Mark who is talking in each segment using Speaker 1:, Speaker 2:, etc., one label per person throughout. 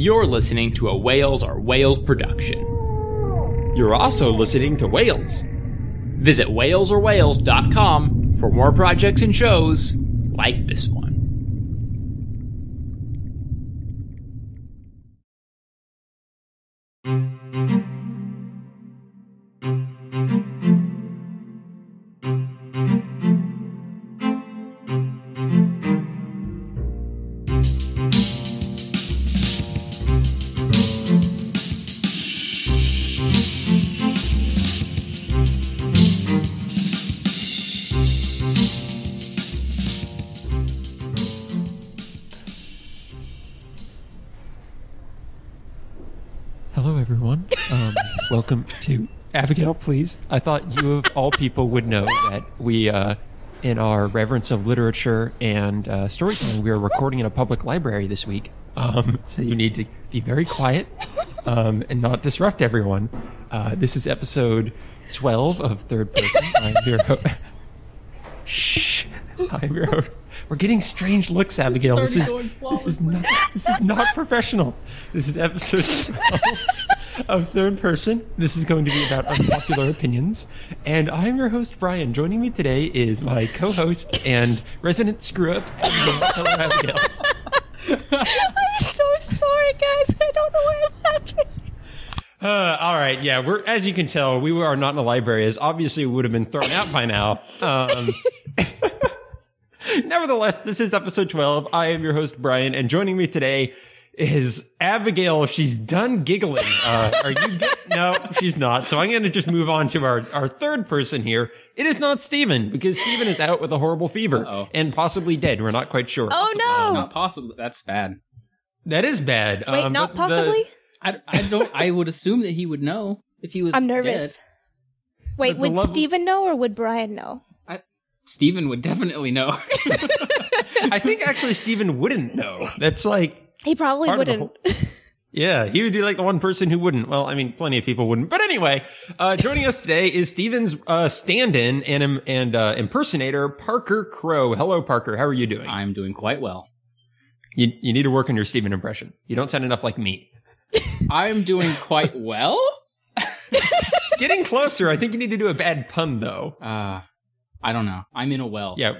Speaker 1: You're listening to a Whales Are Whales production.
Speaker 2: You're also listening to Whales.
Speaker 1: Visit whalesorwhales.com for more projects and shows like this one.
Speaker 2: Hello, everyone. Welcome to Abigail, please. I thought you, of all people, would know that we, in our reverence of literature and storytelling, we are recording in a public library this week. So you need to be very quiet and not disrupt everyone. This is episode 12 of Third Person. I'm your host. Shh. I'm your host. We're getting strange looks, Abigail. This is not professional. This is episode 12 of Third Person. This is going to be about unpopular opinions. And I'm your host, Bryan. Joining me today is my co-host and resident screw-up, Abigail. Hello, Abigail.
Speaker 3: I'm so sorry, guys. I don't know what happened.
Speaker 2: All right, yeah. We're, as you can tell, we are not in a library, as obviously we would have been thrown out by now. Nevertheless, this is episode 12. I am your host, Bryan, and joining me today is Abigail. She's done giggling. Are you No, she's not. So I'm going to just move on to our third person here. It is not Steven, because Steven is out with a horrible fever and possibly dead. We're not quite sure.
Speaker 3: Oh, no.
Speaker 1: Not possible. That's bad.
Speaker 2: That is bad.
Speaker 3: Wait, not possibly?
Speaker 1: I would assume that he would know if he was
Speaker 3: I'm nervous.
Speaker 1: dead.
Speaker 3: Wait, would Steven know or would Bryan know?
Speaker 1: Steven would definitely know.
Speaker 2: I think actually Steven wouldn't know. That's like...
Speaker 3: He probably wouldn't.
Speaker 2: Yeah, he would be like the one person who wouldn't. Well, I mean, plenty of people wouldn't. But anyway, joining us today is Steven's stand-in and impersonator, Parker Crow. Hello, Parker. How are you doing?
Speaker 1: I'm doing quite well.
Speaker 2: You need to work on your Steven impression. You don't sound enough like me.
Speaker 1: I'm doing quite well?
Speaker 2: Getting closer. I think you need to do a bad pun, though.
Speaker 1: I don't know. I'm in a well.
Speaker 2: Yeah.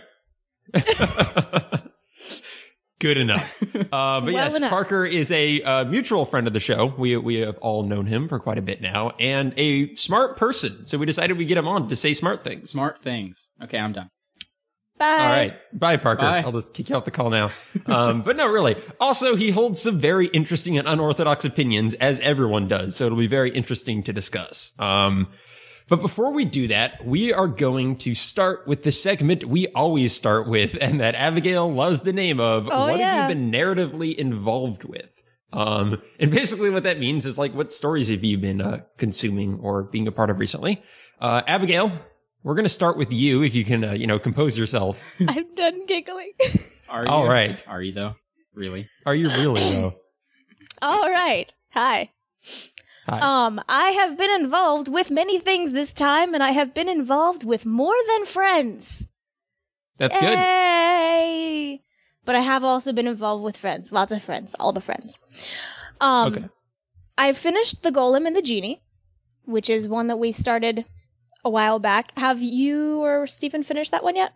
Speaker 2: Good enough. But yes,
Speaker 3: enough.
Speaker 2: Parker is a mutual friend of the show. We have all known him for quite a bit now, and a smart person. So we decided we'd get him on to say smart things.
Speaker 1: Smart things. Okay, I'm done.
Speaker 3: Bye.
Speaker 2: All right. Bye, Parker.
Speaker 1: Bye.
Speaker 2: I'll just kick you off the call now. But no, really. Also, he holds some very interesting and unorthodox opinions, as everyone does. So it'll be very interesting to discuss. But before we do that, we are going to start with the segment we always start with, and that Abigail loves the name of. What have you been narratively involved with? And basically what that means is, like, what stories have you been consuming or being a part of recently? Abigail, we're going to start with you, if you can, compose yourself.
Speaker 3: I'm done giggling.
Speaker 1: Are you?
Speaker 2: All right.
Speaker 1: Are you, though? Really?
Speaker 2: Are you really, though?
Speaker 3: All right. Hi.
Speaker 2: Hi.
Speaker 3: I have been involved with many things this time, and I have been involved with more than friends.
Speaker 2: That's good.
Speaker 3: Yay! But I have also been involved with friends. Lots of friends. All the friends.
Speaker 2: Okay.
Speaker 3: I finished The Golem and the Genie, which is one that we started a while back. Have you or Steven finished that one yet?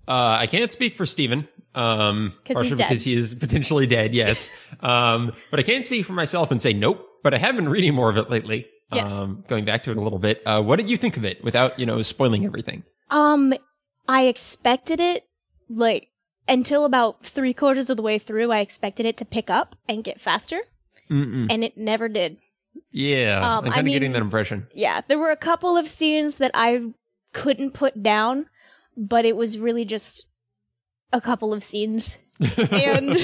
Speaker 2: I can't speak for Steven.
Speaker 3: Because
Speaker 2: because he is potentially dead, yes. But I can't speak for myself and say nope. But I have been reading more of it lately.
Speaker 3: Yes.
Speaker 2: Going back to it a little bit. What did you think of it without, spoiling everything?
Speaker 3: I expected it, until about 3/4 of the way through, I expected it to pick up and get faster. And it never did.
Speaker 2: Yeah, I'm kind of getting that impression.
Speaker 3: Yeah, there were a couple of scenes that I couldn't put down, but it was really just a couple of scenes. And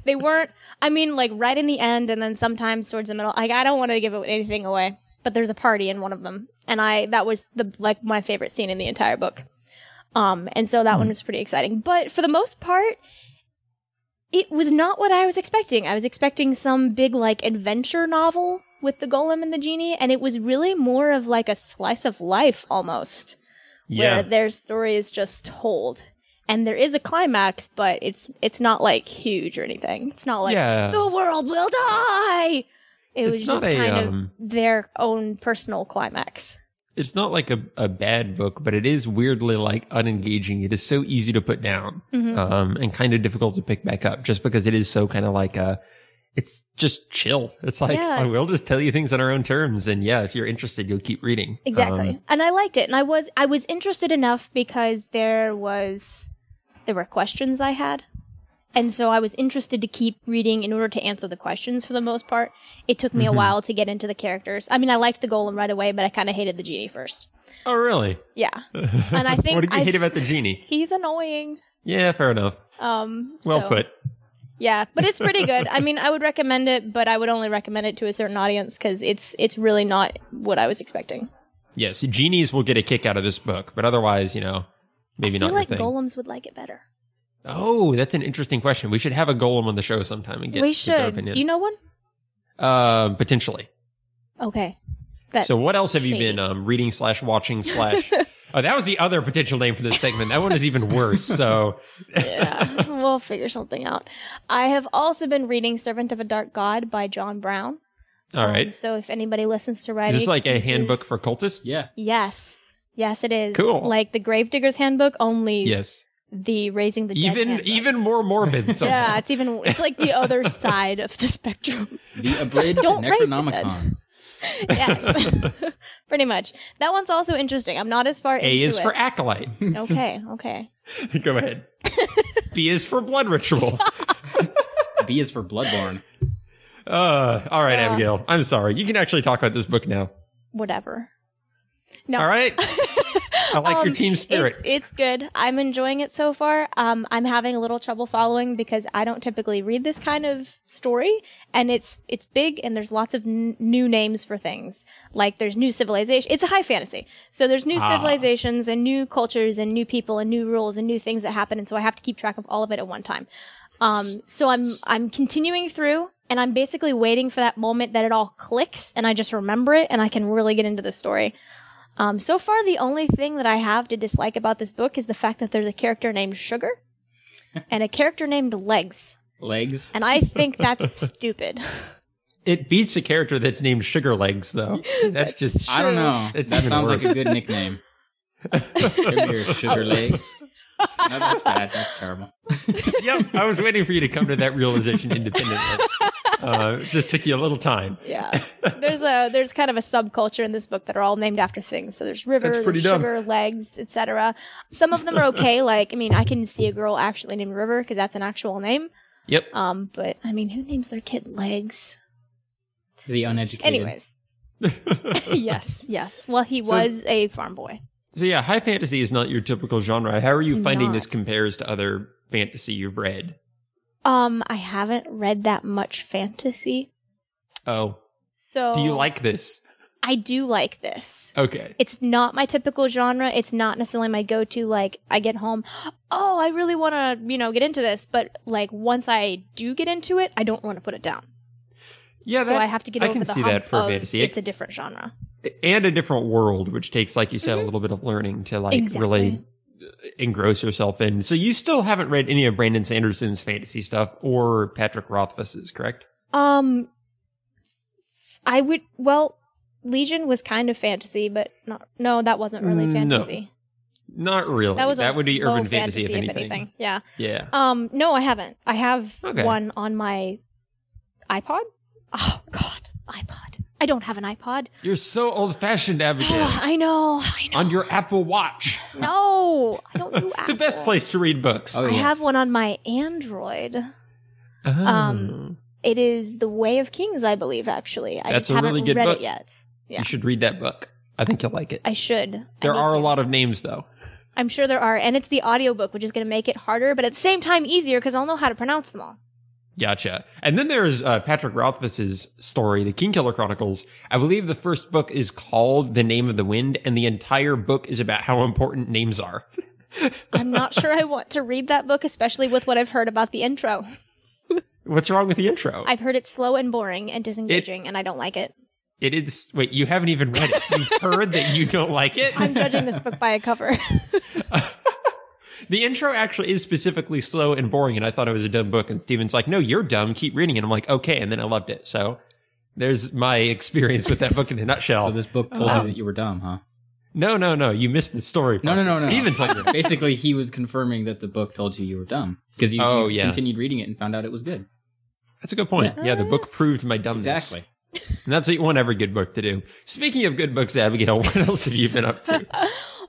Speaker 3: they weren't, right in the end and then sometimes towards the middle. I don't want to give anything away, but there's a party in one of them. And that was my favorite scene in the entire book. And so that one was pretty exciting. But for the most part, it was not what I was expecting. I was expecting some big, adventure novel with the Golem and the Genie, and it was really more of, a slice of life, almost.
Speaker 2: Yeah.
Speaker 3: Where their story is just told. And there is a climax, but it's not like huge or anything. It's not like the world will die. It was just kind of their own personal climax.
Speaker 2: It's not like a bad book, but it is weirdly like unengaging. It is so easy to put down, and kind of difficult to pick back up, just because it is so kind of like it's just chill. It's like, we'll just tell you things on our own terms, and if you're interested, you'll keep reading.
Speaker 3: Exactly, and I liked it, and I was interested enough because there were questions I had. And so I was interested to keep reading in order to answer the questions for the most part. It took me a while to get into the characters. I mean, I liked the golem right away, but I kind of hated the genie first.
Speaker 2: Oh, really?
Speaker 3: Yeah. And I think
Speaker 2: what did you hate about the genie?
Speaker 3: He's annoying.
Speaker 2: Yeah, fair enough. Well put.
Speaker 3: Yeah, but it's pretty good. I mean, I would recommend it, but I would only recommend it to a certain audience because it's really not what I was expecting.
Speaker 2: Yes, genies will get a kick out of this book, but otherwise, maybe not your thing.
Speaker 3: I feel like golems would like it better.
Speaker 2: Oh, that's an interesting question. We should have a golem on the show sometime and get their opinion.
Speaker 3: Do you know one?
Speaker 2: Potentially.
Speaker 3: Okay.
Speaker 2: So what else have you been reading / watching / Oh, that was the other potential name for this segment. That one is even worse. So
Speaker 3: yeah, we'll figure something out. I have also been reading Servant of a Dark God by John Brown.
Speaker 2: All right.
Speaker 3: So if anybody listens to writing,
Speaker 2: is this like a handbook for cultists?
Speaker 1: Yeah.
Speaker 3: Yes, it is.
Speaker 2: Cool.
Speaker 3: Like the Gravedigger's Handbook, only.
Speaker 2: Yes.
Speaker 3: The Raising the Dead handbook.
Speaker 2: Even more morbid. Somehow.
Speaker 3: Yeah, it's like the other side of the spectrum.
Speaker 1: The abridged Necronomicon.
Speaker 3: Yes, pretty much. That one's also interesting. I'm not as far into it.
Speaker 2: A is for Acolyte.
Speaker 3: Okay.
Speaker 2: Go ahead. B is for Blood Ritual.
Speaker 1: B is for Bloodborne.
Speaker 2: All right, Abigail. I'm sorry. You can actually talk about this book now.
Speaker 3: Whatever. No.
Speaker 2: All right. I like your team spirit.
Speaker 3: It's good. I'm enjoying it so far. I'm having a little trouble following because I don't typically read this kind of story, and it's big, and there's lots of new names for things. Like there's new civilization. It's a high fantasy, so there's new civilizations and new cultures and new people and new rules and new things that happen, and so I have to keep track of all of it at one time. So I'm continuing through, and I'm basically waiting for that moment that it all clicks, and I just remember it, and I can really get into the story. So far, the only thing that I have to dislike about this book is the fact that there's a character named Sugar and a character named Legs.
Speaker 1: Legs?
Speaker 3: And I think that's stupid.
Speaker 2: It beats a character that's named Sugar Legs, though. That's just...
Speaker 1: I don't know. That sounds like a good nickname. Give me your Sugar Legs. No, that's bad. That's terrible.
Speaker 2: Yep, I was waiting for you to come to that realization independently. It just took you a little time.
Speaker 3: Yeah. There's kind of a subculture in this book that are all named after things. So there's River, there's Sugar, Legs, etc. Some of them are okay. Like, I mean, I can see a girl actually named River because that's an actual name.
Speaker 2: Yep.
Speaker 3: But I mean, who names their kid Legs?
Speaker 1: The uneducated.
Speaker 3: Anyways. Yes. Well, he was a farm boy.
Speaker 2: So yeah, high fantasy is not your typical genre. How are you finding this compares to other fantasy you've read?
Speaker 3: I haven't read that much fantasy.
Speaker 2: Oh.
Speaker 3: So
Speaker 2: do you like this?
Speaker 3: I do like this.
Speaker 2: Okay.
Speaker 3: It's not my typical genre. It's not necessarily my go-to, like, I get home, oh, I really want to, get into this. But, like, once I do get into it, I don't want to put it down.
Speaker 2: Yeah,
Speaker 3: so I have to get over
Speaker 2: I can
Speaker 3: the
Speaker 2: see
Speaker 3: hump
Speaker 2: that for
Speaker 3: of
Speaker 2: fantasy.
Speaker 3: It's a different genre.
Speaker 2: And a different world, which takes, like you said, a little bit of learning to, like, really engross yourself in. So you still haven't read any of Brandon Sanderson's fantasy stuff or Patrick Rothfuss's, correct?
Speaker 3: Legion was kind of fantasy, but no, that wasn't really fantasy.
Speaker 2: No, not really. That would be urban fantasy, if anything.
Speaker 3: Yeah.
Speaker 2: Yeah.
Speaker 3: No, I haven't. I have one on my iPod. Oh, God, iPod. I don't have an iPod.
Speaker 2: You're so old-fashioned, Abigail.
Speaker 3: I know.
Speaker 2: On your Apple Watch.
Speaker 3: No, I don't do Apple.
Speaker 2: The best place to read books.
Speaker 3: I have one on my Android. It is The Way of Kings, I believe, actually. I just haven't read it yet. Yeah.
Speaker 2: You should read that book. I think you'll like it.
Speaker 3: I should.
Speaker 2: There are a lot of names, though.
Speaker 3: I'm sure there are. And it's the audiobook, which is going to make it harder, but at the same time easier because I'll know how to pronounce them all.
Speaker 2: Gotcha. And then there's Patrick Rothfuss's story, The Kingkiller Chronicles. I believe the first book is called The Name of the Wind, and the entire book is about how important names are.
Speaker 3: I'm not sure I want to read that book, especially with what I've heard about the intro.
Speaker 2: What's wrong with the intro?
Speaker 3: I've heard it's slow and boring and disengaging, and I don't like it.
Speaker 2: It is. Wait, you haven't even read it. You've heard that you don't like it?
Speaker 3: I'm judging this book by a cover.
Speaker 2: The intro actually is specifically slow and boring, and I thought it was a dumb book. And Steven's like, no, you're dumb. Keep reading it. I'm like, okay. And then I loved it. So there's my experience with that book in a nutshell.
Speaker 1: So this book told you that you were dumb, huh?
Speaker 2: No. You missed the story.
Speaker 1: No.
Speaker 2: Steven told you.
Speaker 1: Basically, he was confirming that the book told you were dumb. Because you continued reading it and found out it was good.
Speaker 2: That's a good point. Yeah, the book proved my dumbness.
Speaker 1: Exactly.
Speaker 2: And that's what you want every good book to do. Speaking of good books, Abigail, what else have you been up to?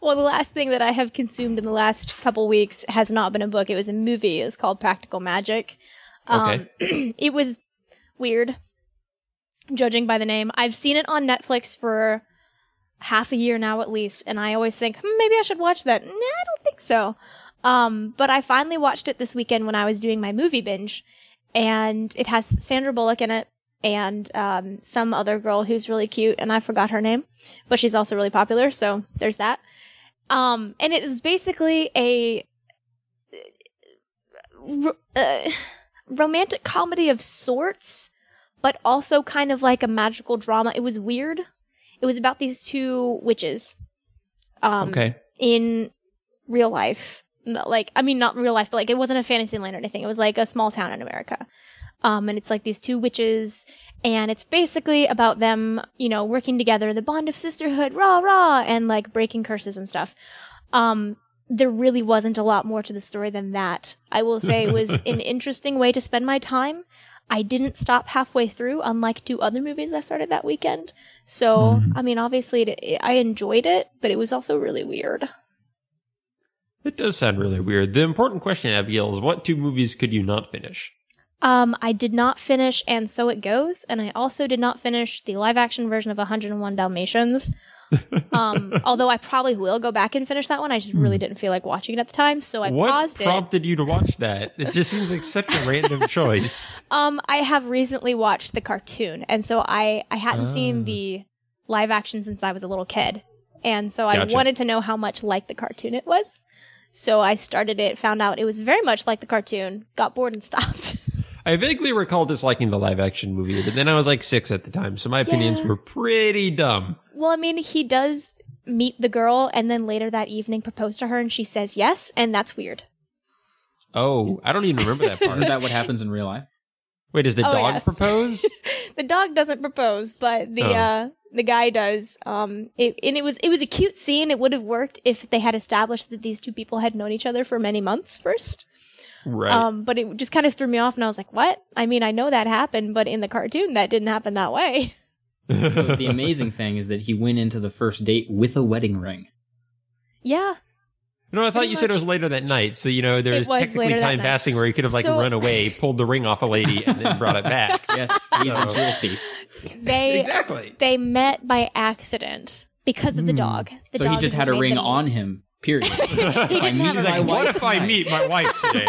Speaker 3: Well, the last thing that I have consumed in the last couple weeks has not been a book. It was a movie. It's called Practical Magic.
Speaker 2: Okay.
Speaker 3: It was weird, judging by the name. I've seen it on Netflix for half a year now at least, and I always think, maybe I should watch that. Nah, I don't think so. But I finally watched it this weekend when I was doing my movie binge, and it has Sandra Bullock in it, and some other girl who's really cute, and I forgot her name, but she's also really popular, so there's that. And it was basically a romantic comedy of sorts, but also kind of like a magical drama. It was weird. It was about these two witches in real life. Like, I mean, not real life, but like it wasn't a fantasy land or anything. It was like a small town in America. And it's like these two witches, and it's basically about them, working together, the bond of sisterhood, rah, rah, and like breaking curses and stuff. There really wasn't a lot more to the story than that. I will say it was an interesting way to spend my time. I didn't stop halfway through, unlike 2 other movies I started that weekend. So, I mean, obviously I enjoyed it, but it was also really weird.
Speaker 2: It does sound really weird. The important question, Abigail, is what 2 movies could you not finish?
Speaker 3: I did not finish And So It Goes, and I also did not finish the live-action version of 101 Dalmatians. Although I probably will go back and finish that one. I just really didn't feel like watching it at the time, so I paused it.
Speaker 2: What prompted you to watch that? It just seems like such a random choice.
Speaker 3: I have recently watched the cartoon, and so I hadn't seen the live-action since I was a little kid. And so I wanted to know how much like the cartoon it was. So I started it, found out it was very much like the cartoon, got bored and stopped.
Speaker 2: I vaguely recall disliking the live-action movie, but then I was like 6 at the time, so my opinions were pretty dumb.
Speaker 3: Well, I mean, he does meet the girl, and then later that evening propose to her, and she says yes, and that's weird.
Speaker 2: Oh, I don't even remember that part.
Speaker 1: Isn't that what happens in real life?
Speaker 2: Wait, does the dog propose?
Speaker 3: The dog doesn't propose, but the guy does. It was a cute scene. It would have worked if they had established that these 2 people had known each other for many months first.
Speaker 2: Right.
Speaker 3: But it just kind of threw me off, and I was like, what? I mean, I know that happened, but in the cartoon, that didn't happen that way.
Speaker 1: So the amazing thing is that he went into the first date with a wedding ring.
Speaker 3: Yeah.
Speaker 2: No, I thought you said it was later that night, so, there was technically time passing where he could have, run away, pulled the ring off a lady, and then brought it back.
Speaker 1: Yes, he's a jewel thief.
Speaker 2: Exactly.
Speaker 3: They met by accident because of the dog.
Speaker 1: So he just had a ring on him. Period.
Speaker 3: He didn't have a ring.
Speaker 2: What if I meet my wife today?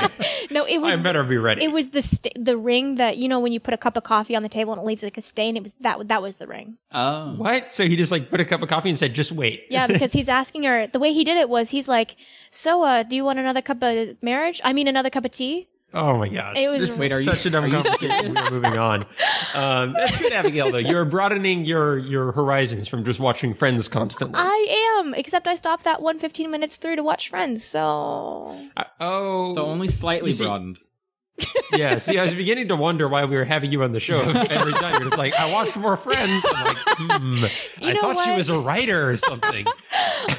Speaker 3: No, it was.
Speaker 2: I better be ready.
Speaker 3: It was the ring that when you put a cup of coffee on the table and it leaves like a stain. It was that was the ring.
Speaker 1: Oh,
Speaker 2: what? So he just put a cup of coffee and said, "Just wait."
Speaker 3: Yeah, because he's asking her. The way he did it was he's like, "So, do you want another cup of marriage? I mean, another cup of tea?"
Speaker 2: Oh my gosh.
Speaker 3: It was
Speaker 2: this is such a dumb conversation. We're moving on. That's good, Abigail, though. You're broadening your horizons from just watching Friends constantly.
Speaker 3: I am, except I stopped that 15 minutes through to watch Friends, so...
Speaker 1: So only slightly broadened.
Speaker 2: Yeah, see, I was beginning to wonder why we were having you on the show every time. You're just like, I watched more Friends. I'm like, I thought she was a writer or something.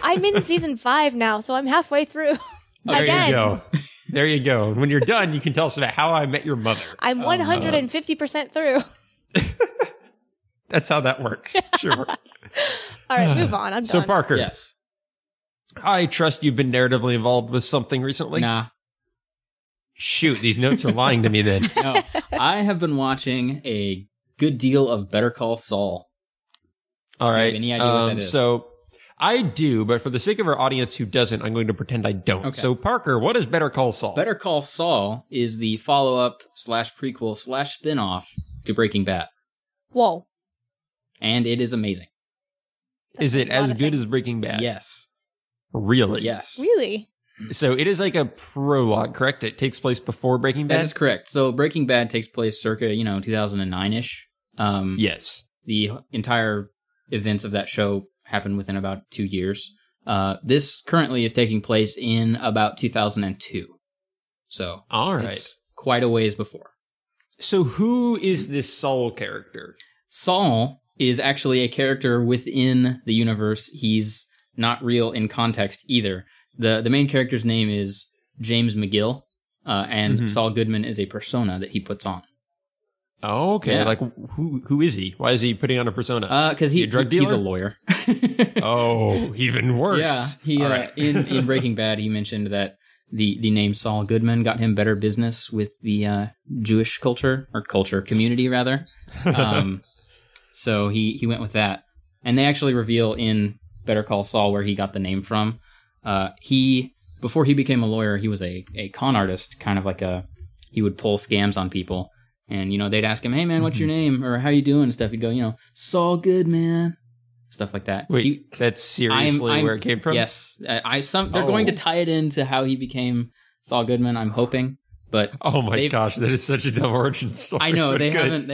Speaker 3: I'm in season 5 now, so I'm halfway through.
Speaker 2: There you go. There you go. When you're done, you can tell us about How I Met Your Mother.
Speaker 3: I'm 150% through.
Speaker 2: That's how that works. Sure.
Speaker 3: All right, move on. I'm done.
Speaker 2: So, Parker.
Speaker 1: Yes.
Speaker 2: I trust you've been narratively involved with something recently.
Speaker 1: Nah.
Speaker 2: Shoot, these notes are lying to me then.
Speaker 1: No, I have been watching a good deal of Better Call Saul.
Speaker 2: All right.
Speaker 1: Do you have any idea what that is?
Speaker 2: So, I do, but for the sake of our audience who doesn't, I'm going to pretend I don't. Okay. So, Parker, what is Better Call Saul?
Speaker 1: Better Call Saul is the follow-up / prequel / spin-off to Breaking Bad.
Speaker 3: Whoa.
Speaker 1: And it is amazing.
Speaker 2: Is it as good as Breaking Bad?
Speaker 1: Yes.
Speaker 2: Really?
Speaker 1: Yes.
Speaker 3: Really?
Speaker 2: So it is like a prologue, correct? It takes place before Breaking Bad?
Speaker 1: That is correct. So Breaking Bad takes place circa, 2009-ish.
Speaker 2: Yes.
Speaker 1: The entire events of that show happened within about 2 years. This currently is taking place in about 2002. So
Speaker 2: all right,
Speaker 1: it's quite a ways before.
Speaker 2: So who is this Saul character?
Speaker 1: Saul is actually a character within the universe. He's not real in context either. The main character's name is James McGill, and Saul Goodman is a persona that he puts on.
Speaker 2: Oh, okay.
Speaker 1: Yeah.
Speaker 2: Like, who is he? Why is he putting on a persona?
Speaker 1: Because he's a lawyer.
Speaker 2: Oh, even worse.
Speaker 1: Yeah, in Breaking Bad, he mentioned that the name Saul Goodman got him better business with the Jewish community rather. So he went with that, and they actually reveal in Better Call Saul where he got the name from. Before he became a lawyer, he was a con artist, kind of like he would pull scams on people. And, they'd ask him, hey, man, what's your name? Or how you doing? And stuff. He'd go, Saul Goodman. Stuff like that.
Speaker 2: Wait, that's seriously where it came from?
Speaker 1: Yes. They're going to tie it into how he became Saul Goodman, I'm hoping. But
Speaker 2: oh my gosh, that is such a dumb origin story.
Speaker 1: I know. They haven't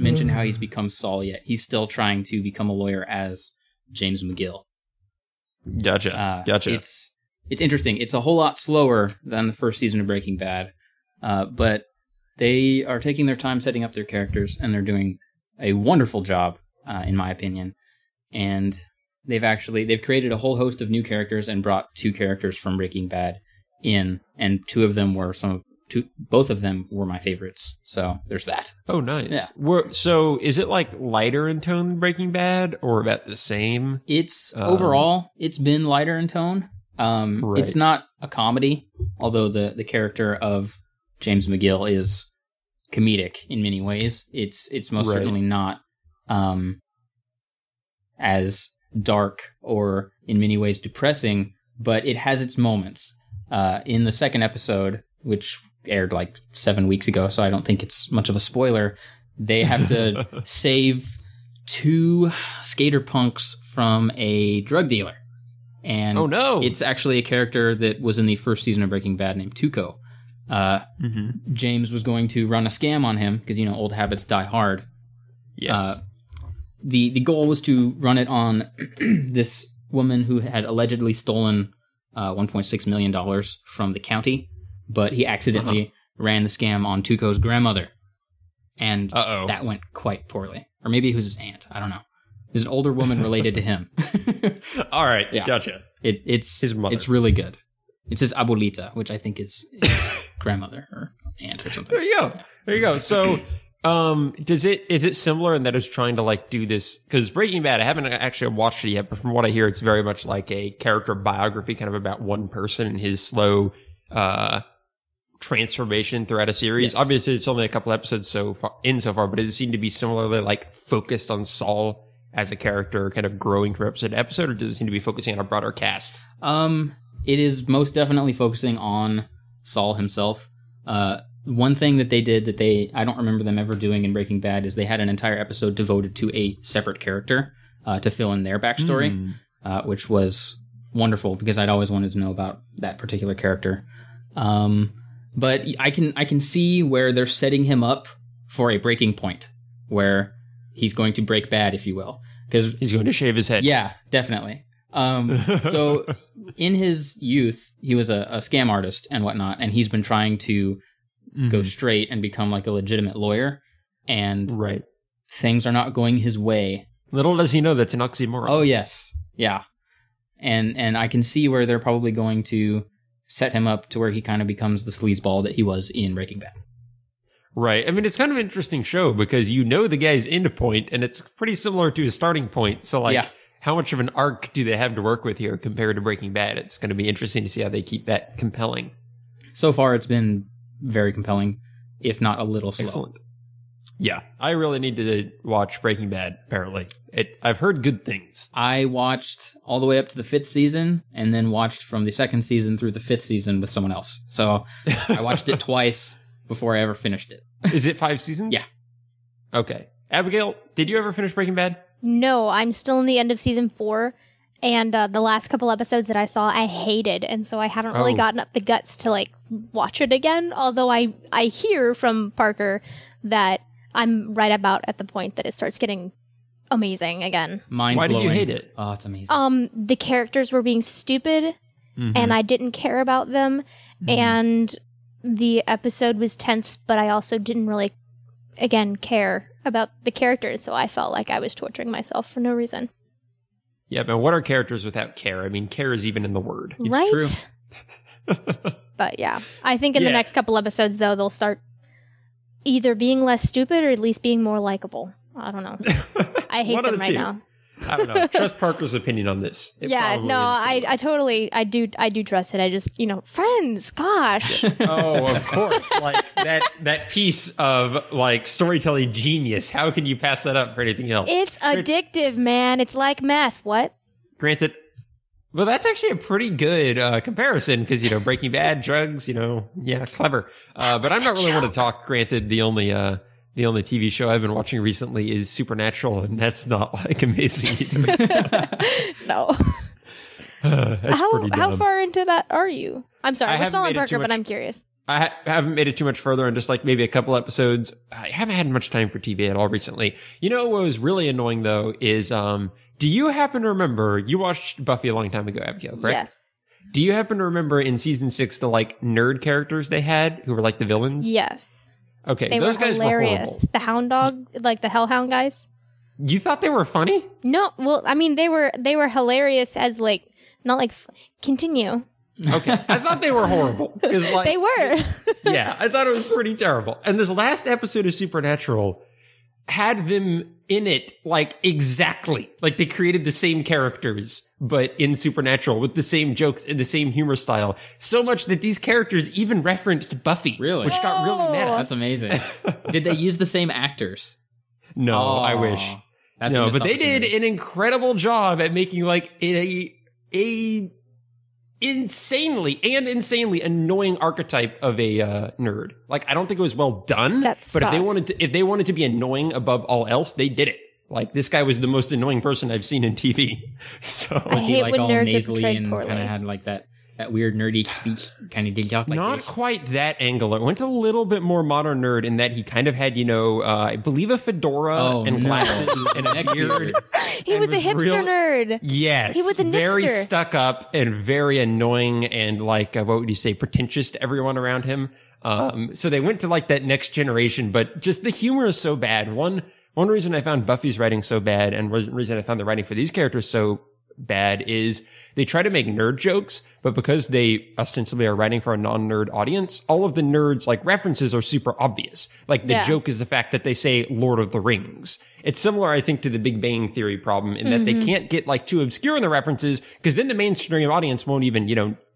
Speaker 1: mentioned how he's become Saul yet. He's still trying to become a lawyer as James McGill.
Speaker 2: Gotcha.
Speaker 1: It's interesting. It's a whole lot slower than the first season of Breaking Bad. But they are taking their time setting up their characters, and they're doing a wonderful job, in my opinion. And they've created a whole host of new characters and brought 2 characters from Breaking Bad in, and both of them were my favorites. So there's that.
Speaker 2: Oh, nice.
Speaker 1: Yeah.
Speaker 2: So is it like lighter in tone than Breaking Bad, or about the same?
Speaker 1: It's overall, it's been lighter in tone. Right. It's not a comedy, although the character of James McGill is comedic in many ways. It's most certainly not as dark or in many ways depressing, but it has its moments. In the second episode, which aired like 7 weeks ago, so I don't think it's much of a spoiler, they have to save 2 skater punks from a drug dealer. And
Speaker 2: oh no,
Speaker 1: it's actually a character that was in the first season of Breaking Bad named Tuco. James was going to run a scam on him because, old habits die hard.
Speaker 2: Yes.
Speaker 1: The goal was to run it on this woman who had allegedly stolen $1.6 million from the county, but he accidentally ran the scam on Tuco's grandmother. And that went quite poorly. Or maybe it was his aunt. I don't know. There's an older woman related to him.
Speaker 2: All right.
Speaker 1: Yeah.
Speaker 2: Gotcha.
Speaker 1: It's
Speaker 2: his mother.
Speaker 1: It's really good. It's his abuelita, which I think is grandmother or aunt or something.
Speaker 2: There you go. So, is it similar in that it's trying to like do this? Because Breaking Bad, I haven't actually watched it yet, but from what I hear, it's very much like a character biography, kind of about one person and his slow transformation throughout a series. Yes. Obviously, it's only a couple episodes so far, but does it seem to be similarly like focused on Saul as a character, kind of growing from episode to episode, or does it seem to be focusing on a broader cast?
Speaker 1: It is most definitely focusing on Saul himself. One thing that they did that I don't remember them ever doing in Breaking Bad is they had an entire episode devoted to a separate character to fill in their backstory, which was wonderful because I'd always wanted to know about that particular character. But I can see where they're setting him up for a breaking point where he's going to break bad, if you will, because
Speaker 2: he's going to shave his head.
Speaker 1: Yeah, definitely. So in his youth, he was a scam artist and whatnot, and he's been trying to go straight and become like a legitimate lawyer, and things are not going his way.
Speaker 2: Little does he know that's an oxymoron.
Speaker 1: Oh yes, yeah, and I can see where they're probably going to set him up to where he kind of becomes the sleazeball that he was in Breaking Bad.
Speaker 2: Right. I mean, it's kind of an interesting show because the guy's end point, and it's pretty similar to his starting point. So like. Yeah. How much of an arc do they have to work with here compared to Breaking Bad? It's going to be interesting to see how they keep that compelling.
Speaker 1: So far, it's been very compelling, if not a little slow.
Speaker 2: Excellent. Yeah, I really need to watch Breaking Bad, apparently. I've heard good things.
Speaker 1: I watched all the way up to the 5th season, and then watched from the 2nd season through the 5th season with someone else. So I watched it twice before I ever finished it.
Speaker 2: Is it 5 seasons?
Speaker 1: Yeah.
Speaker 2: Okay. Abigail, did you ever finish Breaking Bad?
Speaker 3: No, I'm still in the end of season 4, and the last couple episodes that I saw, I hated, and so I haven't really gotten up the guts to like watch it again. Although I hear from Parker that I'm right about at the point that it starts getting amazing again.
Speaker 1: Mind
Speaker 2: Why
Speaker 1: blowing.
Speaker 2: did you hate it?
Speaker 1: Oh, it's amazing.
Speaker 3: The characters were being stupid, and I didn't care about them, and the episode was tense, but I also didn't really, again, care about the characters, so I felt like I was torturing myself for no reason.
Speaker 2: Yeah, but what are characters without care? I mean, care is even in the word.
Speaker 1: It's
Speaker 3: right?
Speaker 1: true.
Speaker 3: But yeah, I think in the next couple episodes, though, they'll start either being less stupid or at least being more likable. I don't know. I hate them right now.
Speaker 2: I don't know. Trust Parker's opinion on this.
Speaker 3: Yeah, no, I totally, I do trust it. I just, friends, gosh.
Speaker 2: Oh, of course. Like that piece of like storytelling genius. How can you pass that up for anything else?
Speaker 3: It's addictive, man. It's like meth. What?
Speaker 2: Granted. Well, that's actually a pretty good comparison because, Breaking Bad, drugs, yeah, clever. But I'm not really one to talk. Granted, the only TV show I've been watching recently is Supernatural, and that's not like amazing either.
Speaker 3: No.
Speaker 2: That's pretty dumb.
Speaker 3: How far into that are you? I'm sorry, we're still on Parker, but I'm curious.
Speaker 2: I haven't made it too much further, and just like maybe a couple episodes. I haven't had much time for TV at all recently. What was really annoying though is, do you happen to remember, you watched Buffy a long time ago, Abigail, correct?
Speaker 3: Yes.
Speaker 2: Do you happen to remember in season 6 the like nerd characters they had who were like the villains?
Speaker 3: Yes.
Speaker 2: Okay,
Speaker 3: Those
Speaker 2: guys
Speaker 3: hilarious.
Speaker 2: were horrible.
Speaker 3: The Hound Dog, like the Hellhound guys.
Speaker 2: You thought they were funny?
Speaker 3: No, well, I mean they were hilarious as like not like continue.
Speaker 2: Okay, I thought they were horrible. Like,
Speaker 3: they were.
Speaker 2: Yeah, I thought it was pretty terrible. And this last episode of Supernatural had them in it like exactly like they created the same characters, but in Supernatural with the same jokes and the same humor style. So much that these characters even referenced Buffy,
Speaker 1: Really?
Speaker 2: which got really meta.
Speaker 1: That's amazing. Did they use the same actors?
Speaker 2: No, I wish.
Speaker 1: That's
Speaker 2: No,
Speaker 1: a missed
Speaker 2: but they did
Speaker 1: opportunity.
Speaker 2: an incredible job at making like a insanely annoying archetype of a nerd. Like, I don't think it was well done,
Speaker 3: That
Speaker 2: but
Speaker 3: sucks.
Speaker 2: if they wanted to be annoying above all else, they did it. Like, this guy was the most annoying person I've seen in TV. So
Speaker 3: I
Speaker 1: Was he
Speaker 3: hate
Speaker 1: like
Speaker 3: when
Speaker 1: all
Speaker 3: nerds are
Speaker 1: nasally
Speaker 3: portrayed
Speaker 1: and
Speaker 3: poorly.
Speaker 1: kind of had like that weird nerdy speak kind of did talk like
Speaker 2: not
Speaker 1: this?
Speaker 2: quite that angle. It went a little bit more modern nerd in that he kind of had, I believe a fedora
Speaker 1: Oh,
Speaker 2: and
Speaker 1: no.
Speaker 2: glasses and a
Speaker 1: Neck
Speaker 2: beard.
Speaker 1: beard.
Speaker 3: He
Speaker 2: and
Speaker 3: was a
Speaker 2: was
Speaker 3: hipster
Speaker 2: real-
Speaker 3: nerd.
Speaker 2: Yes.
Speaker 3: He was a
Speaker 2: very
Speaker 3: nipster.
Speaker 2: stuck up and very annoying and like, what would you say, pretentious to everyone around him. So they went to like that next generation, but just the humor is so bad. One reason I found Buffy's writing so bad and one reason I found the writing for these characters so bad is they try to make nerd jokes, but because they ostensibly are writing for a non-nerd audience, all of the nerds like references are super obvious. Like the joke is the fact that they say Lord of the Rings. It's similar, I think, to the Big Bang Theory problem in that they can't get like too obscure in the references because then the mainstream audience won't even,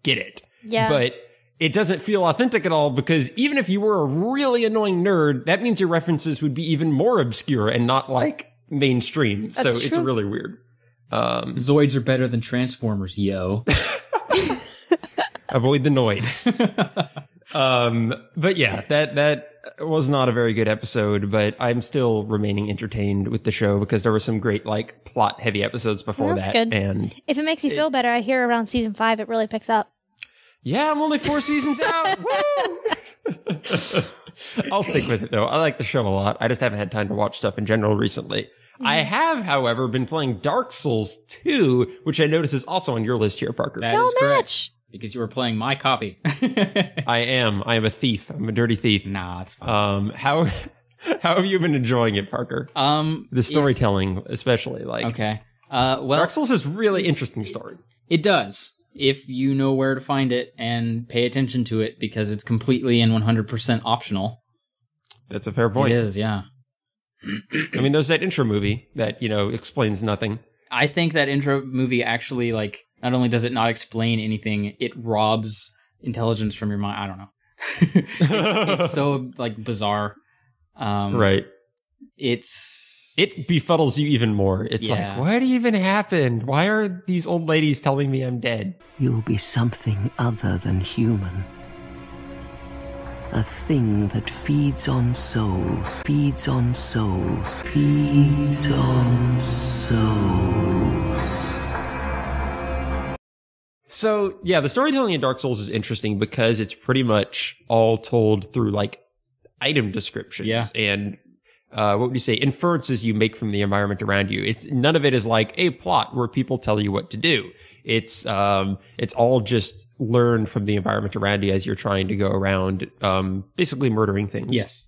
Speaker 2: get it.
Speaker 3: Yeah.
Speaker 2: But it doesn't feel authentic at all because even if you were a really annoying nerd, that means your references would be even more obscure and not like mainstream. So
Speaker 3: That's
Speaker 2: it's
Speaker 3: true.
Speaker 2: really weird.
Speaker 1: Zoids are better than Transformers, yo.
Speaker 2: Avoid the Noid. But yeah, that was not a very good episode, but I'm still remaining entertained with the show because there were some great like plot heavy episodes before
Speaker 3: That's
Speaker 2: that.
Speaker 3: good.
Speaker 2: And
Speaker 3: If it makes you feel better, I hear around season 5 it really picks up.
Speaker 2: yeah, I'm only 4 seasons out. Woo! I'll stick with it though. I like the show a lot. I just haven't had time to watch stuff in general recently. I have, however, been playing Dark Souls 2, which I notice is also on your list here, Parker.
Speaker 1: That
Speaker 3: No
Speaker 1: is correct.
Speaker 3: match.
Speaker 1: Because you were playing my copy.
Speaker 2: I am a thief. I'm a dirty thief.
Speaker 1: Nah, it's fine.
Speaker 2: How have you been enjoying it, Parker? The storytelling, especially like.
Speaker 1: Okay. Well,
Speaker 2: Dark Souls is really interesting story.
Speaker 1: it does. If you know where to find it and pay attention to it, because it's completely and 100% optional.
Speaker 2: That's a fair point.
Speaker 1: It is, yeah.
Speaker 2: I mean, there's that intro movie that, explains nothing.
Speaker 1: I think that intro movie actually, like, not only does it not explain anything, it robs intelligence from your mind. I don't know. it's so, like, bizarre.
Speaker 2: Right.
Speaker 1: It
Speaker 2: befuddles you even more. It's
Speaker 1: Yeah.
Speaker 2: like, what even happened? Why are these old ladies telling me I'm dead?
Speaker 4: You'll be something other than human. A thing that feeds on souls, feeds on souls, feeds on souls.
Speaker 2: So, yeah, the storytelling in Dark Souls is interesting because it's pretty much all told through, like, item descriptions.
Speaker 1: Yeah.
Speaker 2: And what would you say, inferences you make from the environment around you. None of it is like a plot where people tell you what to do. It's all just learned from the environment around you as you're trying to go around, basically murdering things.
Speaker 1: Yes.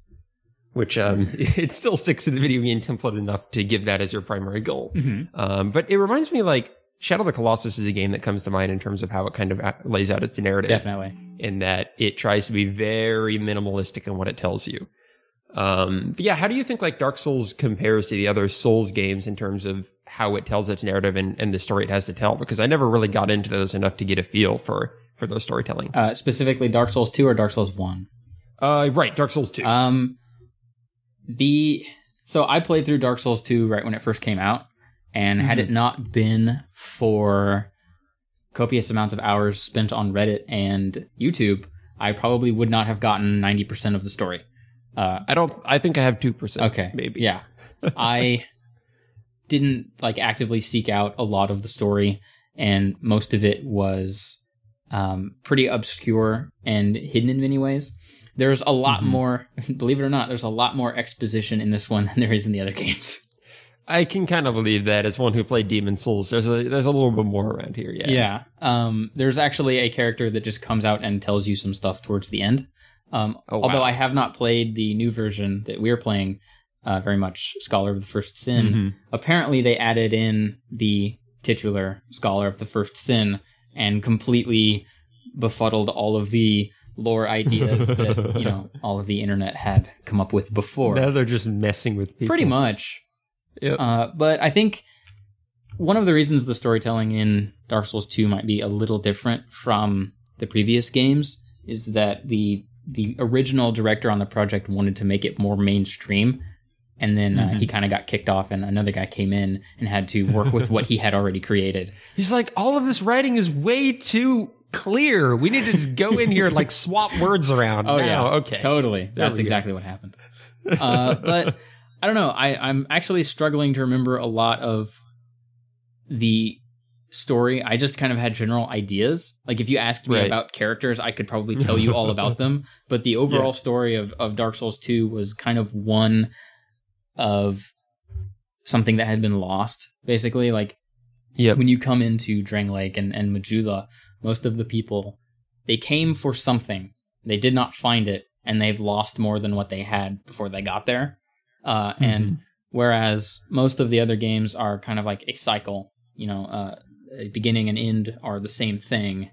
Speaker 2: Which, it still sticks to the video game template enough to give that as your primary goal. But it reminds me, like, Shadow of the Colossus is a game that comes to mind in terms of how it kind of lays out its narrative.
Speaker 1: Definitely.
Speaker 2: In that it tries to be very minimalistic in what it tells you. But yeah, how do you think like Dark Souls compares to the other Souls games in terms of how it tells its narrative and the story it has to tell? Because I never really got into those enough to get a feel for those storytelling.
Speaker 1: Specifically Dark Souls 2 or Dark Souls 1?
Speaker 2: Right, Dark Souls 2.
Speaker 1: So I played through Dark Souls 2 right when it first came out. And had it not been for copious amounts of hours spent on Reddit and YouTube, I probably would not have gotten 90% of the story.
Speaker 2: I think I have 2%.
Speaker 1: Okay.
Speaker 2: Maybe.
Speaker 1: Yeah. I didn't like actively seek out a lot of the story, and most of it was pretty obscure and hidden in many ways. There's a lot more, believe it or not, there's a lot more exposition in this one than there is in the other games.
Speaker 2: I can kind of believe that as one who played Demon Souls. There's a little bit more around here, yeah.
Speaker 1: Yeah. There's actually a character that just comes out and tells you some stuff towards the end. Although I have not played the new version that we're playing, very much Scholar of the First Sin. Apparently they added in the titular Scholar of the First Sin and completely befuddled all of the lore ideas that, all of the internet had come up with before.
Speaker 2: Now they're just messing with people.
Speaker 1: Pretty much.
Speaker 2: Yep.
Speaker 1: But I think one of the reasons the storytelling in Dark Souls 2 might be a little different from the previous games is that the original director on the project wanted to make it more mainstream, and then he kind of got kicked off, and another guy came in and had to work with what he had already created.
Speaker 2: He's like, all of this writing is way too clear. We need to just go in here and like swap words around.
Speaker 1: Oh, yeah.
Speaker 2: Okay.
Speaker 1: Totally. That's exactly what happened. But I don't know. I'm actually struggling to remember a lot of the story. I just kind of had general ideas. Like if you asked me about characters, I could probably tell you all about them. But the overall story of Dark Souls 2 was kind of one of something that had been lost, basically. Like when you come into Drang Lake and Majula, most of the people, they came for something. They did not find it, and they've lost more than what they had before they got there. And whereas most of the other games are kind of like a cycle, a beginning and end are the same thing.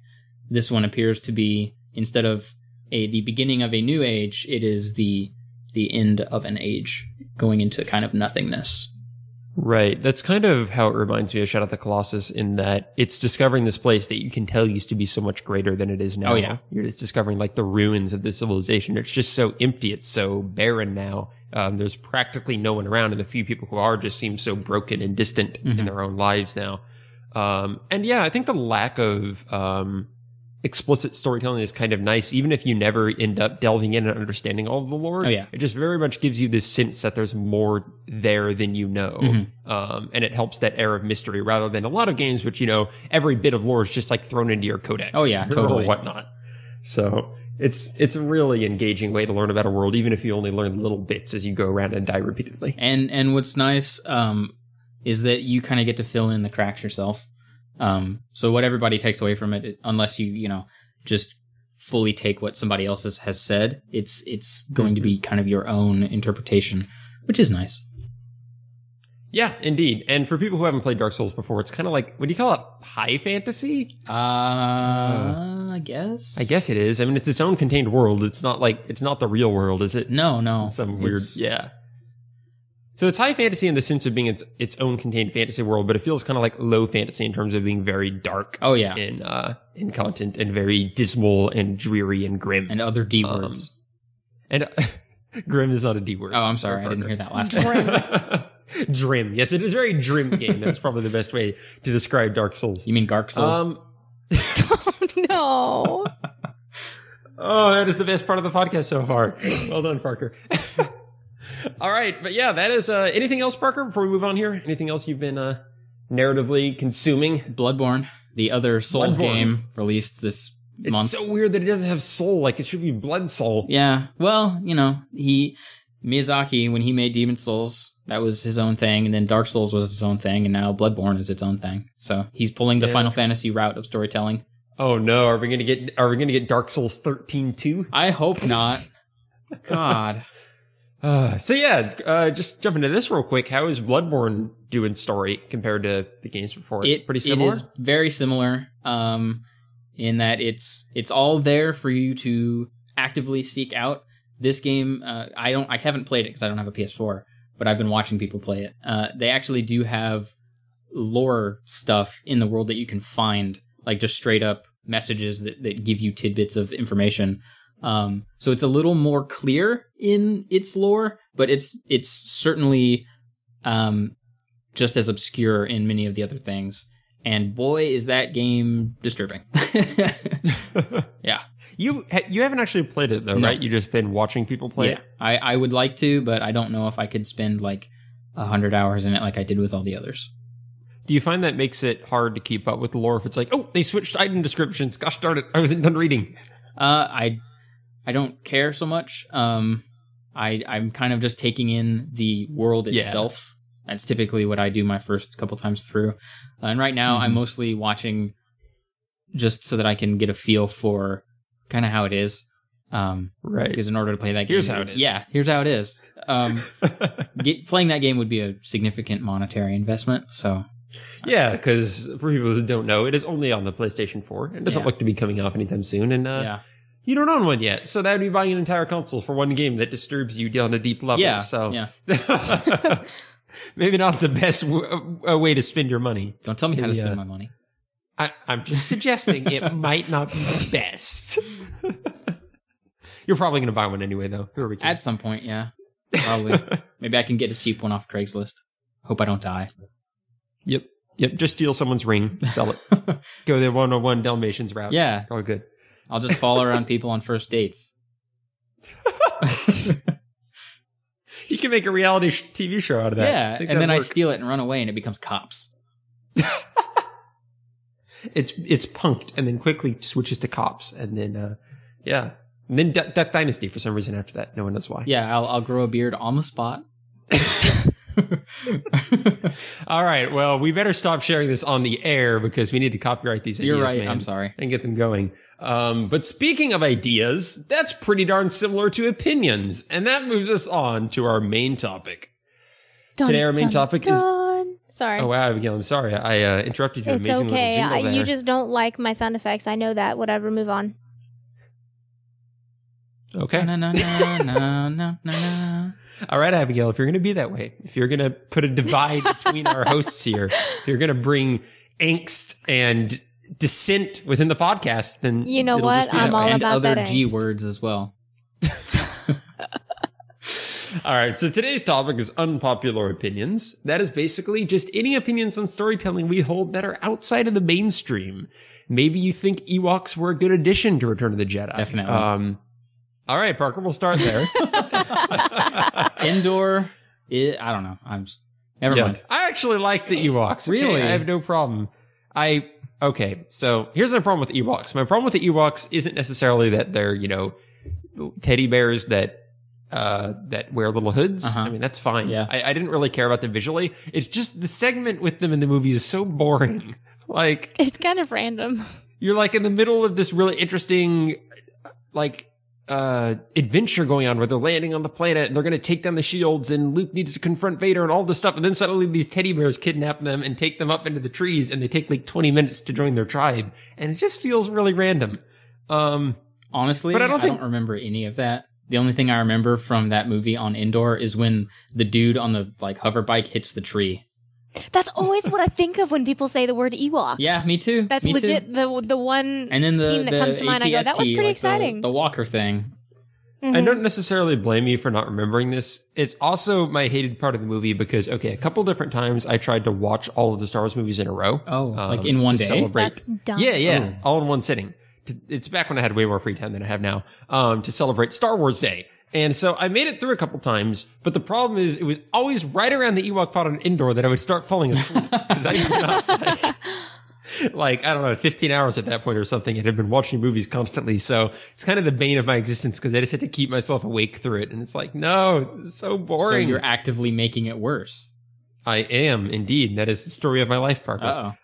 Speaker 1: This one appears to be, instead of the beginning of a new age, it is the end of an age going into kind of nothingness.
Speaker 2: Right. That's kind of how it reminds me of Shadow of the Colossus, in that it's discovering this place that you can tell used to be so much greater than it is now.
Speaker 1: Oh, yeah.
Speaker 2: You're just discovering like the ruins of this civilization. It's just so empty. It's so barren now. There's practically no one around, and the few people who are just seem so broken and distant in their own lives now. And yeah, I think the lack of explicit storytelling is kind of nice, even if you never end up delving in and understanding all of the lore.
Speaker 1: Oh, yeah.
Speaker 2: It just very much gives you this sense that there's more there than you know. And it helps that air of mystery rather than a lot of games which, every bit of lore is just like thrown into your codex.
Speaker 1: Oh, yeah, totally.
Speaker 2: Or whatnot. So it's a really engaging way to learn about a world, even if you only learn little bits as you go around and die repeatedly.
Speaker 1: And what's nice is that you kind of get to fill in the cracks yourself. So what everybody takes away from it, unless you just fully take what somebody else has said, it's going to be kind of your own interpretation, which is nice.
Speaker 2: Yeah, indeed. And for people who haven't played Dark Souls before, it's kind of like, what do you call it? High fantasy?
Speaker 1: I guess.
Speaker 2: I guess it is. I mean, it's its own contained world. It's not the real world, is it?
Speaker 1: No.
Speaker 2: Some weird, yeah. So it's high fantasy in the sense of being its own contained fantasy world, but it feels kind of like low fantasy in terms of being very dark.
Speaker 1: Oh, yeah.
Speaker 2: In content, and very dismal and dreary and grim.
Speaker 1: And other D words.
Speaker 2: And grim is not a D word.
Speaker 1: Oh, I'm sorry. I didn't hear that last time.
Speaker 2: Drim. Yes, it is a very drim game. That's probably the best way to describe Dark Souls.
Speaker 1: You mean Dark Souls?
Speaker 3: No.
Speaker 2: Oh, that is the best part of the podcast so far. Well done, Parker. All right, but yeah, that is anything else, Parker, before we move on here? Anything else you've been narratively consuming?
Speaker 1: Bloodborne, the other Souls game released this month.
Speaker 2: It's so weird that it doesn't have soul. Like, it should be Blood Soul.
Speaker 1: Yeah, well, Miyazaki, when he made Demon Souls, that was his own thing, and then Dark Souls was his own thing, and now Bloodborne is its own thing. So he's pulling the Final Fantasy route of storytelling.
Speaker 2: Oh no, are we gonna get Dark Souls 13 too?
Speaker 1: I hope not. God.
Speaker 2: Just jump into this real quick. How is Bloodborne doing story compared to the games before? Pretty similar?
Speaker 1: It is very similar, in that it's all there for you to actively seek out. This game, I haven't played it because I don't have a PS4, but I've been watching people play it. They actually do have lore stuff in the world that you can find, like just straight up messages that give you tidbits of information. So it's a little more clear in its lore, but it's certainly just as obscure in many of the other things. And boy, is that game disturbing. Yeah.
Speaker 2: You haven't actually played it, though,
Speaker 1: No.
Speaker 2: right? You've just been watching people play it?
Speaker 1: I would like to, but I don't know if I could spend like 100 hours in it like I did with all the others.
Speaker 2: Do you find that makes it hard to keep up with the lore if it's like, oh, they switched item descriptions. Gosh darn it, I wasn't done reading.
Speaker 1: I don't care so much. I'm kind of just taking in the world itself. That's typically what I do my first couple times through. And right now I'm mostly watching just so that I can get a feel for kind of how it is.
Speaker 2: Right.
Speaker 1: Because in order to play that game...
Speaker 2: Here's how it is.
Speaker 1: Yeah, here's how it is. Playing that game would be a significant monetary investment, so...
Speaker 2: Yeah, because for people who don't know, it is only on the PlayStation 4. It doesn't look to be coming out anytime soon, and you don't own one yet. So that would be buying an entire console for one game that disturbs you on a deep level.
Speaker 1: Yeah,
Speaker 2: so
Speaker 1: yeah.
Speaker 2: Maybe not the best way to spend your money.
Speaker 1: Don't tell me how to spend my money.
Speaker 2: I'm just suggesting it might not be the best. You're probably going to buy one anyway, though. Who are we kidding?
Speaker 1: At some point, yeah. Probably. Maybe I can get a cheap one off Craigslist. Hope I don't die.
Speaker 2: Yep. Just steal someone's ring, sell it. Go the 101 Dalmatians route.
Speaker 1: Yeah.
Speaker 2: All good.
Speaker 1: I'll just follow around people on first dates.
Speaker 2: You can make a reality TV show out of that.
Speaker 1: Yeah, and then I steal it and run away, and it becomes Cops.
Speaker 2: It's punked, and then quickly switches to Cops, and then and then Duck Dynasty for some reason after that. No one knows why.
Speaker 1: Yeah, I'll grow a beard on the spot.
Speaker 2: All right, well, we better stop sharing this on the air because we need to copyright these ideas.
Speaker 1: You're right.
Speaker 2: Man,
Speaker 1: I'm sorry,
Speaker 2: and get them going. But speaking of ideas, that's pretty darn similar to opinions, and that moves us on to our main topic. Today, our main topic is.
Speaker 3: Sorry.
Speaker 2: Oh wow, Abigail, I'm sorry. I interrupted your
Speaker 3: It's
Speaker 2: amazing
Speaker 3: okay.
Speaker 2: little jingle there.
Speaker 3: You just don't like my sound effects. I know that. Whatever. Move on.
Speaker 2: Okay.
Speaker 1: No.
Speaker 2: All right, Abigail, if you're going to be that way, if you're going to put a divide between our hosts here, if you're going to bring angst and dissent within the podcast, then
Speaker 3: you know
Speaker 2: it'll
Speaker 3: what?
Speaker 2: just be
Speaker 3: I'm
Speaker 2: that
Speaker 3: all
Speaker 2: way.
Speaker 1: and
Speaker 3: about
Speaker 1: other
Speaker 3: that
Speaker 1: G
Speaker 3: angst.
Speaker 1: words as well.
Speaker 2: All right, so today's topic is unpopular opinions. That is basically just any opinions on storytelling we hold that are outside of the mainstream. Maybe you think Ewoks were a good addition to Return of the Jedi.
Speaker 1: Definitely.
Speaker 2: All right, Parker, we'll start there.
Speaker 1: Indoor, I don't know. Never mind.
Speaker 2: I actually like the Ewoks. Okay?
Speaker 1: Really?
Speaker 2: I have no problem. Okay, so here's my problem with Ewoks. My problem with the Ewoks isn't necessarily that they're, teddy bears that wear little hoods. I mean, that's fine.
Speaker 1: Yeah.
Speaker 2: I didn't really care about them visually. It's just the segment with them in the movie is so boring. Like,
Speaker 3: It's kind of random.
Speaker 2: you're like in the middle of this really interesting, adventure going on where they're landing on the planet and they're going to take down the shields and Luke needs to confront Vader and all this stuff. And then suddenly these teddy bears kidnap them and take them up into the trees and they take like 20 minutes to join their tribe. And it just feels really random.
Speaker 1: Honestly,
Speaker 2: but
Speaker 1: I don't remember any of that. The only thing I remember from that movie on Indoor is when the dude on the hover bike hits the tree.
Speaker 3: That's always what I think of when people say the word Ewok.
Speaker 1: Yeah, me too.
Speaker 3: That's
Speaker 1: me
Speaker 3: legit
Speaker 1: too.
Speaker 3: the one
Speaker 1: And then
Speaker 3: scene that comes to mind. I go, that was
Speaker 1: ATST,
Speaker 3: pretty exciting.
Speaker 1: The walker thing.
Speaker 2: I don't necessarily blame you for not remembering this. It's also my hated part of the movie because, okay, a couple different times I tried to watch all of the Star Wars movies in a row.
Speaker 1: Oh, like in one
Speaker 2: to
Speaker 1: day?
Speaker 2: Celebrate.
Speaker 3: That's dumb.
Speaker 2: Yeah, all in one sitting. It's back when I had way more free time than I have now, to celebrate Star Wars Day. And so I made it through a couple times, but the problem is it was always right around the Ewok pod on Indoor that I would start falling asleep because I did not like, I don't know, 15 hours at that point or something, and had been watching movies constantly. So it's kind of the bane of my existence because I just had to keep myself awake through it. And it's like, no, it's so boring.
Speaker 1: So you're actively making it worse.
Speaker 2: I am, indeed. That is the story of my life, Parker.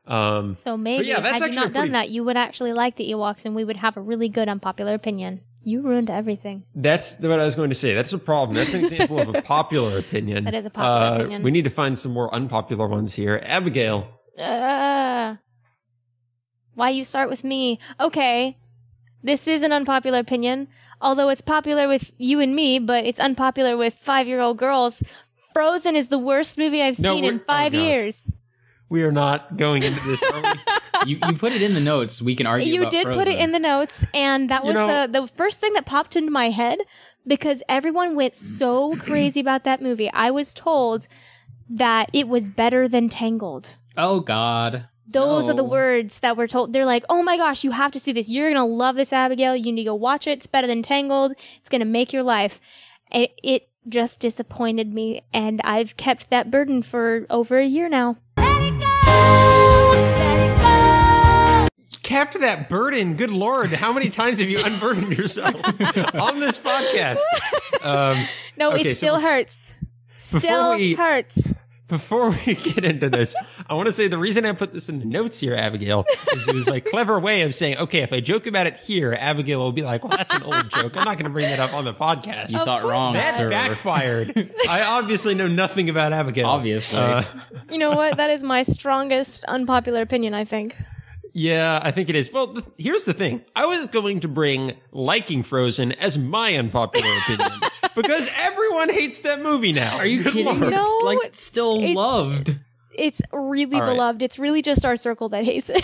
Speaker 3: So maybe, had you not done that, you would actually like the Ewoks and we would have a really good unpopular opinion. You ruined everything.
Speaker 2: That's what I was going to say. That's a problem. That's an example of a popular opinion.
Speaker 3: That is a popular opinion.
Speaker 2: We need to find some more unpopular ones here. Abigail.
Speaker 3: Why you start with me? Okay. This is an unpopular opinion, although it's popular with you and me, but it's unpopular with 5-year-old girls. Frozen is the worst movie I've seen in 5 years.
Speaker 2: We are not going into this.
Speaker 1: You put it in the notes. We can argue about
Speaker 3: You did
Speaker 1: Frozen.
Speaker 3: put it in the notes, and that was the first thing that popped into my head because everyone went so crazy about that movie. I was told that it was better than Tangled.
Speaker 1: Oh, God.
Speaker 3: Those are the words that were told. They're like, oh my gosh, you have to see this. You're going to love this, Abigail. You need to go watch it. It's better than Tangled. It's going to make your life. It just disappointed me, and I've kept that burden for over a year now. Let it go! Let it go!
Speaker 2: Kept that burden. Good Lord. How many times have you unburdened yourself on this podcast?
Speaker 3: It still hurts. Still hurts.
Speaker 2: Before we get into this, I want to say the reason I put this in the notes here, Abigail, is it was my clever way of saying, okay, if I joke about it here, Abigail will be like, well, that's an old joke. I'm not going to bring that up on the podcast.
Speaker 1: You thought wrong,
Speaker 2: that
Speaker 1: sir.
Speaker 2: Backfired. I obviously know nothing about Abigail.
Speaker 1: Obviously.
Speaker 3: You know what? That is my strongest unpopular opinion, I think.
Speaker 2: Yeah, I think it is. Well, here's the thing. I was going to bring liking Frozen as my unpopular opinion. Because everyone hates that movie now.
Speaker 1: Are you kidding?
Speaker 2: Lord.
Speaker 3: No,
Speaker 1: It's still loved.
Speaker 3: It's really
Speaker 2: All right.
Speaker 3: beloved. It's really just our circle that hates it.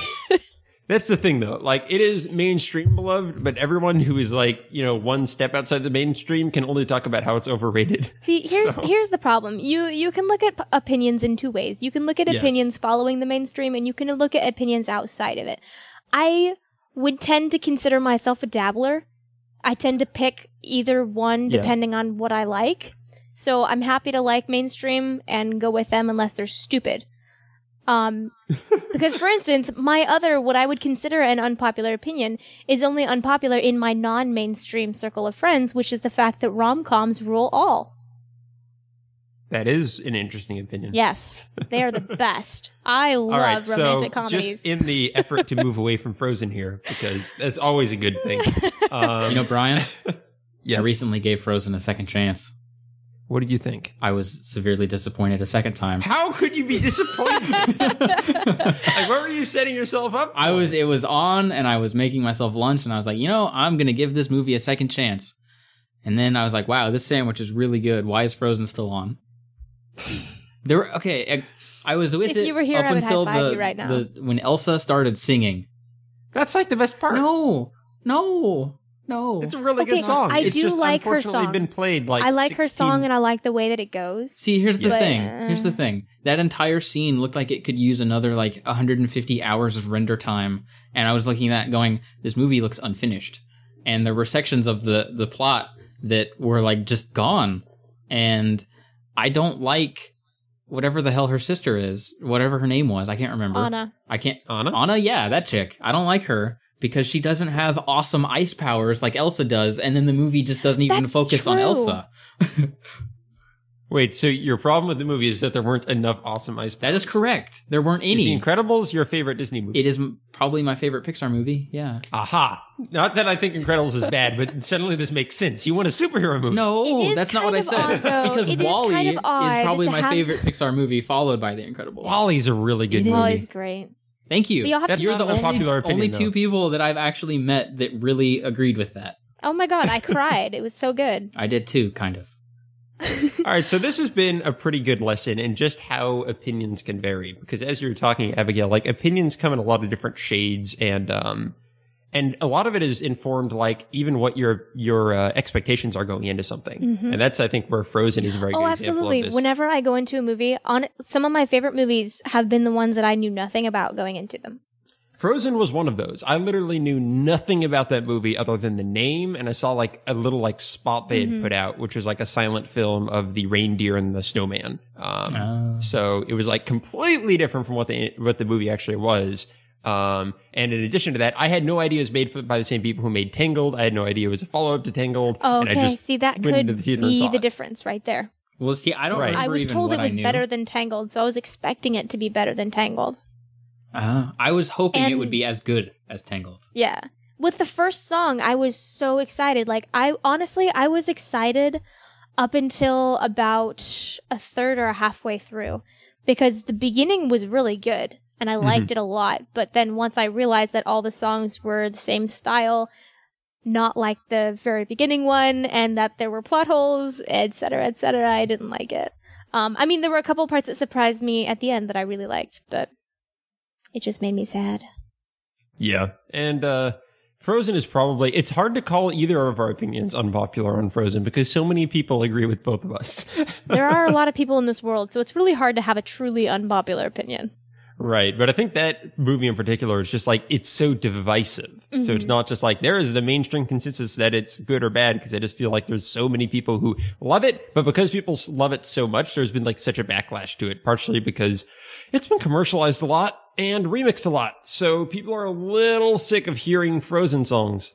Speaker 2: That's the thing, though. Like, it is mainstream beloved, but everyone who is like, one step outside the mainstream can only talk about how it's overrated.
Speaker 3: See, here's the problem. You can look at opinions in two ways. You can look at opinions following the mainstream, and you can look at opinions outside of it. I would tend to consider myself a dabbler. I tend to pick either one depending on what I like. So I'm happy to like mainstream and go with them unless they're stupid. Because, for instance, what I would consider an unpopular opinion is only unpopular in my non-mainstream circle of friends, which is the fact that rom-coms rule all.
Speaker 2: That is an interesting opinion.
Speaker 3: Yes, they are the best. I love romantic comedies.
Speaker 2: Just in the effort to move away from Frozen here, because that's always a good thing.
Speaker 1: Brian?
Speaker 2: Yes.
Speaker 1: I recently gave Frozen a second chance.
Speaker 2: What did you think?
Speaker 1: I was severely disappointed a second time.
Speaker 2: How could you be disappointed? Like, what were you setting yourself up for?
Speaker 1: It was on, and I was making myself lunch, and I was like, I'm going to give this movie a second chance. And then I was like, wow, this sandwich is really good. Why is Frozen still on? I was with
Speaker 3: If
Speaker 1: it
Speaker 3: you were here,
Speaker 1: up
Speaker 3: I would
Speaker 1: until
Speaker 3: high-five you right now.
Speaker 1: when Elsa started singing.
Speaker 2: That's like the best part.
Speaker 1: No.
Speaker 2: It's a really good song.
Speaker 3: I
Speaker 2: It's
Speaker 3: do
Speaker 2: just
Speaker 3: like her
Speaker 2: unfortunately
Speaker 3: song.
Speaker 2: been played like
Speaker 3: I like her
Speaker 2: 16
Speaker 3: song and I like the way that it goes.
Speaker 1: See, here's the
Speaker 3: But-
Speaker 1: thing. Here's the thing. That entire scene looked like it could use another 150 hours of render time. And I was looking at that going, this movie looks unfinished. And there were sections of the plot that were just gone. And I don't like whatever the hell her sister is, whatever her name was. I can't remember.
Speaker 3: Anna.
Speaker 2: Anna?
Speaker 1: Yeah, that chick. I don't like her because she doesn't have awesome ice powers like Elsa does. And then the movie just doesn't even
Speaker 3: That's
Speaker 1: focus on
Speaker 3: true.
Speaker 1: Elsa.
Speaker 2: Wait, so your problem with the movie is that there weren't enough awesome ice powers?
Speaker 1: That is correct. There weren't
Speaker 2: Is
Speaker 1: any.
Speaker 2: The Incredibles your favorite Disney movie?
Speaker 1: It is probably my favorite Pixar movie. Yeah.
Speaker 2: Aha. Not that I think Incredibles is bad, but suddenly this makes sense. You want a superhero movie.
Speaker 1: No,
Speaker 3: It is
Speaker 1: that's not what I
Speaker 3: kind of
Speaker 1: said.
Speaker 3: odd, though.
Speaker 1: Because
Speaker 3: It is
Speaker 1: WALL-E
Speaker 3: kind of
Speaker 1: is
Speaker 3: odd
Speaker 1: probably
Speaker 3: to
Speaker 1: my
Speaker 3: have-
Speaker 1: favorite Pixar movie, followed by The Incredibles.
Speaker 2: WALL-E's a really good movie.
Speaker 3: Wally's great.
Speaker 1: Thank you.
Speaker 3: But you'll have
Speaker 2: That's
Speaker 3: to
Speaker 1: You're
Speaker 2: not
Speaker 1: the
Speaker 2: an unpopular opinion,
Speaker 1: only
Speaker 2: though.
Speaker 1: two people that I've actually met that really agreed with that.
Speaker 3: Oh my god, I cried. It was so good.
Speaker 1: I did too, kind of.
Speaker 2: All right, so this has been a pretty good lesson in just how opinions can vary. Because as you were talking, Abigail, opinions come in a lot of different shades, and a lot of it is informed, even what your expectations are going into something. And that's, I think, where Frozen is a very good example
Speaker 3: absolutely.
Speaker 2: of this.
Speaker 3: Whenever I go into a movie, some of my favorite movies have been the ones that I knew nothing about going into them.
Speaker 2: Frozen was one of those. I literally knew nothing about that movie other than the name, and I saw a little spot they had put out, which was a silent film of the reindeer and the snowman. So it was completely different from what the movie actually was. And in addition to that, I had no idea it was made by the same people who made Tangled. I had no idea it was a follow-up to Tangled.
Speaker 3: Oh,
Speaker 2: and
Speaker 3: okay,
Speaker 2: I just
Speaker 3: see, that
Speaker 2: went into
Speaker 3: could
Speaker 2: the theater and
Speaker 3: be
Speaker 2: saw
Speaker 3: the
Speaker 2: it.
Speaker 3: difference right there.
Speaker 1: Well, see, I don't remember
Speaker 3: I was
Speaker 1: even
Speaker 3: told
Speaker 1: what
Speaker 3: it was
Speaker 1: I knew.
Speaker 3: better than Tangled, so I was expecting it to be better than Tangled.
Speaker 1: I was hoping it
Speaker 3: And-
Speaker 1: would be as good as Tangled.
Speaker 3: Yeah. With the first song, I was so excited. Like, I was excited up until about a third or halfway through, because the beginning was really good and I liked it a lot. But then once I realized that all the songs were the same style, not like the very beginning one, and that there were plot holes, etc., I didn't like it. I mean, there were a couple parts that surprised me at the end that I really liked, but it just made me sad.
Speaker 2: Yeah. And Frozen is probably, it's hard to call either of our opinions unpopular on Frozen because so many people agree with both of us.
Speaker 3: There are a lot of people in this world, so it's really hard to have a truly unpopular opinion.
Speaker 2: Right. But I think that movie in particular is just like, it's so divisive. So it's not just like, there is a mainstream consensus that it's good or bad, because I just feel like there's so many people who love it. But because people love it so much, there's been like such a backlash to it, partially because it's been commercialized a lot and remixed a lot. So people are a little sick of hearing Frozen songs.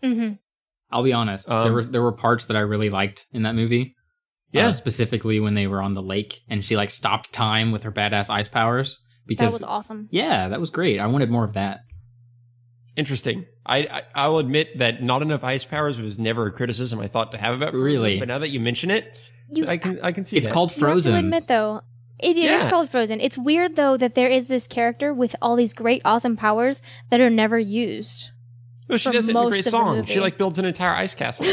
Speaker 1: I'll be honest. There were parts that I really liked in that movie.
Speaker 2: Yeah.
Speaker 1: Specifically when they were on the lake and she like stopped time with her badass ice powers. Because
Speaker 3: That was awesome.
Speaker 1: Yeah, that was great. I wanted more of that.
Speaker 2: Interesting. I'll admit that not enough ice powers was never a criticism I thought to have about Frozen.
Speaker 1: Really?
Speaker 2: But now that you mention it, I can see
Speaker 1: It's
Speaker 2: that.
Speaker 1: called Frozen.
Speaker 3: You have to admit, though, it
Speaker 2: Yeah.
Speaker 3: is called Frozen. It's weird, though, that there is this character with all these great, awesome powers that are never used.
Speaker 2: Well, she
Speaker 3: for
Speaker 2: does it in a
Speaker 3: most
Speaker 2: great
Speaker 3: of the
Speaker 2: song.
Speaker 3: movie.
Speaker 2: She like builds an entire ice castle.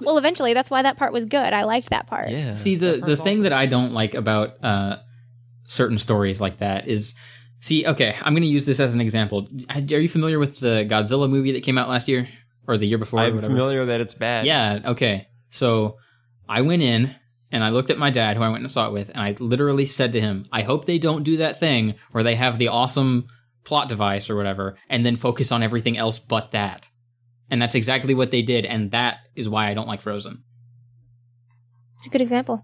Speaker 3: Well, eventually, that's why that part was good. I liked that part.
Speaker 2: Yeah.
Speaker 1: See, the thing that I don't like about certain stories like that is... See, okay, I'm going to use this as an example. Are you familiar with the Godzilla movie that came out last year? Or the year before? or
Speaker 2: I'm
Speaker 1: whatever?
Speaker 2: familiar that it's bad.
Speaker 1: Yeah, okay. So I went in and I looked at my dad, who I went and saw it with, and I literally said to him, I hope they don't do that thing where they have the awesome plot device or whatever and then focus on everything else but that. And that's exactly what they did, and that is why I don't like Frozen.
Speaker 3: It's a good example.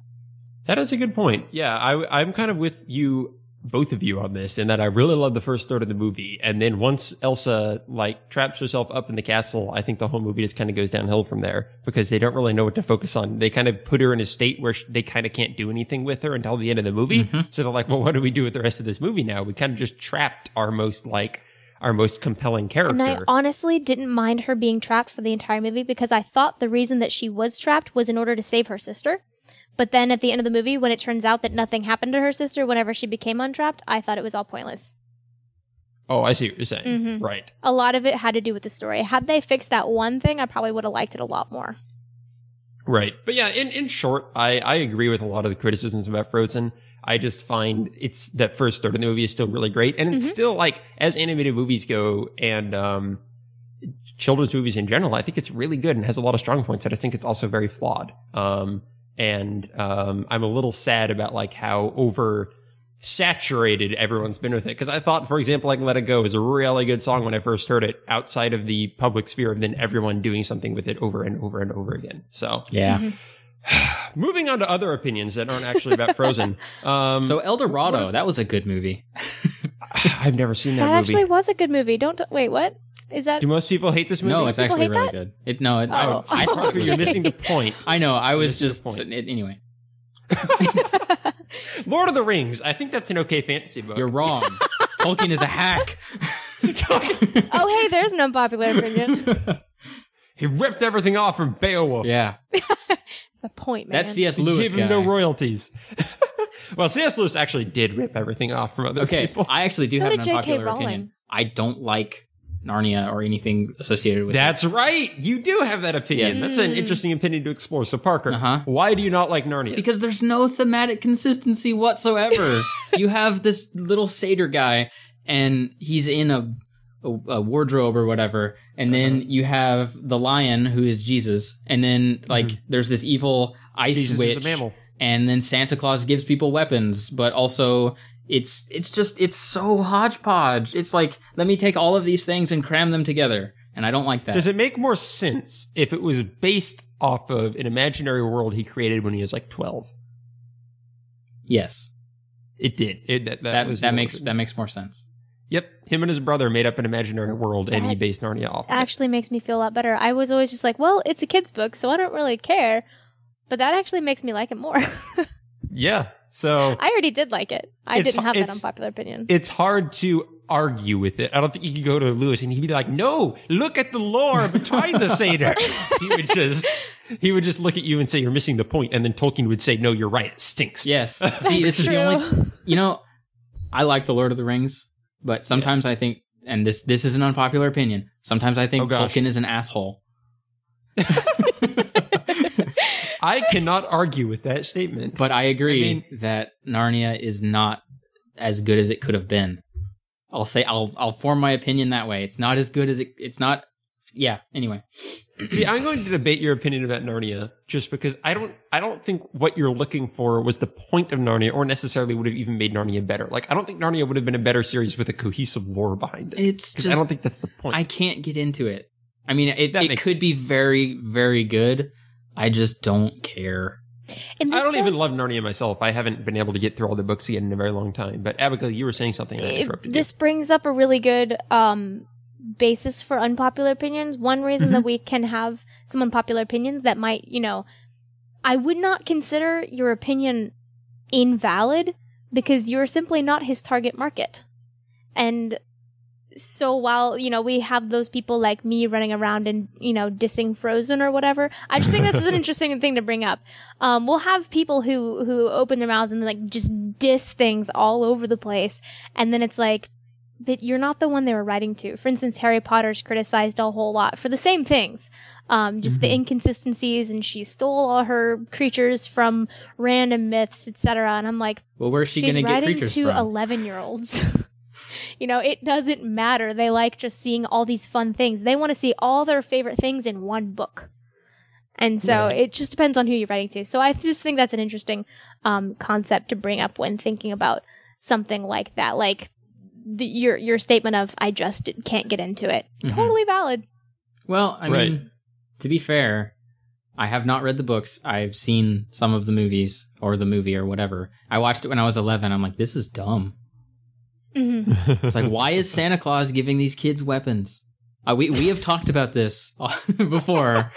Speaker 2: That is a good point. Yeah, I'm kind of with you, both of you, on this, in that I really love the first third of the movie. And then once Elsa, like, traps herself up in the castle, I think the whole movie just kind of goes downhill from there, because they don't really know what to focus on. They kind of put her in a state where they kind of can't do anything with her until the end of the movie. So they're like, well, what do we do with the rest of this movie now? We kind of just trapped our most compelling character.
Speaker 3: And I honestly didn't mind her being trapped for the entire movie, because I thought the reason that she was trapped was in order to save her sister. But then at the end of the movie, when it turns out that nothing happened to her sister whenever she became untrapped, I thought it was all pointless.
Speaker 2: Oh, I see what you're saying. Right.
Speaker 3: A lot of it had to do with the story. Had they fixed that one thing, I probably would have liked it a lot more.
Speaker 2: Right. But yeah, in short, I agree with a lot of the criticisms about Frozen. I just find it's that first third of the movie is still really great. And it's still, like, as animated movies go and children's movies in general, I think it's really good and has a lot of strong points. And I think it's also very flawed. I'm a little sad about like how oversaturated everyone's been with it. Because I thought, for example, like Let It Go is a really good song when I first heard it outside of the public sphere, and then everyone doing something with it over and over and over again. So
Speaker 1: Yeah.
Speaker 2: moving on to other opinions that aren't actually about Frozen.
Speaker 1: So El Dorado, that was a good movie.
Speaker 2: I've never seen that
Speaker 3: That
Speaker 2: movie.
Speaker 3: actually was a good movie. Wait, what? Is that...
Speaker 2: Do most people hate this movie?
Speaker 1: No, it's actually
Speaker 3: hate
Speaker 1: really
Speaker 3: that?
Speaker 1: good.
Speaker 3: Oh.
Speaker 2: You're missing the point.
Speaker 1: I know. I was
Speaker 2: Missing
Speaker 1: just...
Speaker 2: the point.
Speaker 1: Anyway,
Speaker 2: Lord of the Rings. I think that's an okay fantasy book.
Speaker 1: you're wrong. Tolkien is a hack.
Speaker 3: Oh, hey, there's an unpopular opinion.
Speaker 2: He ripped everything off from Beowulf.
Speaker 1: Yeah.
Speaker 3: That's the point, man.
Speaker 1: That's C.S. Lewis
Speaker 2: Gave him
Speaker 1: guy.
Speaker 2: no royalties. Well, C.S. Lewis actually did rip everything off from other
Speaker 1: Okay,
Speaker 2: people.
Speaker 1: I actually do
Speaker 3: So
Speaker 1: have an
Speaker 3: did J.K.
Speaker 1: unpopular
Speaker 3: Rowling.
Speaker 1: opinion. I don't like Narnia or anything associated with it.
Speaker 2: That's right. You do have that opinion.
Speaker 1: Yes.
Speaker 2: That's an interesting opinion to explore. So, Parker,
Speaker 1: Uh-huh.
Speaker 2: why do you not like Narnia?
Speaker 1: Because there's no thematic consistency whatsoever. You have this little satyr guy, and he's in a wardrobe or whatever, and then you have the lion, who is Jesus, and then, like, there's this evil ice
Speaker 2: Jesus
Speaker 1: witch,
Speaker 2: is a mammal.
Speaker 1: and then Santa Claus gives people weapons, but also... It's so hodgepodge. It's like, let me take all of these things and cram them together. And I don't like that.
Speaker 2: Does it make more sense if it was based off of an imaginary world he created when he was like 12?
Speaker 1: Yes.
Speaker 2: It did. That
Speaker 1: That makes more sense.
Speaker 2: Yep. Him and his brother made up an imaginary world, and he based Narnia off of it.
Speaker 3: Actually makes me feel a lot better. I was always just like, well, it's a kid's book, so I don't really care. But that actually makes me like it more.
Speaker 2: Yeah, so...
Speaker 3: I already did like it. I didn't have that unpopular opinion.
Speaker 2: It's hard to argue with it. I don't think you could go to Lewis and he'd be like, no, look at the lore between the Seder. He would just look at you and say, you're missing the point. And then Tolkien would say, no, you're right. It stinks.
Speaker 1: Yes. See, this is the only... I like The Lord of the Rings, but sometimes I think, and this is an unpopular opinion, sometimes I think Tolkien is an asshole.
Speaker 2: I cannot argue with that statement.
Speaker 1: But I agree that Narnia is not as good as it could have been. I'll form my opinion that way. It's not as good as it's not. Yeah. Anyway.
Speaker 2: See, I'm going to debate your opinion about Narnia just because I don't think what you're looking for was the point of Narnia or necessarily would have even made Narnia better. Like, I don't think Narnia would have been a better series with a cohesive lore behind it.
Speaker 1: It's just,
Speaker 2: I don't think that's the point.
Speaker 1: I can't get into it. I mean, it could be very, very good. I just don't care.
Speaker 2: I don't even love Narnia myself. I haven't been able to get through all the books yet in a very long time. But Abigail, you were saying something and I interrupted you.
Speaker 3: This brings up a really good basis for unpopular opinions. One reason that we can have some unpopular opinions that might, I would not consider your opinion invalid because you're simply not his target market. And so while, we have those people like me running around and, dissing Frozen or whatever, I just think this is an interesting thing to bring up. We'll have people who open their mouths and like just diss things all over the place. And then it's like, but you're not the one they were writing to. For instance, Harry Potter's criticized a whole lot for the same things. Just the inconsistencies, and she stole all her creatures from random myths, etc. And I'm like,
Speaker 1: well, where's she going to get creatures
Speaker 3: from?
Speaker 1: She's writing
Speaker 3: to 11-year-olds. It doesn't matter. They like just seeing all these fun things. They want to see all their favorite things in one book. And so it just depends on who you're writing to. So I just think that's an interesting concept to bring up when thinking about something like that. Like your statement of, I just can't get into it. Totally valid.
Speaker 1: Well, I mean, to be fair, I have not read the books. I've seen some of the movies or the movie or whatever. I watched it when I was 11. I'm like, this is dumb. It's like, why is Santa Claus giving these kids weapons? We have talked about this before.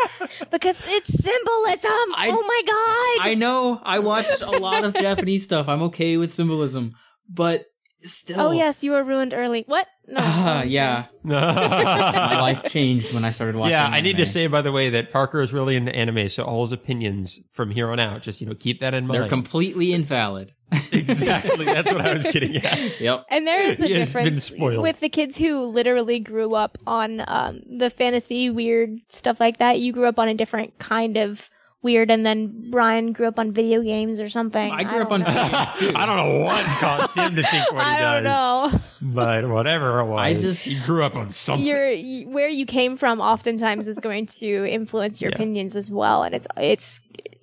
Speaker 3: Because it's symbolism. Oh my god!
Speaker 1: I know. I watched a lot of Japanese stuff. I'm okay with symbolism, but still.
Speaker 3: Oh yes, you were ruined early. What? No.
Speaker 1: Yeah. My life changed when I started watching.
Speaker 2: Yeah, I need to say, by the way, that Parker is really into anime, so all his opinions from here on out, just keep that in mind.
Speaker 1: They're completely invalid.
Speaker 2: Exactly. That's what I was getting at.
Speaker 1: Yep.
Speaker 3: And there is a difference with the kids who literally grew up on the fantasy weird stuff like that. You grew up on a different kind of weird, and then Bryan grew up on video games or something.
Speaker 1: I grew up on video games too.
Speaker 2: I don't know what caused him to think what he does.
Speaker 3: I don't know.
Speaker 2: But whatever it was, he grew up on something.
Speaker 3: Where you came from oftentimes is going to influence your opinions as well. And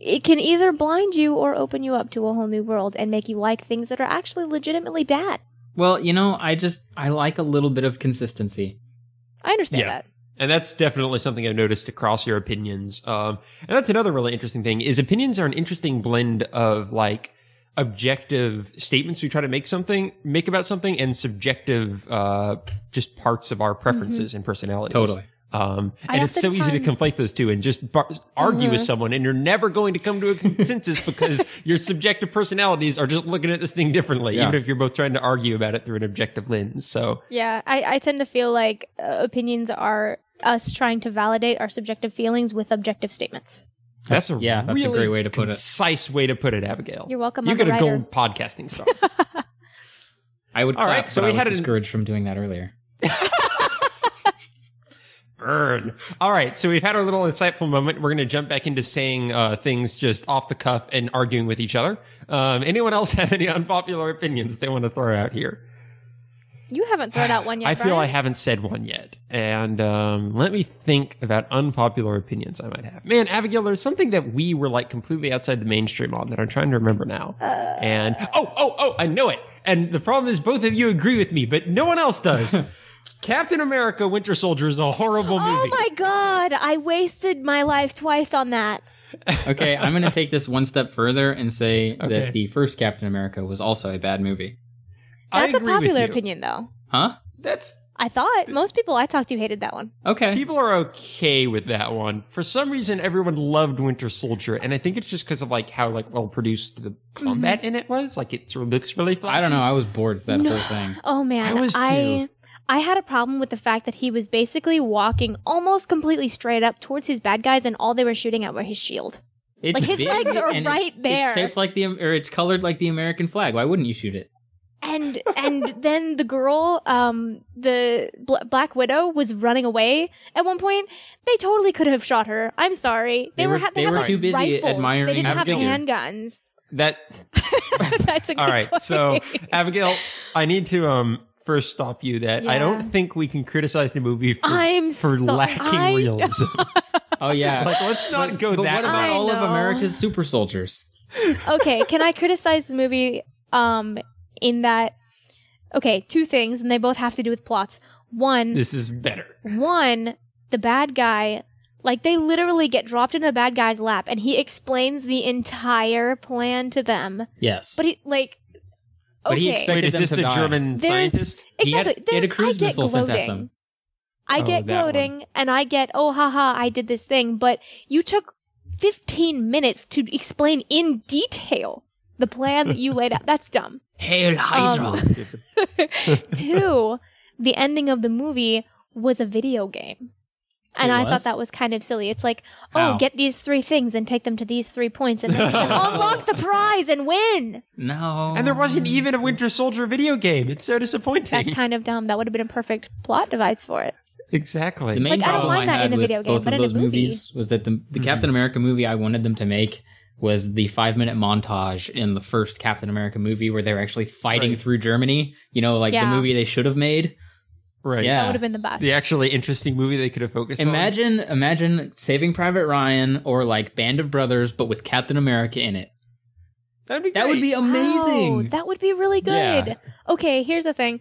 Speaker 3: it can either blind you or open you up to a whole new world and make you like things that are actually legitimately bad.
Speaker 1: Well, I like a little bit of consistency.
Speaker 3: I understand that.
Speaker 2: And that's definitely something I've noticed across your opinions. And that's another really interesting thing is opinions are an interesting blend of like objective statements we try to make about something and subjective, just parts of our preferences and personalities.
Speaker 1: Totally.
Speaker 2: And it's so easy to conflate those two and just argue with someone, and you're never going to come to a consensus because your subjective personalities are just looking at this thing differently, even if you're both trying to argue about it through an objective lens. So
Speaker 3: yeah, I tend to feel like opinions are us trying to validate our subjective feelings with objective statements.
Speaker 2: That's a really
Speaker 1: a great way to put it.
Speaker 2: Concise way to put it, Abigail.
Speaker 3: You're welcome.
Speaker 2: You get a gold podcasting star.
Speaker 1: I would clap, so I was discouraged from doing that earlier.
Speaker 2: Burn. All right, so we've had our little insightful moment. We're going to jump back into saying things just off the cuff and arguing with each other. Anyone else have any unpopular opinions they want to throw out here?
Speaker 3: You haven't thrown out one yet,
Speaker 2: I feel I haven't said one yet. And let me think about unpopular opinions I might have. Man, Abigail, there's something that we were like completely outside the mainstream on that I'm trying to remember now. And I know it. And the problem is both of you agree with me, but no one else does. Captain America Winter Soldier is a horrible movie.
Speaker 3: Oh my god, I wasted my life twice on that.
Speaker 1: Okay, I'm going to take this one step further and say that the first Captain America was also a bad movie.
Speaker 3: That's a popular opinion, though.
Speaker 1: Huh?
Speaker 3: I thought most people I talked to hated that one.
Speaker 1: Okay.
Speaker 2: People are okay with that one. For some reason, everyone loved Winter Soldier, and I think it's just because of like how like well produced the combat in it was. Like it sort of looks really flashy.
Speaker 1: I don't know. I was bored with that whole thing.
Speaker 3: Oh man,
Speaker 2: I was too.
Speaker 3: I had a problem with the fact that he was basically walking almost completely straight up towards his bad guys, and all they were shooting at were his shield.
Speaker 1: It's
Speaker 3: Like his
Speaker 1: big,
Speaker 3: legs are
Speaker 1: and
Speaker 3: right there.
Speaker 1: It's shaped like it's colored like the American flag. Why wouldn't you shoot it?
Speaker 3: And then the girl, the Black Widow, was running away at one point. They totally could have shot her. I'm sorry. They were
Speaker 1: They were
Speaker 3: like,
Speaker 1: too busy
Speaker 3: rifles.
Speaker 1: admiring
Speaker 3: They didn't have
Speaker 1: Abigail.
Speaker 3: handguns.
Speaker 2: That
Speaker 3: That's a good
Speaker 2: all right.
Speaker 3: point.
Speaker 2: So Abigail, I need to first stop you. That I
Speaker 3: Yeah.
Speaker 2: don't think we can criticize the movie for
Speaker 3: I-
Speaker 2: lacking realism.
Speaker 1: Oh yeah.
Speaker 2: Like let's not go
Speaker 1: But
Speaker 2: that.
Speaker 1: what about
Speaker 3: I
Speaker 1: all of
Speaker 3: know.
Speaker 1: America's super soldiers?
Speaker 3: Okay, can I criticize the movie in that, okay, two things, and they both have to do with plots. One,
Speaker 2: This is better.
Speaker 3: the bad guy, like they literally get dropped into the bad guy's lap and he explains the entire plan to them.
Speaker 1: Yes.
Speaker 3: But he, like,
Speaker 1: But he
Speaker 3: okay.
Speaker 1: expected
Speaker 2: Wait, is
Speaker 1: them
Speaker 2: this
Speaker 1: to
Speaker 2: the
Speaker 1: die.
Speaker 2: German scientist?
Speaker 1: He had-
Speaker 3: Exactly.
Speaker 1: he had a cruise
Speaker 3: I get
Speaker 1: missile sent at
Speaker 3: gloating.
Speaker 1: them.
Speaker 3: I
Speaker 2: Oh,
Speaker 3: get
Speaker 2: that one.
Speaker 3: gloating, and I get, oh, haha, I did this thing. But you took 15 minutes to explain in detail the plan that you laid out. That's dumb.
Speaker 1: Hail Hydra.
Speaker 3: Two, the ending of the movie was a video game. And
Speaker 1: It
Speaker 3: I
Speaker 1: was?
Speaker 3: thought that was kind of silly. It's like,
Speaker 1: How?
Speaker 3: oh, get these 3 things and take them to these 3 points, and then you can unlock the prize and win.
Speaker 1: No.
Speaker 2: And there wasn't even a Winter Soldier video game. It's so disappointing.
Speaker 3: That's kind of dumb. That would have been a perfect plot device for it.
Speaker 2: Exactly.
Speaker 1: The main
Speaker 3: Like, I don't
Speaker 1: problem I,
Speaker 3: mind that
Speaker 1: had
Speaker 3: in a
Speaker 1: with
Speaker 3: video game,
Speaker 1: both
Speaker 3: but
Speaker 1: of
Speaker 3: in a
Speaker 1: those
Speaker 3: movie-
Speaker 1: movies was that the Captain America movie I wanted them to make was the 5-minute montage in the first Captain America movie where they were actually fighting
Speaker 2: Right.
Speaker 1: through Germany. You know, like
Speaker 3: Yeah.
Speaker 1: the movie they should have made.
Speaker 2: Right.
Speaker 1: Yeah.
Speaker 3: That would have been the best.
Speaker 2: The actually interesting movie they could have focused on.
Speaker 1: Imagine Saving Private Ryan or like Band of Brothers, but with Captain America in it.
Speaker 2: That'd be
Speaker 1: That would
Speaker 2: great.
Speaker 1: be amazing.
Speaker 3: Oh, that would be really good.
Speaker 2: Yeah.
Speaker 3: Okay, here's the thing.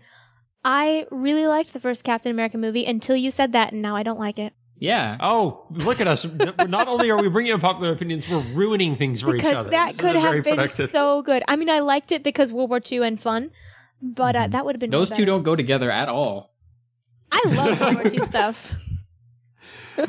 Speaker 3: I really liked the first Captain America movie until you said that, and now I don't like it.
Speaker 1: Yeah.
Speaker 2: Oh, look at us. Not only are we bringing up popular opinions, we're ruining things for each
Speaker 3: Because
Speaker 2: other.
Speaker 3: that
Speaker 2: This is
Speaker 3: could
Speaker 2: a very
Speaker 3: have been
Speaker 2: productive-
Speaker 3: so good. I mean, I liked it because World War II and fun, but that would have been
Speaker 1: Those
Speaker 3: way
Speaker 1: two
Speaker 3: better.
Speaker 1: don't go together at all.
Speaker 3: I love World War II stuff.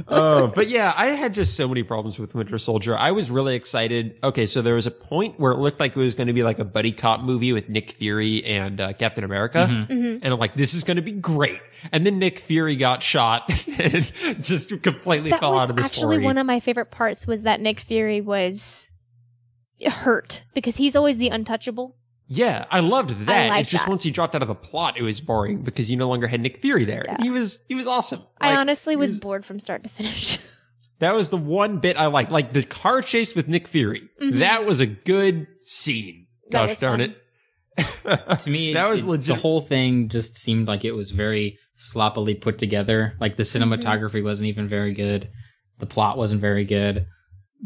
Speaker 2: But yeah, I had just so many problems with Winter Soldier. I was really excited. Okay, so there was a point where it looked like it was going to be like a buddy cop movie with Nick Fury and Captain America. And I'm like, this is going to be great. And then Nick Fury got shot and just completely
Speaker 3: That
Speaker 2: fell
Speaker 3: was
Speaker 2: out of the
Speaker 3: actually
Speaker 2: story.
Speaker 3: one of my favorite parts was that Nick Fury was hurt because he's always the untouchable.
Speaker 2: Yeah, I loved that.
Speaker 3: liked
Speaker 2: It's just
Speaker 3: that.
Speaker 2: once he dropped out of the plot, it was boring because you no longer had Nick Fury there.
Speaker 3: Yeah.
Speaker 2: He was awesome.
Speaker 3: I
Speaker 2: Like,
Speaker 3: honestly was bored from start to finish.
Speaker 2: that was the one bit I liked. Like the car chase with Nick Fury. That was a good scene.
Speaker 3: That
Speaker 2: Gosh
Speaker 3: was
Speaker 2: darn
Speaker 3: fun.
Speaker 2: it.
Speaker 1: To me,
Speaker 2: That was
Speaker 1: the
Speaker 2: legit-
Speaker 1: whole thing just seemed like it was very sloppily put together. Like the cinematography wasn't even very good. The plot wasn't very good.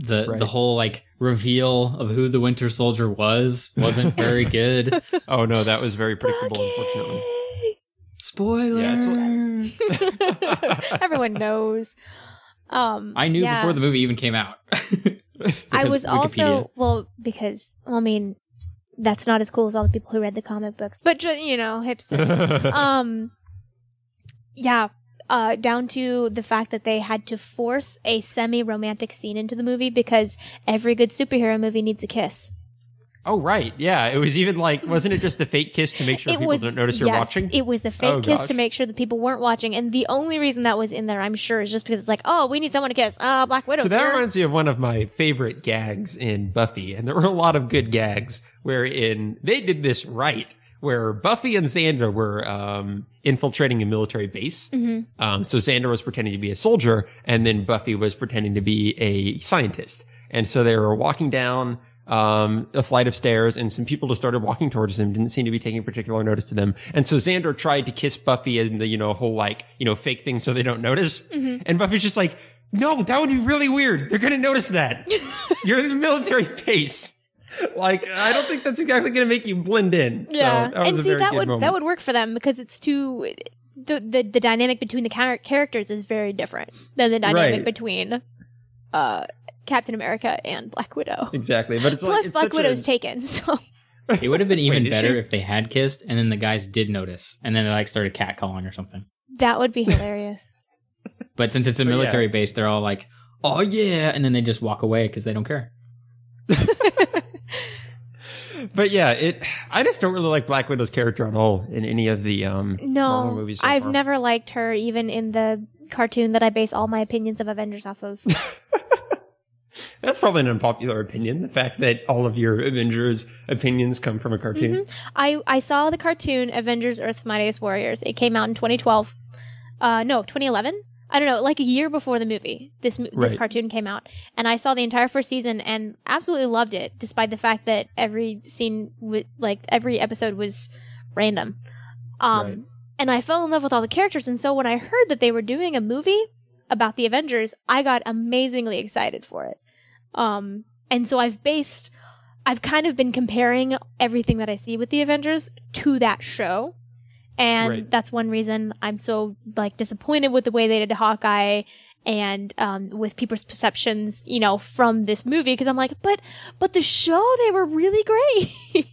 Speaker 2: Right.
Speaker 1: The whole like reveal of who the Winter Soldier wasn't very good.
Speaker 2: Oh no, that was very predictable, unfortunately.
Speaker 1: Spoiler.
Speaker 2: Yeah, it's
Speaker 3: Everyone knows.
Speaker 1: I knew
Speaker 3: yeah.
Speaker 1: before the movie even came out.
Speaker 3: I
Speaker 1: Because
Speaker 3: was also
Speaker 1: Wikipedia.
Speaker 3: that's not as cool as all the people who read the comic books, but hipster. Down to the fact that they had to force a semi-romantic scene into the movie because every good superhero movie needs a kiss.
Speaker 2: Oh right, yeah. It was even like, wasn't it just a fake kiss to make sure people don't notice you're watching?
Speaker 3: It was the fake
Speaker 2: Oh,
Speaker 3: kiss
Speaker 2: gosh.
Speaker 3: to make sure that people weren't watching, and the only reason that was in there, I'm sure, is just because it's like, oh, we need someone to kiss. Black Widow's
Speaker 2: So that
Speaker 3: here.
Speaker 2: reminds me of one of my favorite gags in Buffy, and there were a lot of good gags wherein they did this right, where Buffy and Xander were infiltrating a military base. So Xander was pretending to be a soldier, and then Buffy was pretending to be a scientist. And so they were walking down a flight of stairs, and some people just started walking towards them, didn't seem to be taking particular notice to them. And so Xander tried to kiss Buffy in the, whole fake thing so they don't notice. And Buffy's just like, no, that would be really weird. They're going to notice that. You're in the military base. Like, I don't think that's exactly going to make you blend in.
Speaker 3: Yeah,
Speaker 2: So that was
Speaker 3: and
Speaker 2: a
Speaker 3: see
Speaker 2: very
Speaker 3: that
Speaker 2: good
Speaker 3: would
Speaker 2: moment.
Speaker 3: that would work for them because it's too the dynamic between the characters is very different than the dynamic
Speaker 2: Right.
Speaker 3: between Captain America and Black Widow.
Speaker 2: Exactly, but it's
Speaker 3: Plus,
Speaker 2: it's
Speaker 3: Black
Speaker 2: such
Speaker 3: Widow's
Speaker 2: a,
Speaker 3: taken, so
Speaker 1: It would have been even
Speaker 2: Wait,
Speaker 1: better if they had kissed, and then the guys did notice, and then they like started catcalling or something.
Speaker 3: That would be hilarious.
Speaker 1: But since it's a military base, they're all like, "Oh yeah," and then they just walk away because they don't care.
Speaker 2: But yeah, I just don't really like Black Widow's character at all in any of the Marvel
Speaker 3: No,
Speaker 2: movies so
Speaker 3: I've
Speaker 2: far.
Speaker 3: never liked her, even in the cartoon that I base all my opinions of Avengers off of.
Speaker 2: That's probably an unpopular opinion, the fact that all of your Avengers opinions come from a cartoon.
Speaker 3: I saw the cartoon Avengers Earth's Mightiest Warriors. It came out in 2012. No, 2011? I don't know, like a year before the movie. This
Speaker 2: Right.
Speaker 3: cartoon came out. And I saw the entire first season and absolutely loved it, despite the fact that every scene, every episode was random.
Speaker 2: Right.
Speaker 3: And I fell in love with all the characters. And so when I heard that they were doing a movie about the Avengers, I got amazingly excited for it. And so I've kind of been comparing everything that I see with the Avengers to that show. And that's one reason I'm so disappointed with the way they did Hawkeye and with people's perceptions, from this movie. Because I'm like, but the show, they were really great.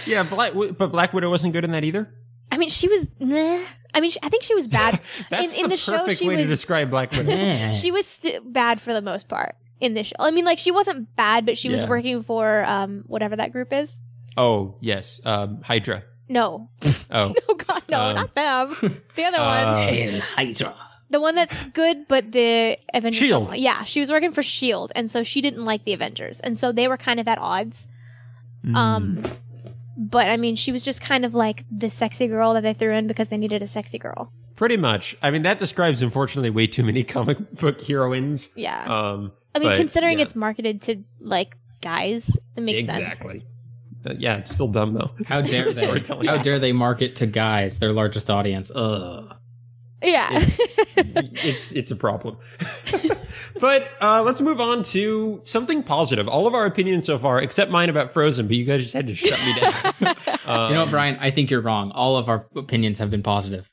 Speaker 2: Yeah, but Black Widow wasn't good in that either?
Speaker 3: I mean, she was meh. I mean, I think she was bad.
Speaker 2: That's
Speaker 3: in the show,
Speaker 2: perfect
Speaker 3: she
Speaker 2: way
Speaker 3: was,
Speaker 2: to describe Black Widow.
Speaker 3: She was bad for the most part in this show. I mean, she wasn't bad, but she was working for whatever that group is.
Speaker 2: Oh, yes. Hydra.
Speaker 3: No.
Speaker 2: Oh.
Speaker 3: Oh, God, no, not them. The other one.
Speaker 1: Hail Hydra.
Speaker 3: The one that's good, but the Avengers.
Speaker 2: Shield.
Speaker 3: Yeah, she was working for Shield, and so she didn't like the Avengers, and so they were kind of at odds. But I mean, she was just kind of like the sexy girl that they threw in because they needed a sexy girl.
Speaker 2: Pretty much. I mean, that describes, unfortunately, way too many comic book heroines.
Speaker 3: Yeah.
Speaker 2: I
Speaker 3: mean, considering it's marketed to guys, it makes sense.
Speaker 2: Exactly. Yeah, it's still dumb though.
Speaker 1: How dare they? How dare they market to guys, their largest audience? Ugh.
Speaker 3: Yeah.
Speaker 2: It's a problem. But let's move on to something positive. All of our opinions so far, except mine about Frozen, but you guys just had to shut me down.
Speaker 1: You know what, Brian? I think you're wrong. All of our opinions have been positive.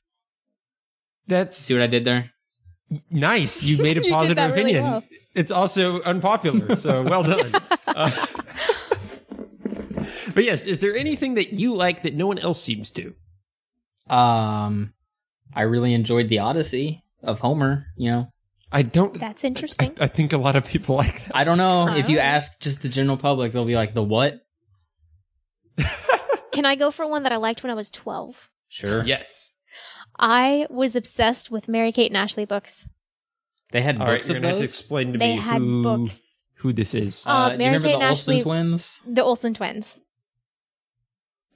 Speaker 1: See what I did there?
Speaker 2: Nice. You made a
Speaker 3: You did
Speaker 2: positive
Speaker 3: that really
Speaker 2: opinion.
Speaker 3: well.
Speaker 2: It's also unpopular, so well done. But yes, is there anything that you like that no one else seems to?
Speaker 1: I really enjoyed the Odyssey of Homer,
Speaker 2: I don't.
Speaker 3: That's interesting.
Speaker 2: I think a lot of people like that.
Speaker 1: I don't know. If you ask just the general public, they'll be like, the what?
Speaker 3: Can I go for one that I liked when I was 12?
Speaker 1: Sure.
Speaker 2: Yes.
Speaker 3: I was obsessed with Mary-Kate and Ashley books.
Speaker 1: They had
Speaker 2: All right,
Speaker 1: books
Speaker 2: you're
Speaker 1: of
Speaker 2: going to have to
Speaker 1: those?
Speaker 2: explain to
Speaker 3: They
Speaker 2: me
Speaker 3: had books.
Speaker 2: who this is.
Speaker 1: Do you remember
Speaker 3: Mary-Kate
Speaker 1: the
Speaker 3: and
Speaker 1: Olsen
Speaker 3: Ashley,
Speaker 1: twins?
Speaker 3: the Olsen twins.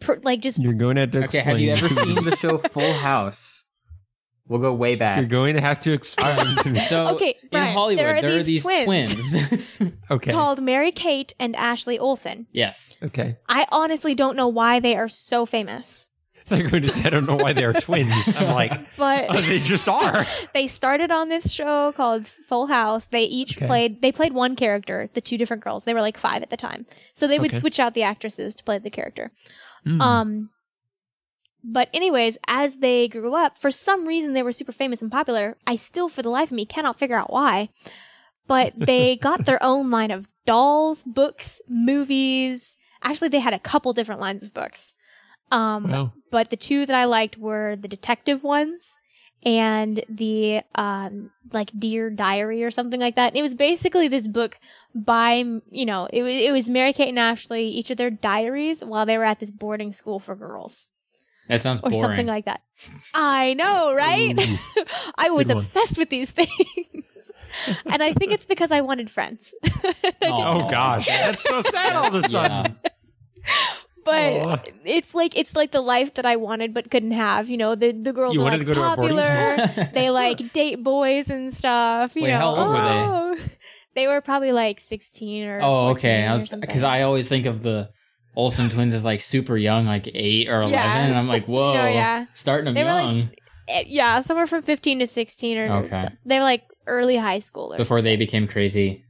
Speaker 2: You're going to have to
Speaker 1: Okay,
Speaker 2: explain.
Speaker 1: have you ever seen the show Full House? We'll go way back.
Speaker 2: You're going to have to explain to me.
Speaker 1: So,
Speaker 3: Okay, Brian,
Speaker 1: in Hollywood,
Speaker 3: there are
Speaker 1: there are
Speaker 3: these
Speaker 1: these
Speaker 3: twins.
Speaker 2: Okay.
Speaker 3: called Mary-Kate and Ashley Olsen.
Speaker 1: Yes.
Speaker 2: Okay.
Speaker 3: I honestly don't know why they are so famous.
Speaker 2: They're going to say, I don't know why they're twins. I'm like,
Speaker 3: But
Speaker 2: they just are.
Speaker 3: they started on this show called Full House. They each played one character, the two different girls. They were 5 at the time. So they would switch out the actresses to play the character. But anyways, as they grew up, for some reason they were super famous and popular. I still, for the life of me, cannot figure out why. But they got their own line of dolls, books, movies. Actually, they had a couple different lines of books.
Speaker 2: Wow.
Speaker 3: But the two that I liked were the detective ones and the Dear Diary or something like that. And it was basically this book by, it was Mary-Kate and Ashley, each of their diaries while they were at this boarding school for girls.
Speaker 1: That sounds
Speaker 3: Or
Speaker 1: boring.
Speaker 3: something like that. I know, right? I was
Speaker 2: Good one.
Speaker 3: obsessed with these things. And I think it's because I wanted friends.
Speaker 2: Oh, gosh. That's so sad all of a sudden.
Speaker 3: But it's like the life that I wanted but couldn't have. The girls
Speaker 2: You
Speaker 3: are
Speaker 2: wanted to go to a boarding
Speaker 3: popular. They date boys and stuff.
Speaker 1: Wait, how old were they?
Speaker 3: They were probably 16 or.
Speaker 1: Oh, okay.
Speaker 3: 14
Speaker 1: Because I always think of the Olsen twins as super young, 8 or 11, and I'm like, whoa, starting them
Speaker 3: They were
Speaker 1: young.
Speaker 3: somewhere from 15 to 16 or.
Speaker 1: Okay.
Speaker 3: They were early high school.
Speaker 1: Before they became crazy.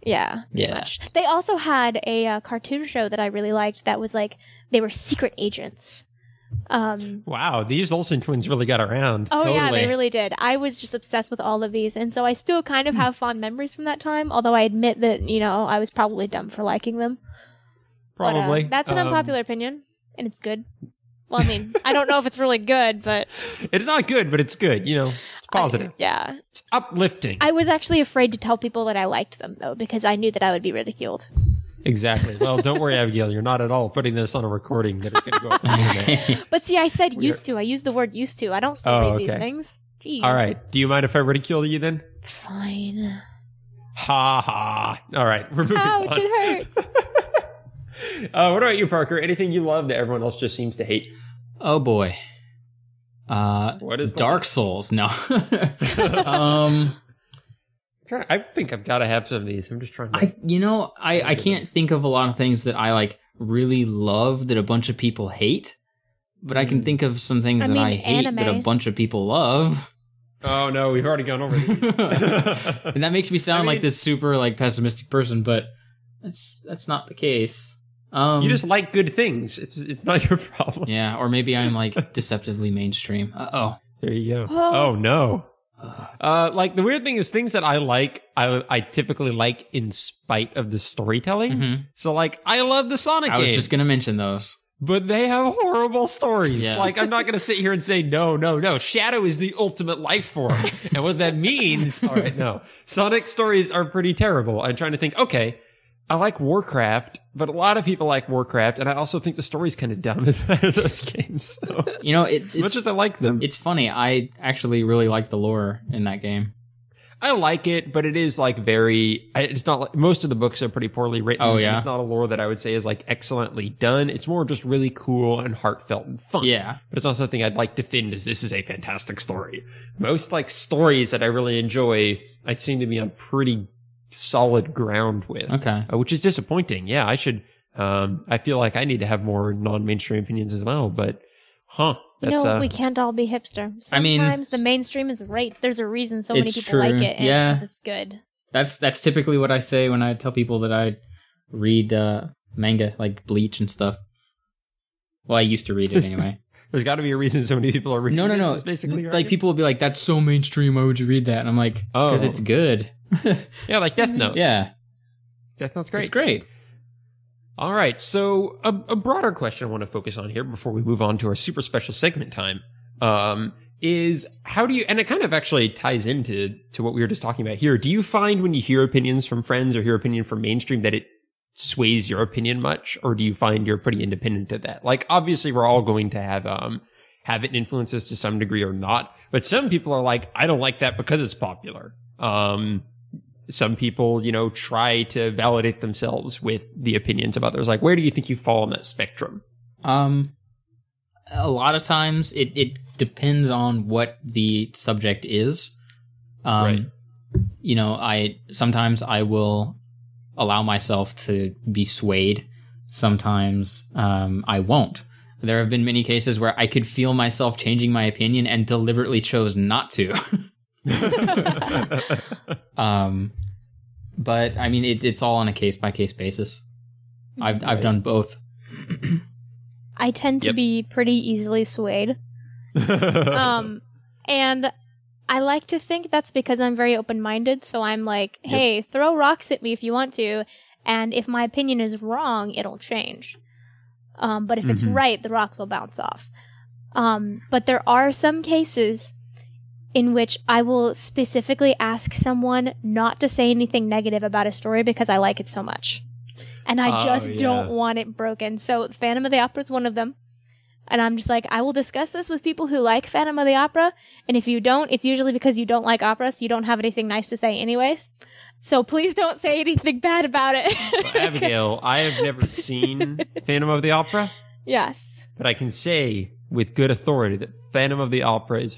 Speaker 3: Yeah.
Speaker 1: Yeah.
Speaker 3: Much. They also had a cartoon show that I really liked that was they were secret agents.
Speaker 2: Wow, these Olsen twins really got around.
Speaker 3: Oh, yeah,
Speaker 1: Totally.
Speaker 3: they really did. I was just obsessed with all of these. And so I still kind of have fond memories from that time, although I admit that, I was probably dumb for liking them.
Speaker 2: Probably.
Speaker 3: But, that's an unpopular opinion, and it's good. Well, I mean, I don't know if it's really good, but...
Speaker 2: It's not good, but it's good. It's positive.
Speaker 3: Yeah.
Speaker 2: It's uplifting.
Speaker 3: I was actually afraid to tell people that I liked them, though, because I knew that I would be ridiculed.
Speaker 2: Exactly. Well, don't worry, Abigail. You're not at all putting this on a recording that is going to go up on the internet.
Speaker 3: But see, I said used to. I used the word used to. I don't still read these things. Jeez.
Speaker 2: All right. Do you mind if I ridicule you then?
Speaker 3: Fine.
Speaker 2: Ha ha. All right. We're moving
Speaker 3: Ouch,
Speaker 2: on.
Speaker 3: it hurts.
Speaker 2: What about you, Parker? Anything you love that everyone else just seems to hate?
Speaker 1: Oh boy.
Speaker 2: What is
Speaker 1: Dark Souls? No.
Speaker 2: I think I've got to have some of these. I'm just trying to...
Speaker 1: I can't think of a lot of things that I like really love that a bunch of people hate, but I can think of some things that I hate
Speaker 3: anime.
Speaker 1: that a bunch of people love.
Speaker 2: Oh no, we've already gone over these.
Speaker 1: And that makes me sound like this super like pessimistic person, but that's not the case.
Speaker 2: You just like good things. It's not your problem.
Speaker 1: Yeah, or maybe I'm like deceptively mainstream. Uh-oh.
Speaker 2: There you go. Oh no. Like the weird thing is things that I like, I typically like in spite of the storytelling.
Speaker 1: Mm-hmm.
Speaker 2: So like I love the Sonic games.
Speaker 1: I was just going to mention those.
Speaker 2: But they have horrible stories.
Speaker 1: Yeah.
Speaker 2: Like, I'm not going to sit here and say, no. Shadow is the ultimate life form. And what that means, all right, no. Sonic stories are pretty terrible. I'm trying to think, okay, I like Warcraft, but a lot of people like Warcraft, and I also think the story's kind of dumb in those games. So.
Speaker 1: As
Speaker 2: much as I like them.
Speaker 1: It's funny. I actually really like the lore in that game.
Speaker 2: I like it, but it is like it's not like most of the books are pretty poorly written.
Speaker 1: Oh, yeah.
Speaker 2: It's not a lore that I would say is like excellently done. It's more just really cool and heartfelt and fun.
Speaker 1: Yeah.
Speaker 2: But it's not something I'd like to defend as this is a fantastic story. Most like stories that I really enjoy, I seem to be on pretty solid ground with.
Speaker 1: Okay.
Speaker 2: Which is disappointing. Yeah, I should, I feel like I need to have more non-mainstream opinions as well, but
Speaker 3: we can't all be hipster. Sometimes the mainstream is right. There's a reason so many people like it, and it's because it's good.
Speaker 1: That's typically what I say when I tell people that I read manga, like Bleach and stuff. Well, I used to read it anyway.
Speaker 2: There's got to be a reason so many people are reading this. No. Basically
Speaker 1: like people will be like, "That's so mainstream. Why would you read that?" And I'm like, "Because it's good."
Speaker 2: Yeah, like Death Note.
Speaker 1: Yeah,
Speaker 2: Death Note's great.
Speaker 1: It's great.
Speaker 2: All right, so a broader question I want to focus on here before we move on to our super special segment time is how do you, and it kind of actually ties into what we were just talking about here. Do you find when you hear opinions from friends or hear opinion from mainstream that it sways your opinion much, or do you find you're pretty independent of that? Like, obviously, we're all going to have it influence us to some degree or not, but some people are like, I don't like that because it's popular. Some people, try to validate themselves with the opinions of others. Like, where do you think you fall on that spectrum?
Speaker 1: A lot of times it depends on what the subject is.
Speaker 2: Right.
Speaker 1: Sometimes I will allow myself to be swayed. Sometimes I won't. There have been many cases where I could feel myself changing my opinion and deliberately chose not to. But I mean, it's all on a case by case basis. I've done both.
Speaker 3: I tend to be pretty easily swayed. And I like to think that's because I'm very open-minded. So I'm like, hey, throw rocks at me if you want to. And if my opinion is wrong, it'll change. But if it's right, the rocks will bounce off. But there are some cases in which I will specifically ask someone not to say anything negative about a story because I like it so much. And I just don't want it broken. So Phantom of the Opera is one of them. And I'm just like, I will discuss this with people who like Phantom of the Opera. And if you don't, it's usually because you don't like opera, so you don't have anything nice to say anyways. So please don't say anything bad about it.
Speaker 2: Well, Abigail, I have never seen Phantom of the Opera.
Speaker 3: Yes.
Speaker 2: But I can say with good authority that Phantom of the Opera is...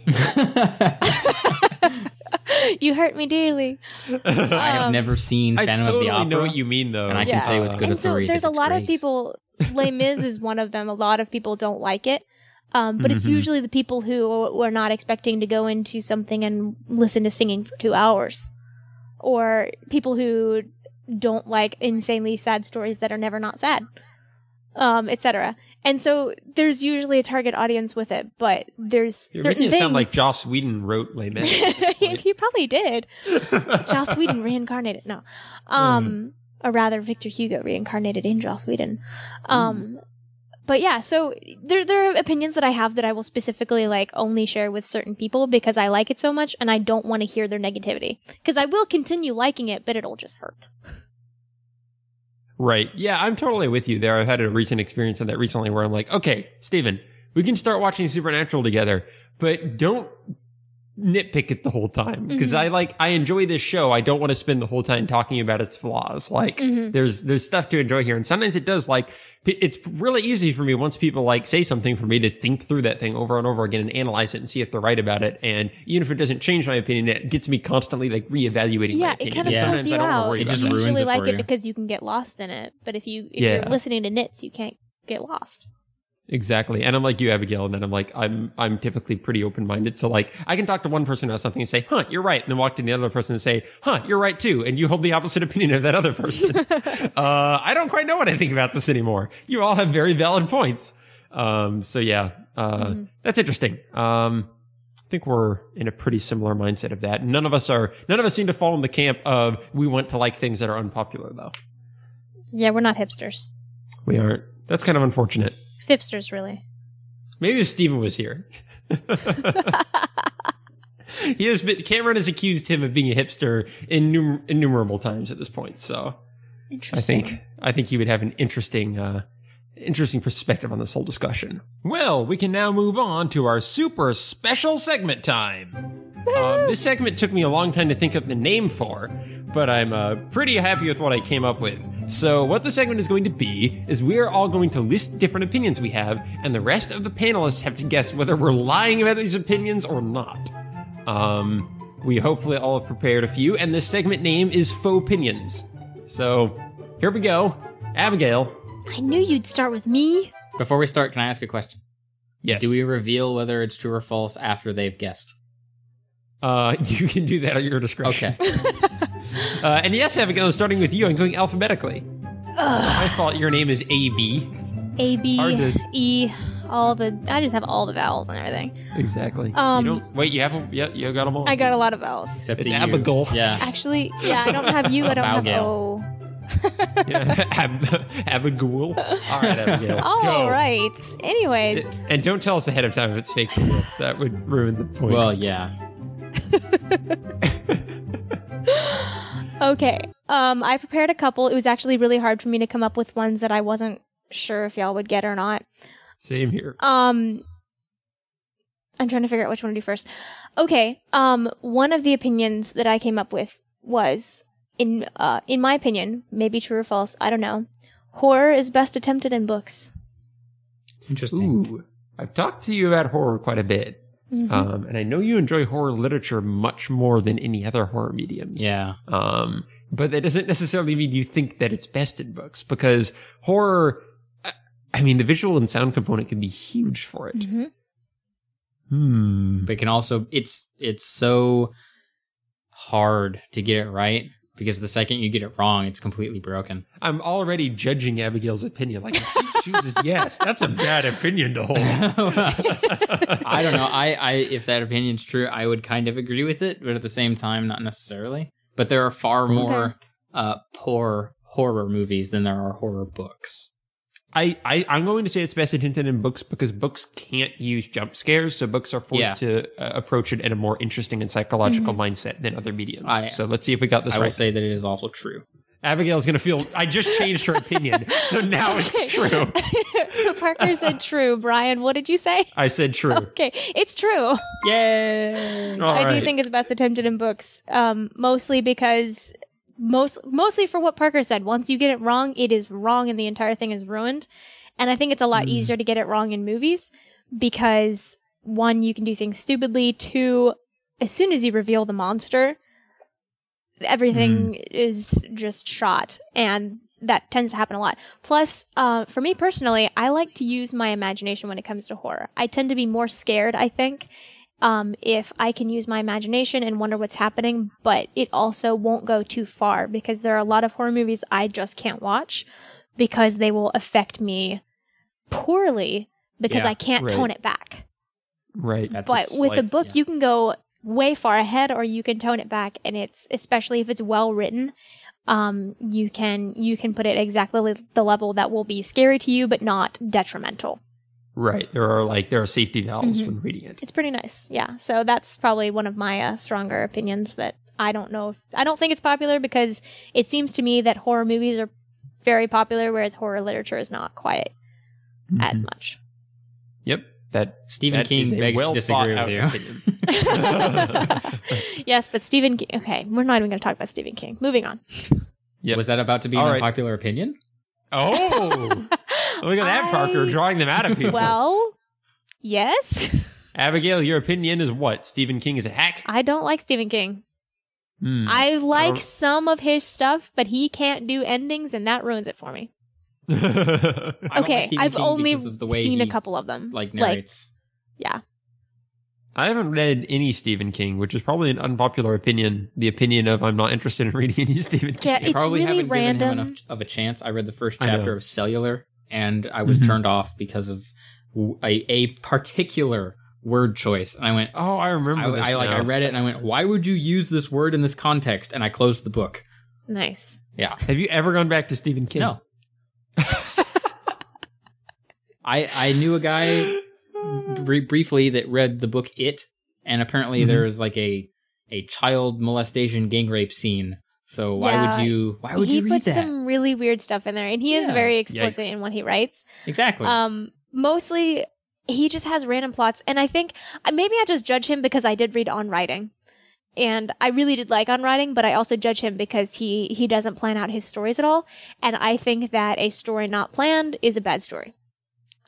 Speaker 3: You hurt me dearly.
Speaker 1: I have never seen Phantom of the Opera.
Speaker 2: I know what you mean, though.
Speaker 1: And I can say with good authority
Speaker 3: so there's
Speaker 1: that
Speaker 3: a lot
Speaker 1: great.
Speaker 3: of people... Les Mis is one of them. A lot of people don't like it. But it's usually the people who are not expecting to go into something and listen to singing for 2 hours. Or people who don't like insanely sad stories that are never not sad. Etc. And so there's usually a target audience with it, but there's
Speaker 2: You're
Speaker 3: certain
Speaker 2: making it
Speaker 3: things...
Speaker 2: sound like Joss Whedon wrote Les Mis.
Speaker 3: He probably did. Joss Whedon reincarnated. No. or rather Victor Hugo reincarnated in Joss Whedon. But yeah, so there are opinions that I have that I will specifically like only share with certain people because I like it so much and I don't want to hear their negativity. Because I will continue liking it, but it'll just hurt.
Speaker 2: Right. Yeah, I'm totally with you there. I've had a recent experience on that recently where I'm like, okay, Steven, we can start watching Supernatural together, but don't nitpick it the whole time. Because I enjoy this show. I don't want to spend the whole time talking about its flaws. Like, there's stuff to enjoy here. And sometimes it does, like, it's really easy for me once people, like, say something for me to think through that thing over and over again and analyze it and see if they're right about it. And even if it doesn't change my opinion, it gets me constantly, like, reevaluating my opinion.
Speaker 3: Yeah, it kind of
Speaker 2: sometimes
Speaker 3: you
Speaker 2: I don't want to
Speaker 3: out.
Speaker 2: worry
Speaker 1: It
Speaker 2: about
Speaker 1: just
Speaker 2: that.
Speaker 3: You
Speaker 1: ruins
Speaker 3: usually
Speaker 1: it
Speaker 3: like
Speaker 1: for
Speaker 3: it
Speaker 1: you.
Speaker 3: because you can get lost in it. But if you're listening to nits, you can't get lost.
Speaker 2: Exactly. And I'm like you, Abigail, and then I'm like, I'm typically pretty open-minded. So like, I can talk to one person about something and say, huh, you're right. And then walk to the other person and say, huh, you're right too. And you hold the opposite opinion of that other person. I don't quite know what I think about this anymore. You all have very valid points. So yeah, that's interesting. I think we're in a pretty similar mindset of that. None of us seem to fall in the camp of we want to like things that are unpopular though.
Speaker 3: Yeah, we're not hipsters.
Speaker 2: We aren't. That's kind of unfortunate.
Speaker 3: Fipsters, really.
Speaker 2: Maybe if Steven was here. Cameron has accused him of being a hipster innumerable times at this point. So
Speaker 3: Interesting.
Speaker 2: I think he would have an interesting perspective on this whole discussion. Well, we can now move on to our super special segment time. This segment took me a long time to think of the name for, but I'm pretty happy with what I came up with. So what the segment is going to be is we're all going to list different opinions we have, and the rest of the panelists have to guess whether we're lying about these opinions or not. We hopefully all have prepared a few, and this segment name is Faux Opinions. So here we go. Abigail.
Speaker 3: I knew you'd start with me.
Speaker 1: Before we start, can I ask a question?
Speaker 2: Yes.
Speaker 1: Do we reveal whether it's true or false after they've guessed?
Speaker 2: You can do that at your discretion.
Speaker 1: Okay.
Speaker 2: And yes, Abigail, starting with you, I'm going alphabetically. My fault. Your name is A-B.
Speaker 3: A, B,
Speaker 2: hard to-
Speaker 3: E, I just have all the vowels and everything.
Speaker 2: Exactly. You don't, wait, you have them? Yeah, you got them all?
Speaker 3: I got a lot of vowels.
Speaker 1: Except
Speaker 2: It's
Speaker 1: the U.
Speaker 2: Abigail.
Speaker 1: Yeah.
Speaker 3: Actually, yeah, I don't have U, I don't have
Speaker 1: Abigail.
Speaker 3: O.
Speaker 2: Yeah, Abigail. All right, Abigail.
Speaker 3: All
Speaker 2: go.
Speaker 3: right. Anyways,
Speaker 2: And don't tell us ahead of time if it's fake. That would ruin the point.
Speaker 1: Well, yeah.
Speaker 3: okay. I prepared a couple. It was actually really hard for me to come up with ones that I wasn't sure if y'all would get or not.
Speaker 2: Same here.
Speaker 3: I'm trying to figure out which one to do first. Okay. One of the opinions that I came up with was, in my opinion, maybe true or false, I don't know, horror is best attempted in books.
Speaker 1: Interesting.
Speaker 2: Ooh. I've talked to you about horror quite a bit.
Speaker 3: Mm-hmm.
Speaker 2: And I know you enjoy horror literature much more than any other horror mediums.
Speaker 1: Yeah.
Speaker 2: But that doesn't necessarily mean you think that it's best in books, because horror, I mean, the visual and sound component can be huge for it.
Speaker 3: Mm-hmm.
Speaker 1: But it can also, it's so hard to get it right, because the second you get it wrong, it's completely broken.
Speaker 2: I'm already judging Abigail's opinion. Like, if she chooses yes, that's a bad opinion to hold.
Speaker 1: I don't know. I if that opinion's true, I would kind of agree with it, but at the same time, not necessarily. But there are far more poor horror movies than there are horror books.
Speaker 2: I'm going to say it's best attempted in books because books can't use jump scares, so books are forced to approach it in a more interesting and psychological mindset than other mediums. So let's see if we got this right.
Speaker 1: I will say that it is also true.
Speaker 2: Abigail's going to feel, I just changed her opinion, so now it's true.
Speaker 3: Parker said true. Brian, what did you say?
Speaker 2: I said true.
Speaker 3: Okay, it's true.
Speaker 1: Yay!
Speaker 3: I do think it's best attempted in books, mostly because... Mostly for what Parker said. Once you get it wrong, it is wrong and the entire thing is ruined. And I think it's a lot easier to get it wrong in movies because, one, you can do things stupidly. Two, as soon as you reveal the monster, everything is just shot. And that tends to happen a lot. Plus, for me personally, I like to use my imagination when it comes to horror. I tend to be more scared, I think, if I can use my imagination and wonder what's happening, but it also won't go too far because there are a lot of horror movies I just can't watch because they will affect me poorly because I can't tone it back.
Speaker 2: Right.
Speaker 3: But with a book, you can go way far ahead or you can tone it back, and it's, especially if it's well written, you can put it exactly the level that will be scary to you, but not detrimental.
Speaker 2: Right. There are safety valves when reading it.
Speaker 3: It's pretty nice. Yeah. So that's probably one of my stronger opinions that I don't think it's popular because it seems to me that horror movies are very popular, whereas horror literature is not quite as much.
Speaker 2: Yep.
Speaker 1: Stephen King begs to disagree with you.
Speaker 3: Yes, but Stephen King. Okay, we're not even going to talk about Stephen King. Moving on.
Speaker 1: Yep. Was that about to be an unpopular opinion?
Speaker 2: Oh, look at that, Parker, drawing them out of people.
Speaker 3: Well, yes.
Speaker 2: Abigail, your opinion is what? Stephen King is a hack?
Speaker 3: I don't like Stephen King. I like some of his stuff, but he can't do endings, and that ruins it for me. Okay, I've only seen a couple of them.
Speaker 1: Like narrates.
Speaker 3: Yeah.
Speaker 2: I haven't read any Stephen King, which is probably an unpopular opinion. The opinion of I'm not interested in reading any Stephen King.
Speaker 3: Yeah, it's
Speaker 1: probably
Speaker 3: really
Speaker 1: haven't
Speaker 3: random.
Speaker 1: given him enough of a chance. I read the first chapter of Cellular, and I was turned off because of a particular word choice. And I went,
Speaker 2: "Oh, I remember this."
Speaker 1: I read it, and I went, "Why would you use this word in this context?" And I closed the book.
Speaker 3: Nice.
Speaker 1: Yeah.
Speaker 2: Have you ever gone back to Stephen King?
Speaker 1: No. I knew a guy briefly that read the book It, and apparently there was like a child molestation gang rape scene. So why would you read that?
Speaker 3: He puts some really weird stuff in there, and he is very explicit in what he writes.
Speaker 1: Exactly.
Speaker 3: Mostly he just has random plots, and I think maybe I just judge him because I did read On Writing. And I really did like On Writing, but I also judge him because he doesn't plan out his stories at all. And I think that a story not planned is a bad story.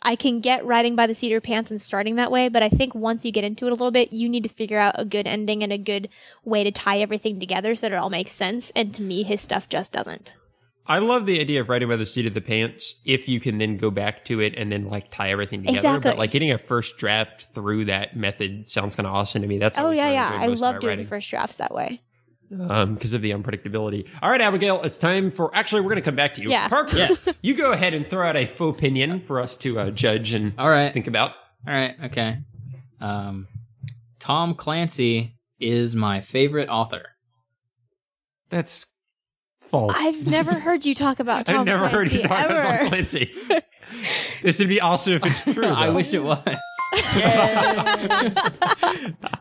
Speaker 3: I can get writing by the seat of your pants and starting that way, but I think once you get into it a little bit, you need to figure out a good ending and a good way to tie everything together so that it all makes sense. And to me, his stuff just doesn't.
Speaker 2: I love the idea of writing by the seat of the pants if you can then go back to it and then like tie everything together.
Speaker 3: Exactly.
Speaker 2: But like getting a first draft through that method sounds kind of awesome to me. That's
Speaker 3: I love doing first drafts that way.
Speaker 2: Because of the unpredictability. All right, Abigail, it's time for... Actually, we're going to come back to you.
Speaker 3: Yeah.
Speaker 2: Parker, you go ahead and throw out a faux opinion for us to judge and think about.
Speaker 1: All right, okay. Tom Clancy is my favorite author.
Speaker 2: That's false.
Speaker 3: I've never heard you talk about Tom Clancy.
Speaker 2: I've never heard you talk about Tom Clancy. This would be awesome if it's true, though.
Speaker 1: I wish it was.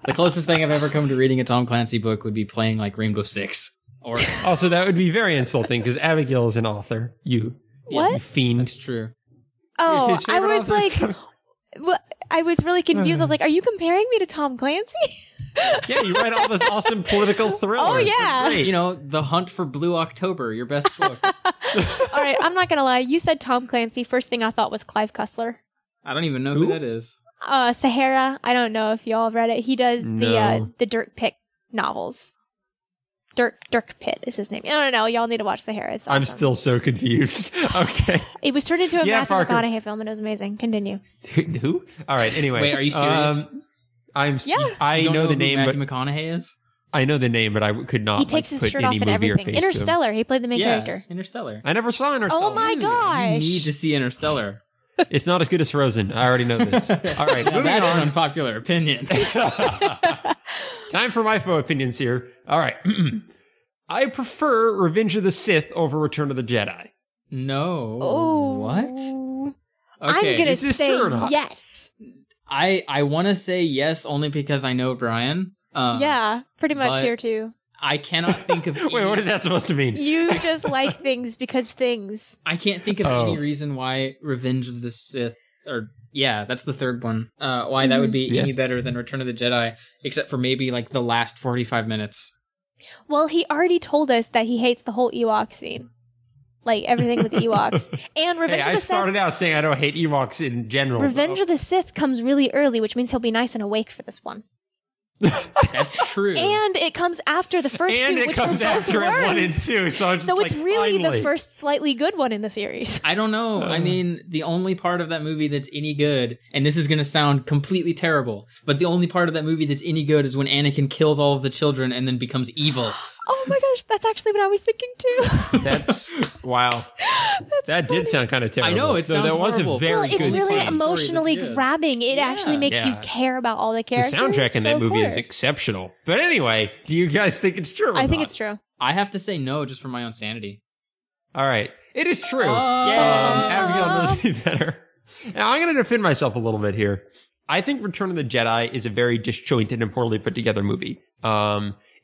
Speaker 1: The closest thing I've ever come to reading a Tom Clancy book would be playing like Rainbow Six. Or
Speaker 2: also, that would be very insulting because Abigail is an author. You fiend.
Speaker 1: That's true.
Speaker 3: Oh, I was like... I was really confused. I was like, are you comparing me to Tom Clancy?
Speaker 2: Yeah, you write all this awesome political thrillers.
Speaker 3: Oh, yeah.
Speaker 1: You know, The Hunt for Blue October, your best book.
Speaker 3: All right, I'm not going to lie. You said Tom Clancy. First thing I thought was Clive Cussler.
Speaker 1: I don't even know who that is.
Speaker 3: Sahara. I don't know if y'all have read it. He does the Dirk Pitt novels. Dirk Pitt is his name. I don't know. Y'all need to watch Sahara. It's awesome.
Speaker 2: I'm still so confused. Okay.
Speaker 3: It was turned into a Matthew McConaughey film, and it was amazing. Continue.
Speaker 2: Who? All right. Anyway.
Speaker 1: Wait, are you serious?
Speaker 2: I know the name,
Speaker 1: but Matthew McConaughey is.
Speaker 2: I know the name, but I could not.
Speaker 3: He takes his
Speaker 2: put
Speaker 3: shirt
Speaker 2: any
Speaker 3: off and
Speaker 2: movie or
Speaker 3: everything.
Speaker 2: face
Speaker 3: Interstellar. He played the main character.
Speaker 1: Interstellar.
Speaker 2: I never saw Interstellar.
Speaker 3: Oh my gosh!
Speaker 1: You need to see Interstellar.
Speaker 2: It's not as good as Frozen. I already know this. All right, moving
Speaker 1: that's
Speaker 2: on.
Speaker 1: An unpopular opinion.
Speaker 2: Time for my faux opinions here. All right. I prefer Revenge of the Sith over Return of the Jedi.
Speaker 1: No.
Speaker 3: Oh.
Speaker 1: What?
Speaker 3: Okay. I'm going to say yes.
Speaker 1: I want to say yes only because I know Bryan.
Speaker 3: Yeah, pretty much here too.
Speaker 1: I cannot think of...
Speaker 2: Wait, what is that supposed to mean?
Speaker 3: You just like things because things.
Speaker 1: I can't think of any reason why Revenge of the Sith... that's the third one. Why that would be any better than Return of the Jedi, except for maybe like the last 45 minutes.
Speaker 3: Well, he already told us that he hates the whole Ewok scene. Like, everything with Ewoks. And Revenge of the Sith...
Speaker 2: I started out saying I don't hate Ewoks in general.
Speaker 3: Revenge of the Sith comes really early, which means he'll be nice and awake for this one.
Speaker 1: That's true.
Speaker 3: And it comes after the first
Speaker 2: and
Speaker 3: two,
Speaker 2: it
Speaker 3: which
Speaker 2: comes
Speaker 3: were both
Speaker 2: after
Speaker 3: worse.
Speaker 2: 1 and 2, so it's just
Speaker 3: it's really
Speaker 2: finally.
Speaker 3: the first slightly good one in the series.
Speaker 1: I don't know. I mean, the only part of that movie that's any good, and this is going to sound completely terrible, but the only part of that movie that's any good is when Anakin kills all of the children and then becomes evil.
Speaker 3: Oh my gosh, that's actually what I was thinking too.
Speaker 2: That's wow. That did sound kind of terrible.
Speaker 1: I know, it sounds horrible.
Speaker 2: Was a very
Speaker 3: it's
Speaker 2: good
Speaker 3: really
Speaker 2: scene.
Speaker 3: emotionally grabbing. It actually makes you care about all the characters.
Speaker 2: The soundtrack in that movie is exceptional. But anyway, do you guys think it's true?
Speaker 3: I think it's true.
Speaker 1: I have to say no just for my own sanity.
Speaker 2: All right. It is true.
Speaker 1: Yeah.
Speaker 2: Abigail knows me better. Now, I'm going to defend myself a little bit here. I think Return of the Jedi is a very disjointed and poorly put together movie.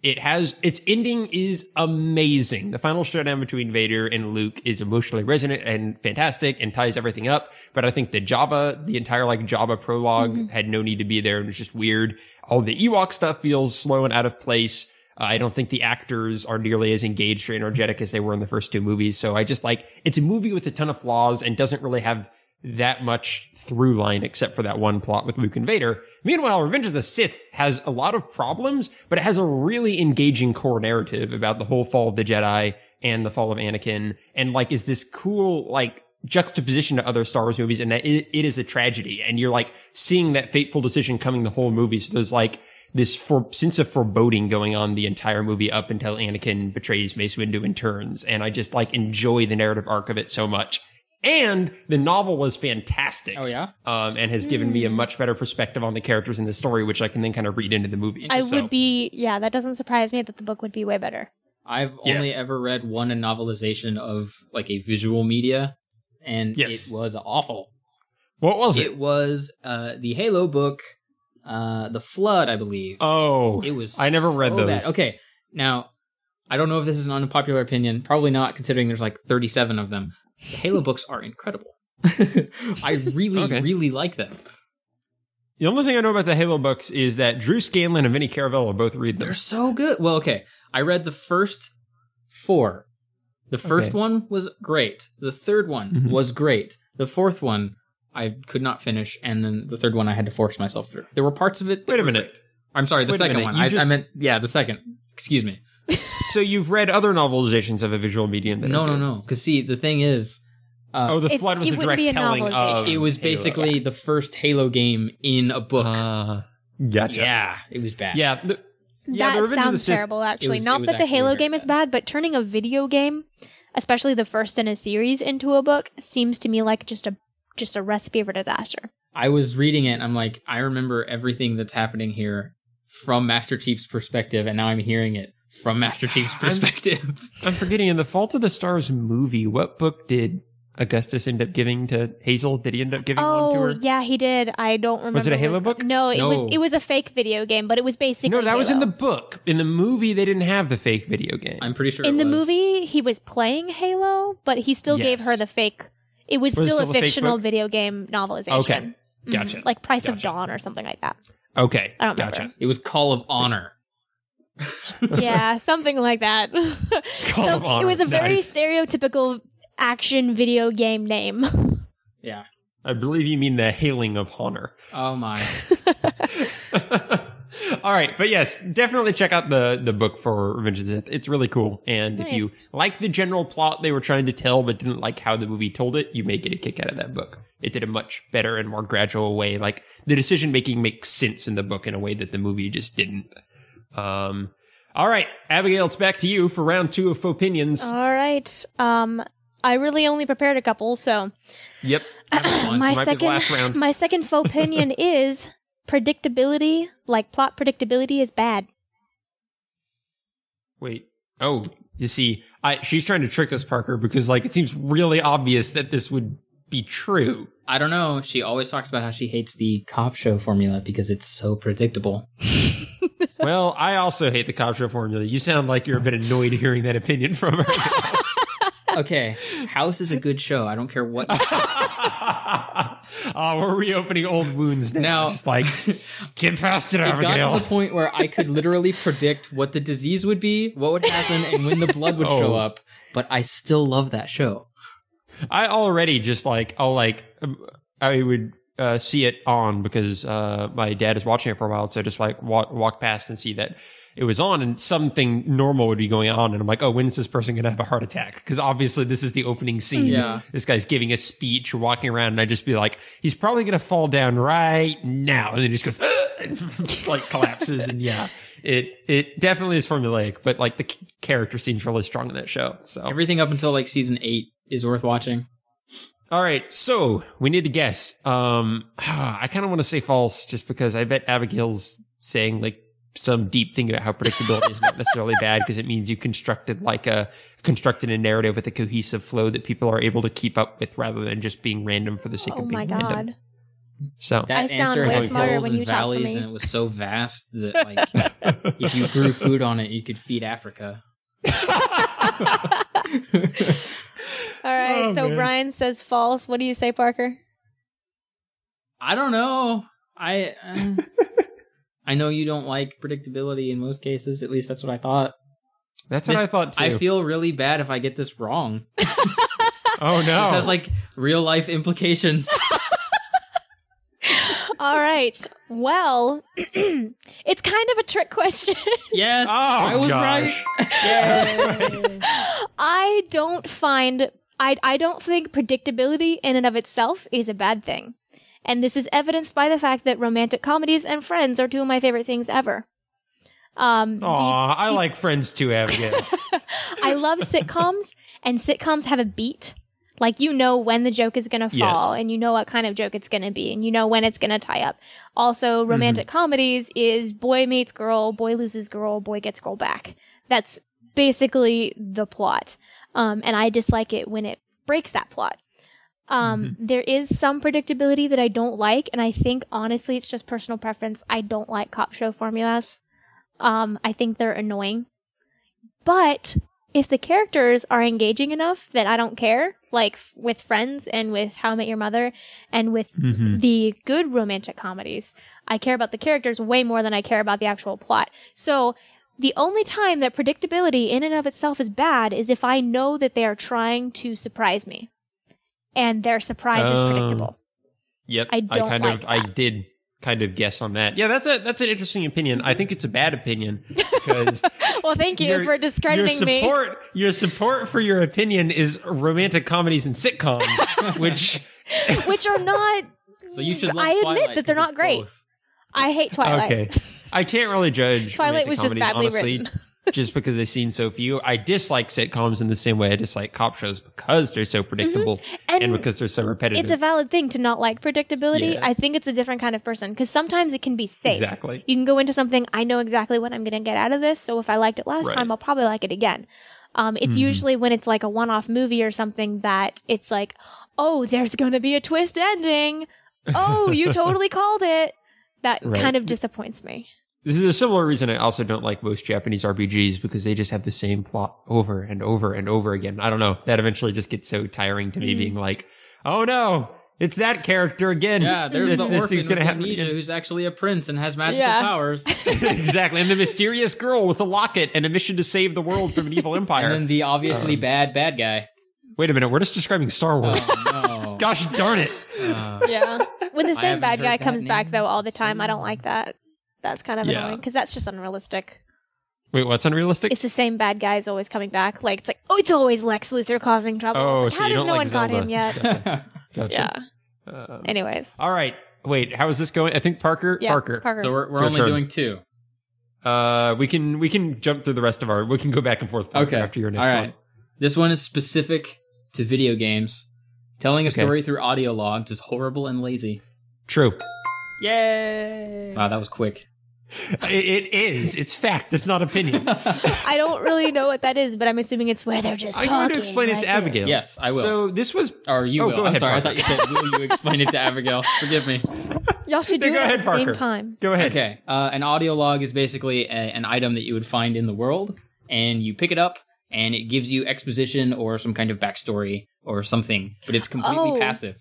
Speaker 2: Its ending is amazing. The final showdown between Vader and Luke is emotionally resonant and fantastic and ties everything up. But I think the entire Jabba prologue had no need to be there. It was just weird. All the Ewok stuff feels slow and out of place. I don't think the actors are nearly as engaged or energetic as they were in the first two movies. So I just it's a movie with a ton of flaws and doesn't really have that much through line except for that one plot with Luke and Vader. Meanwhile, Revenge of the Sith has a lot of problems, but it has a really engaging core narrative about the whole fall of the Jedi and the fall of Anakin, and is this cool juxtaposition to other Star Wars movies, and that it is a tragedy, and you're seeing that fateful decision coming the whole movie. So there's this sense of foreboding going on the entire movie up until Anakin betrays Mace Windu and turns, and I just enjoy the narrative arc of it so much. And the novel was fantastic.
Speaker 1: Oh, yeah?
Speaker 2: And has given me a much better perspective on the characters in the story, which I can then kind of read into the movie.
Speaker 3: That doesn't surprise me that the book would be way better.
Speaker 1: I've only ever read one novelization of a visual media, and it was awful.
Speaker 2: What was it?
Speaker 1: It was the Halo book, The Flood, I believe.
Speaker 2: Oh,
Speaker 1: it was.
Speaker 2: I never read those.
Speaker 1: Bad. Okay, now, I don't know if this is an unpopular opinion. Probably not, considering there's 37 of them. The Halo books are incredible. I really like them.
Speaker 2: The only thing I know about the Halo books is that Drew Scanlon and Vinnie Caravella both read them.
Speaker 1: They're so good. Well, okay. I read the first 4. The first one was great. The third one was great. The fourth one, I could not finish. And then the third one, I had to force myself through. There were parts of it.
Speaker 2: Wait a minute.
Speaker 1: I'm sorry, the second one. I meant, the second. Excuse me.
Speaker 2: So you've read other novelizations of a visual medium?
Speaker 1: No. Because see, the thing is,
Speaker 2: The Flood was a direct telling of.
Speaker 1: It was basically the first Halo game in a book.
Speaker 2: Gotcha.
Speaker 1: Yeah, it was bad.
Speaker 2: Yeah.
Speaker 3: That sounds terrible, actually. Not that the Halo game is bad, but turning a video game, especially the first in a series, into a book seems to me like just a recipe for disaster.
Speaker 1: I was reading it, and I'm like, I remember everything that's happening here from Master Chief's perspective, and now I'm hearing it from Master Chief's perspective.
Speaker 2: I'm forgetting, in the Fault of the Stars movie, what book did Augustus end up giving to Hazel? Did he end up giving one to her?
Speaker 3: Oh, yeah, he did. I don't remember.
Speaker 2: Was it a Halo book?
Speaker 3: No, it was a fake video game, but it was basically
Speaker 2: No, that was
Speaker 3: Halo.
Speaker 2: in the book. In the movie, they didn't have the fake video game.
Speaker 1: I'm pretty sure
Speaker 3: in the movie, he was playing Halo, but he still gave her the fake. It was still a fictional video game novelization.
Speaker 2: Okay, gotcha.
Speaker 3: Like Price of Dawn or something like that.
Speaker 2: Okay,
Speaker 3: I don't remember.
Speaker 1: It was Call of Honor.
Speaker 3: Yeah, something like that.
Speaker 2: Call of Honor.
Speaker 3: It was a very stereotypical action video game name.
Speaker 1: Yeah.
Speaker 2: I believe you mean the Hailing of Honor.
Speaker 1: Oh my.
Speaker 2: All right, but yes, definitely check out the book for Revenge of the Sith. It's really cool, and if you like the general plot they were trying to tell but didn't like how the movie told it, you may get a kick out of that book. It did a much better and more gradual way. The decision making makes sense in the book in a way that the movie just didn't. All right, Abigail, it's back to you for round 2 of Faux Opinions.
Speaker 3: All right. I really only prepared a couple, so.
Speaker 2: Yep.
Speaker 3: My second faux opinion is predictability, plot predictability, is bad.
Speaker 2: Wait. Oh, you see, she's trying to trick us, Parker, because it seems really obvious that this would be true.
Speaker 1: I don't know. She always talks about how she hates the cop show formula because it's so predictable.
Speaker 2: Well, I also hate the cop show formula. You sound like you're a bit annoyed hearing that opinion from her.
Speaker 1: Okay, House is a good show. I don't care what.
Speaker 2: We're reopening old wounds now. Just get past it, Abigail.
Speaker 1: It got to the point where I could literally predict what the disease would be, what would happen, and when the blood would show up. But I still love that show.
Speaker 2: I already just I would see it on because my dad is watching it for a while, so I just walk past and see that it was on, and something normal would be going on, and I'm like, oh, when is this person going to have a heart attack? Because obviously this is the opening scene.
Speaker 1: Yeah.
Speaker 2: This guy's giving a speech, walking around, and I'd just be like, he's probably going to fall down right now, and then he just goes, and collapses, and yeah. It definitely is formulaic, but the character seems really strong in that show. So
Speaker 1: everything up until season 8 is worth watching.
Speaker 2: All right, so we need to guess. I kind of want to say false just because I bet Abigail's saying some deep thing about how predictability is not necessarily bad because it means you constructed a narrative with a cohesive flow that people are able to keep up with rather than just being random for the sake of being random. Oh my god. So
Speaker 1: that
Speaker 3: I sound
Speaker 1: answer
Speaker 3: way
Speaker 1: had
Speaker 3: smarter
Speaker 1: hills
Speaker 3: when
Speaker 1: and
Speaker 3: you talk for
Speaker 1: valleys,
Speaker 3: me.
Speaker 1: and it was so vast that like if you grew food on it, you could feed Africa.
Speaker 3: All right,
Speaker 2: Oh,
Speaker 3: so
Speaker 2: man.
Speaker 3: Bryan says false. What do you say, Parker?
Speaker 1: I don't know. I know you don't like predictability in most cases. At least that's what I thought.
Speaker 2: that's what I thought too.
Speaker 1: I feel really bad if I get this wrong.
Speaker 2: Oh no.
Speaker 1: This has like real life implications.
Speaker 3: All right. Well, it's kind of a trick question.
Speaker 1: Yes,
Speaker 2: Oh,
Speaker 1: I was
Speaker 2: gosh.
Speaker 1: right. Yay.
Speaker 3: I don't think predictability in and of itself is a bad thing. And this is evidenced by the fact that romantic comedies and Friends are two of my favorite things ever.
Speaker 2: Aw, I like Friends too, Abigail.
Speaker 3: I love sitcoms, and sitcoms have a beat. Like, you know when the joke is going to fall,
Speaker 2: Yes.
Speaker 3: and you know what kind of joke it's going to be, and you know when it's going to tie up. Also, romantic comedies is boy meets girl, boy loses girl, boy gets girl back. That's basically the plot. And I dislike it when it breaks that plot. There is some predictability that I don't like, and I think, honestly, it's just personal preference. I don't like cop show formulas. I think they're annoying. But if the characters are engaging enough that I don't care, like with Friends and with How I Met Your Mother and with the good romantic comedies, I care about the characters way more than I care about the actual plot. So the only time that predictability in and of itself is bad is if I know that they are trying to surprise me and their surprise is predictable.
Speaker 2: Yep.
Speaker 3: I don't like
Speaker 2: I
Speaker 3: that.
Speaker 2: did kind of guess on that. Yeah, that's an interesting opinion. I think it's a bad opinion because
Speaker 3: Well, thank you for discrediting me.
Speaker 2: Your support for your opinion is romantic comedies and sitcoms,
Speaker 3: Which are not...
Speaker 1: So you should love
Speaker 3: I admit
Speaker 1: Twilight
Speaker 3: that they're
Speaker 1: 'cause
Speaker 3: not
Speaker 1: it's
Speaker 3: great.
Speaker 1: both.
Speaker 3: I hate Twilight.
Speaker 2: Okay. I can't really judge
Speaker 3: Twilight
Speaker 2: romantic
Speaker 3: was just
Speaker 2: comedies,
Speaker 3: badly
Speaker 2: honestly,
Speaker 3: written.
Speaker 2: just because I've seen so few. I dislike sitcoms in the same way I dislike cop shows because they're so predictable and because they're so repetitive.
Speaker 3: It's a valid thing to not like predictability.
Speaker 2: Yeah.
Speaker 3: I think it's a different kind of person because sometimes it can be safe.
Speaker 2: Exactly.
Speaker 3: You can go into something, I know exactly what I'm going to get out of this, so if I liked it last
Speaker 2: Right.
Speaker 3: time, I'll probably like it again. It's usually when it's like a one-off movie or something that it's like, oh, there's going to be a twist ending. Oh, you totally called it. That
Speaker 2: Right.
Speaker 3: kind of disappoints me.
Speaker 2: This is a similar reason I also don't like most Japanese RPGs because they just have the same plot over and over and over again. I don't know. That eventually just gets so tiring to me being like, oh no, it's that character again.
Speaker 1: Yeah, there's
Speaker 2: This
Speaker 1: the orphan
Speaker 2: thing's
Speaker 1: with
Speaker 2: gonna happen
Speaker 1: amnesia
Speaker 2: again.
Speaker 1: who's actually a prince and has magical
Speaker 3: Yeah.
Speaker 1: powers.
Speaker 2: Exactly. And the mysterious girl with a locket and a mission to save the world from an evil empire.
Speaker 1: And then the obviously bad guy.
Speaker 2: Wait a minute. We're just describing Star Wars.
Speaker 1: Oh, no.
Speaker 2: Gosh darn it.
Speaker 3: Yeah. When the same
Speaker 1: haven't
Speaker 3: bad
Speaker 1: heard
Speaker 3: guy
Speaker 1: that
Speaker 3: comes back,
Speaker 1: name
Speaker 3: though, all the time, I don't like that. That's kind of
Speaker 2: Yeah.
Speaker 3: annoying because that's just unrealistic.
Speaker 2: Wait, what's unrealistic?
Speaker 3: It's the same bad guys always coming back. Like, it's like, oh, it's always Lex Luthor causing trouble.
Speaker 2: Oh,
Speaker 3: Like,
Speaker 2: so
Speaker 3: how
Speaker 2: you
Speaker 3: does
Speaker 2: don't
Speaker 3: no
Speaker 2: like
Speaker 3: one got
Speaker 2: Zelda.
Speaker 3: him yet?
Speaker 2: Gotcha.
Speaker 3: Yeah. Anyways.
Speaker 2: All right. Wait, how is this going? I think Parker.
Speaker 3: Yeah,
Speaker 2: Parker.
Speaker 1: So we're
Speaker 2: It's your
Speaker 1: only
Speaker 2: turn.
Speaker 1: doing two.
Speaker 2: We can jump through the rest of our. We can go back and forth. Parker,
Speaker 1: Okay.
Speaker 2: After your next
Speaker 1: All right.
Speaker 2: one.
Speaker 1: This one is specific to video games. Telling a
Speaker 2: Okay.
Speaker 1: story through audio logs is horrible and lazy.
Speaker 2: True.
Speaker 1: Yay! Wow, that was quick.
Speaker 2: It is. It's fact. It's not opinion.
Speaker 3: I don't really know what that is, but I'm assuming it's where they're just
Speaker 2: I'm
Speaker 3: talking.
Speaker 2: going to explain it
Speaker 3: like
Speaker 2: to Abigail.
Speaker 1: Yes, I will.
Speaker 2: So this was.
Speaker 1: Or you
Speaker 2: Oh,
Speaker 1: will.
Speaker 2: go
Speaker 1: I'm
Speaker 2: ahead,
Speaker 1: sorry,
Speaker 2: Parker.
Speaker 1: I thought you said, will you explain it to Abigail? Forgive me.
Speaker 3: this. Y'all should do
Speaker 2: Go
Speaker 3: it
Speaker 2: ahead,
Speaker 3: at the same
Speaker 2: Parker.
Speaker 3: time.
Speaker 2: Go ahead.
Speaker 1: Okay, an audio log is basically an item that you would find in the world, and you pick it up, and it gives you exposition or some kind of backstory or something, but it's completely
Speaker 3: Oh.
Speaker 1: passive.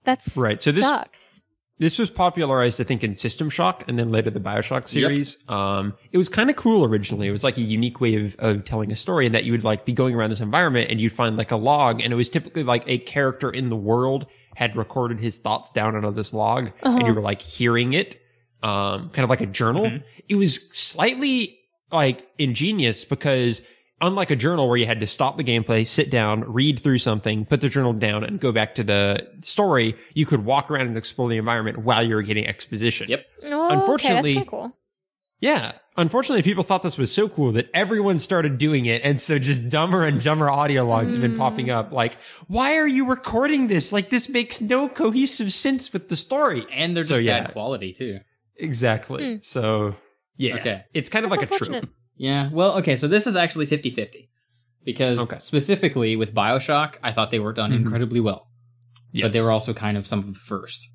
Speaker 3: That's
Speaker 2: Right, so this-
Speaker 3: sucks.
Speaker 2: This was popularized, I think, in System Shock and then later the Bioshock series. It was kind of cool originally. It was like a unique way of telling a story in that you would like be going around this environment and you'd find like a log, and it was typically like a character in the world had recorded his thoughts down on this log and you were like hearing it, kind of like a journal. It was slightly like ingenious because unlike a journal where you had to stop the gameplay, sit down, read through something, put the journal down and go back to the story, you could walk around and explore the environment while you were getting exposition.
Speaker 1: Yep.
Speaker 3: Oh,
Speaker 2: Unfortunately-
Speaker 3: okay, that's kinda cool.
Speaker 2: Yeah. Unfortunately, people thought this was so cool that everyone started doing it. And so just dumber and dumber audio logs have been popping up. Like, why are you recording this? Like, this makes no cohesive sense with the story.
Speaker 1: And they're just
Speaker 2: So, yeah.
Speaker 1: bad quality, too.
Speaker 2: Exactly. So Yeah.
Speaker 1: Okay.
Speaker 2: It's kind of
Speaker 3: That's
Speaker 2: like a
Speaker 3: unfortunate.
Speaker 2: trope.
Speaker 1: Yeah. Well, okay. So this is actually 50-50. Because specifically with BioShock, I thought they were done incredibly well.
Speaker 2: Yes.
Speaker 1: But they were also kind of some of the first.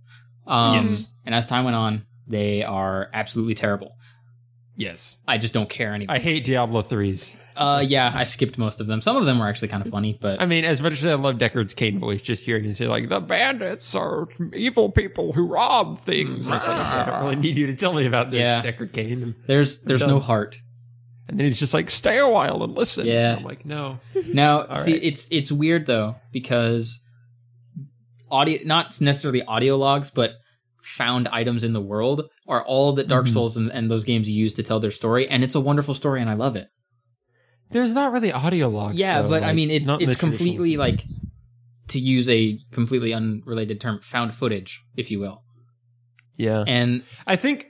Speaker 2: Yes.
Speaker 1: And as time went on, they are absolutely terrible.
Speaker 2: Yes.
Speaker 1: I just don't care anymore.
Speaker 2: I hate Diablo 3s.
Speaker 1: Yeah, I skipped most of them. Some of them were actually kind of funny, but...
Speaker 2: I mean, as much as I love Deckard's Kane voice, just hearing him say, like, the bandits are evil people who rob things. I was like, okay, I don't really need you to tell me about this, Deckard Kane. And
Speaker 1: there's no heart.
Speaker 2: And then he's just like, stay a while and listen.
Speaker 1: Yeah.
Speaker 2: And I'm like, no.
Speaker 1: Now, see, it's weird, though, because audio, not necessarily audio logs, but found items in the world are all that Dark Souls and those games use to tell their story, and it's a wonderful story, and I love it.
Speaker 2: There's not really audio logs.
Speaker 1: Yeah,
Speaker 2: though,
Speaker 1: but
Speaker 2: like,
Speaker 1: I mean, it's completely,
Speaker 2: sense.
Speaker 1: like, to use a completely unrelated term, found footage, if you will.
Speaker 2: Yeah.
Speaker 1: And
Speaker 2: I think...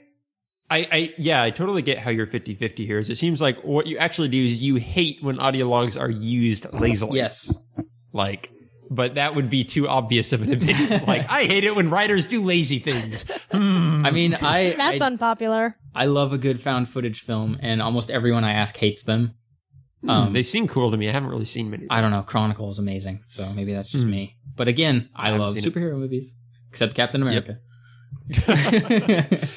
Speaker 2: I totally get how you're 50-50 here. Is it seems like what you actually do is you hate when audio logs are used lazily.
Speaker 1: yes.
Speaker 2: Like, but that would be too obvious of an opinion. Like, I hate it when writers do lazy things.
Speaker 1: I mean,
Speaker 3: That's unpopular.
Speaker 1: I love a good found footage film, and almost everyone I ask hates them.
Speaker 2: They seem cool to me. I haven't really seen many.
Speaker 1: I don't know. Chronicle is amazing, so maybe that's just me. But again, I love superhero movies, except Captain America.
Speaker 2: Yep.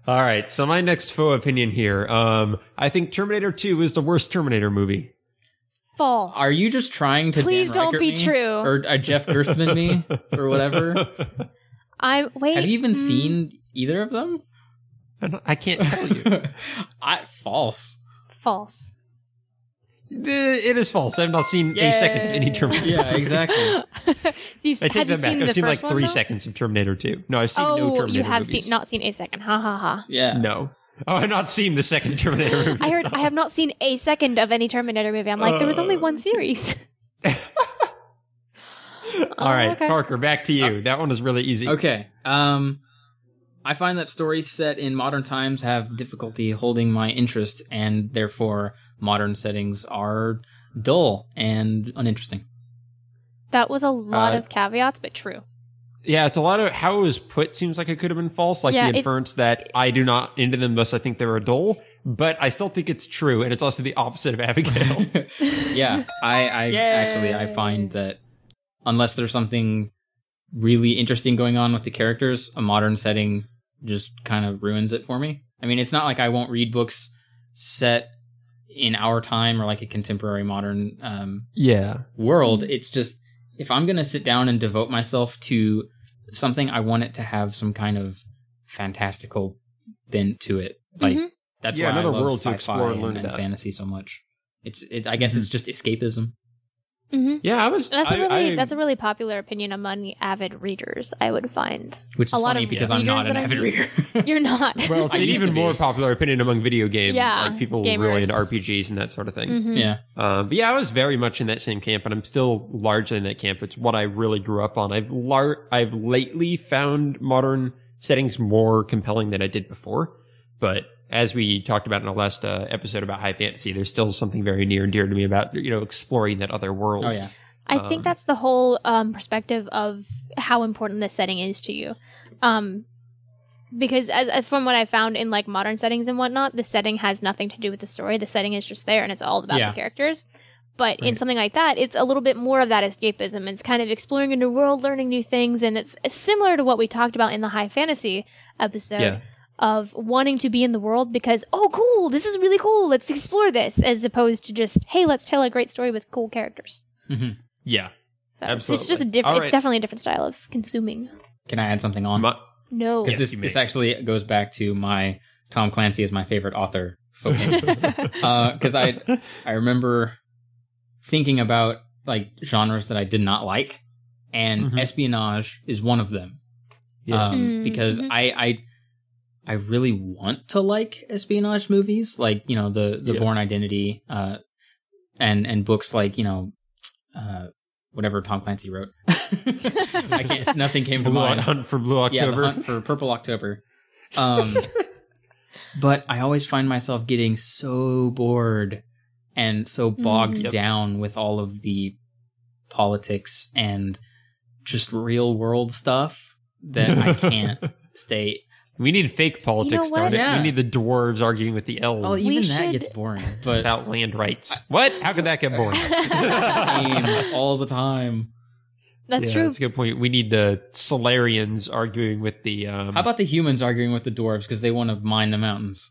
Speaker 2: All right, so my next faux opinion here. I think Terminator 2 is the worst Terminator movie.
Speaker 3: False.
Speaker 1: Are you just trying to
Speaker 3: Please
Speaker 1: Dan
Speaker 3: don't
Speaker 1: Reichert
Speaker 3: be
Speaker 1: me?
Speaker 3: true.
Speaker 1: Or Jeff Gerstmann me? Or whatever?
Speaker 3: Wait.
Speaker 1: Have you even seen either of them?
Speaker 2: I can't tell you.
Speaker 1: False.
Speaker 3: False.
Speaker 2: It is false. I have not seen a second of any Terminator.
Speaker 1: Yeah, exactly.
Speaker 2: I take that back. I've seen like 3 seconds of Terminator 2. No, I've seen no Terminator
Speaker 3: you have
Speaker 2: movies.
Speaker 3: not seen a second. Ha ha ha.
Speaker 1: Yeah.
Speaker 2: No. Oh, I've not seen the second Terminator movie.
Speaker 3: I heard. I have not seen a second of any Terminator movie. I'm like, there was only one series.
Speaker 2: All right,
Speaker 3: okay.
Speaker 2: Parker, back to you. That one was really easy.
Speaker 1: Okay. I find that stories set in modern times have difficulty holding my interest, and therefore modern settings are dull and uninteresting.
Speaker 3: That was a lot of caveats, but true.
Speaker 2: Yeah, it's a lot of how it was put seems like it could have been false, like
Speaker 3: Yeah,
Speaker 2: the inference that I do not into them, thus I think they were dull. But I still think it's true, and it's also the opposite of Abigail.
Speaker 1: Yeah, I find that unless there's something really interesting going on with the characters, a modern setting just kind of ruins it for me. I mean, it's not like I won't read books set in our time or like a contemporary modern world. It's just, if I'm going to sit down and devote myself to something, I want it to have some kind of fantastical bent to it. Like, that's why
Speaker 2: another
Speaker 1: I love
Speaker 2: world to
Speaker 1: sci-fi
Speaker 2: explore and learn
Speaker 1: and
Speaker 2: about.
Speaker 1: fantasy so much. I guess it's just escapism.
Speaker 2: Yeah,
Speaker 3: That's a really popular opinion among avid readers, I would find.
Speaker 1: Which is funny because I'm not an avid reader.
Speaker 3: You're not.
Speaker 2: Well, it's an even more popular opinion among video game like people
Speaker 3: gamers.
Speaker 2: really into RPGs and that sort of thing.
Speaker 1: Yeah.
Speaker 2: But yeah, I was very much in that same camp, and I'm still largely in that camp. It's what I really grew up on. I've lately found modern settings more compelling than I did before, but as we talked about in our last episode about high fantasy, there's still something very near and dear to me about, exploring that other world.
Speaker 1: Oh, yeah.
Speaker 3: I think that's the whole perspective of how important this setting is to you. Because as from what I found in like modern settings and whatnot, the setting has nothing to do with the story. The setting is just there and it's all about the characters. But in something like that, it's a little bit more of that escapism. It's kind of exploring a new world, learning new things. And it's similar to what we talked about in the high fantasy episode. Yeah. Of wanting to be in the world because, oh, cool, this is really cool, let's explore this, as opposed to just, hey, let's tell a great story with cool characters.
Speaker 2: Mm-hmm. Yeah,
Speaker 3: so
Speaker 2: absolutely.
Speaker 3: It's just a different. It's definitely a different style of consuming.
Speaker 1: Can I add something on?
Speaker 3: No,
Speaker 1: because this actually goes back to my Tom Clancy as my favorite author focus. Because I remember thinking about like genres that I did not like, and espionage is one of them. Yeah, because I really want to like espionage movies, like, the Bourne Identity, and books like, whatever Tom Clancy wrote. Nothing came to mind.
Speaker 2: Hunt for Blue October.
Speaker 1: Yeah, the Hunt for Purple October. But I always find myself getting so bored and so bogged down with all of the politics and just real world stuff that I can't stay.
Speaker 2: We need fake politics,
Speaker 3: what?
Speaker 2: darn it.
Speaker 1: Yeah.
Speaker 2: We need the dwarves arguing with the elves
Speaker 1: Oh, even that
Speaker 3: should-
Speaker 1: gets boring. But
Speaker 2: about land rights. What? How could that get boring?
Speaker 1: game all the time.
Speaker 3: That's
Speaker 2: Yeah,
Speaker 3: true.
Speaker 2: That's a good point. We need the Solarians arguing with the...
Speaker 1: How about the humans arguing with the dwarves because they want to mine the mountains?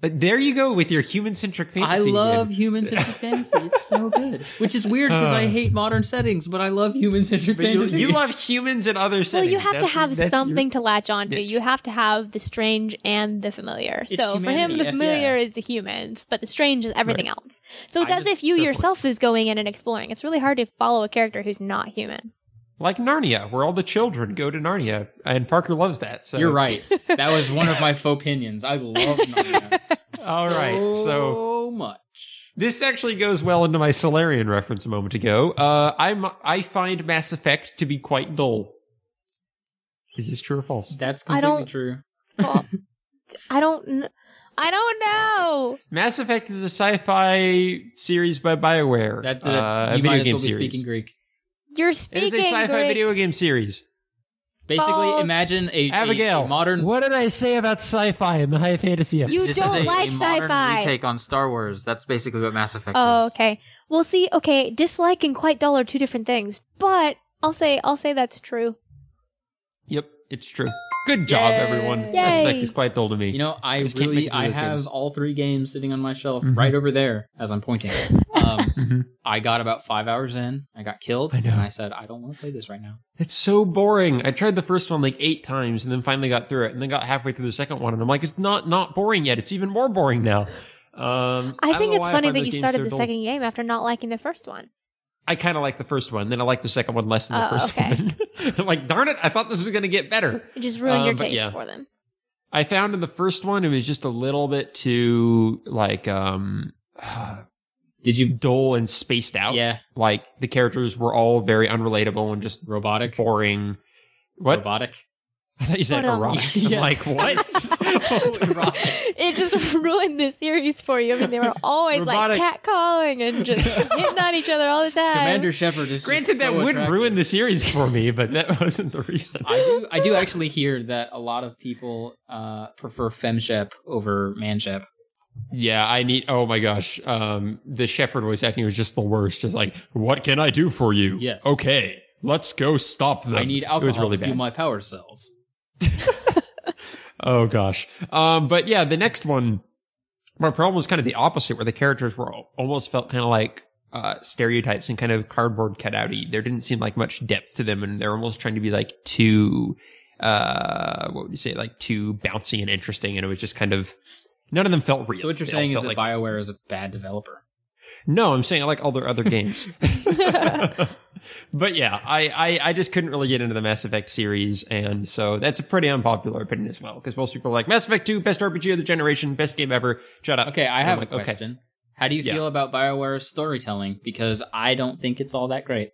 Speaker 2: There you go with your human-centric
Speaker 1: I
Speaker 2: fantasy.
Speaker 1: love
Speaker 2: again.
Speaker 1: human-centric fantasy. It's so good. Which is weird because I hate modern settings, but I love human-centric
Speaker 2: But you,
Speaker 1: fantasy.
Speaker 2: you love humans and other
Speaker 3: Well,
Speaker 2: settings.
Speaker 3: you have to have
Speaker 2: that's
Speaker 3: something
Speaker 2: your-
Speaker 3: to latch onto.
Speaker 2: niche.
Speaker 3: You have to have the strange and the familiar.
Speaker 1: It's
Speaker 3: So for him,
Speaker 1: humanity,
Speaker 3: the familiar
Speaker 1: yeah.
Speaker 3: is the humans, but the strange is everything else. So it's
Speaker 2: I
Speaker 3: as
Speaker 2: just-
Speaker 3: if you
Speaker 2: fair point.
Speaker 3: yourself is going in and exploring. It's really hard to follow a character who's not human.
Speaker 2: Like Narnia, where all the children go to Narnia. And Parker loves that. So.
Speaker 1: You're right. That was one of my faux opinions. I love Narnia.
Speaker 2: All right,
Speaker 1: So much.
Speaker 2: This actually goes well into my Solarian reference a moment ago. I find Mass Effect to be quite dull. Is this true or false?
Speaker 1: That's
Speaker 3: I
Speaker 1: completely
Speaker 3: don't-
Speaker 1: true.
Speaker 3: Well, I don't know.
Speaker 2: Mass Effect is a sci-fi series by BioWare.
Speaker 1: That
Speaker 2: a
Speaker 1: you
Speaker 2: video
Speaker 1: might as
Speaker 2: game
Speaker 1: well be
Speaker 2: series.
Speaker 1: speaking Greek.
Speaker 3: You're
Speaker 2: It is
Speaker 3: speaking
Speaker 2: a sci-fi
Speaker 3: Greek.
Speaker 2: video game series.
Speaker 1: Basically,
Speaker 3: False.
Speaker 1: imagine a
Speaker 2: Abigail,
Speaker 1: modern.
Speaker 5: What did I say about sci-fi in the high fantasy episode?
Speaker 3: You
Speaker 1: This
Speaker 3: don't
Speaker 1: is a
Speaker 3: like
Speaker 1: modern
Speaker 3: sci-fi.
Speaker 1: retake on Star Wars. That's basically what Mass Effect
Speaker 3: Oh,
Speaker 1: is.
Speaker 3: okay. Well, see, okay, dislike and quite dull are two different things, but I'll say that's true.
Speaker 2: Yep, it's true. Good job,
Speaker 1: Yay.
Speaker 2: everyone. Mass
Speaker 3: Yay.
Speaker 2: Effect is quite dull to me.
Speaker 1: You know, I
Speaker 2: just can't make it through
Speaker 1: I
Speaker 2: those
Speaker 1: have
Speaker 2: games.
Speaker 1: all 3 games sitting on my shelf
Speaker 2: Mhm.
Speaker 1: right over there as I'm pointing. I got about 5 hours in. I got killed.
Speaker 2: I know.
Speaker 1: And I said, I don't want to play this right now.
Speaker 2: It's so boring. I tried the first one like 8 times and then finally got through it and then got halfway through the second one and I'm like, it's not boring yet. It's even more boring now.
Speaker 3: I
Speaker 2: don't
Speaker 3: think
Speaker 2: know
Speaker 3: it's
Speaker 2: why I
Speaker 3: funny
Speaker 2: find
Speaker 3: that
Speaker 2: those
Speaker 3: you
Speaker 2: games
Speaker 3: started
Speaker 2: so
Speaker 3: the
Speaker 2: dull.
Speaker 3: second game after not liking the first one.
Speaker 2: I kind of like the first one. Then I like the second one less than the
Speaker 3: Oh,
Speaker 2: first
Speaker 3: okay.
Speaker 2: one. I'm like, darn it. I thought this was going to get better.
Speaker 3: It just ruined your
Speaker 2: but
Speaker 3: taste
Speaker 2: yeah.
Speaker 3: for them.
Speaker 2: I found in the first one, it was just a little bit too like,
Speaker 1: Did you?
Speaker 2: dull and spaced out.
Speaker 1: Yeah.
Speaker 2: Like the characters were all very unrelatable and just
Speaker 1: Robotic?
Speaker 2: boring. What?
Speaker 1: Robotic?
Speaker 2: I thought you said
Speaker 3: Hold on.
Speaker 2: erotic.
Speaker 1: Yeah.
Speaker 2: I'm like, what?
Speaker 1: Erotic.
Speaker 3: It just ruined the series for you. I mean, they were always
Speaker 2: Robotic.
Speaker 3: like catcalling and just hitting on each other all the time.
Speaker 1: Commander Shepard is
Speaker 2: Granted,
Speaker 1: just
Speaker 2: that
Speaker 1: so
Speaker 2: would
Speaker 1: attractive.
Speaker 2: ruin the series for me, but that wasn't the reason.
Speaker 1: I do actually hear that a lot of people prefer femshep over manshep.
Speaker 2: Yeah, I need. Oh my gosh, the Shepherd voice acting was just the worst. Just like, what can I do for you?
Speaker 1: Yes.
Speaker 2: Okay, let's go stop them.
Speaker 1: I need
Speaker 2: It
Speaker 1: alcohol
Speaker 2: was really
Speaker 1: to fuel
Speaker 2: bad.
Speaker 1: my power cells.
Speaker 2: Oh gosh. But yeah, the next one, my problem was kind of the opposite, where the characters were almost felt kind of like stereotypes and kind of cardboard cutouty. There didn't seem like much depth to them, and they're almost trying to be like too, what would you say, like too bouncy and interesting. And it was just kind of none of them felt real.
Speaker 1: So what you're
Speaker 2: They all
Speaker 1: saying is
Speaker 2: felt
Speaker 1: that
Speaker 2: like-
Speaker 1: BioWare is a bad developer.
Speaker 2: No, I'm saying I like all their other games. But yeah, I just couldn't really get into the Mass Effect series, and so that's a pretty unpopular opinion as well, because most people are like, Mass Effect 2, best RPG of the generation, best game ever, shut up.
Speaker 1: Okay, I
Speaker 2: And
Speaker 1: have
Speaker 2: I'm
Speaker 1: a
Speaker 2: like,
Speaker 1: question. How do you feel about BioWare's storytelling? Because I don't think it's all that great.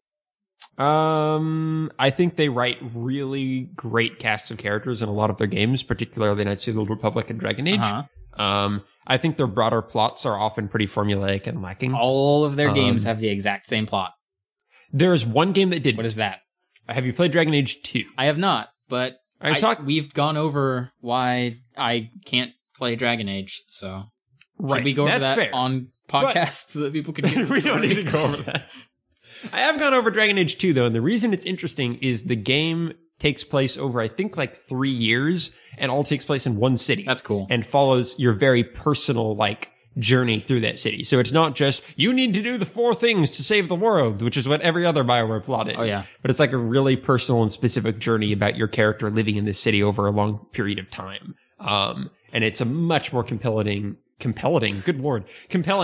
Speaker 2: I think they write really great casts of characters in a lot of their games, particularly Knights of the Old Republic and Dragon Age.
Speaker 1: Uh-huh.
Speaker 2: I think their broader plots are often pretty formulaic and lacking.
Speaker 1: All of their games have the exact same plot.
Speaker 2: There is one game that did.
Speaker 1: What is that?
Speaker 2: Have you played Dragon Age 2?
Speaker 1: I have not, but we've gone over why I can't play Dragon Age, so should we go over
Speaker 2: That's
Speaker 1: that
Speaker 2: fair.
Speaker 1: on podcasts so that people can get
Speaker 2: We don't need to go over that. I have gone over Dragon Age 2, though, and the reason it's interesting is the game takes place over, I think, like 3 years, and all takes place in one city.
Speaker 1: That's cool.
Speaker 2: And follows your very personal, like, journey through that city. So it's not just, you need to do the 4 things to save the world, which is what every other BioWare plot is.
Speaker 1: Oh, yeah.
Speaker 2: But it's like a really personal and specific journey about your character living in this city over a long period of time. And it's a much more compelling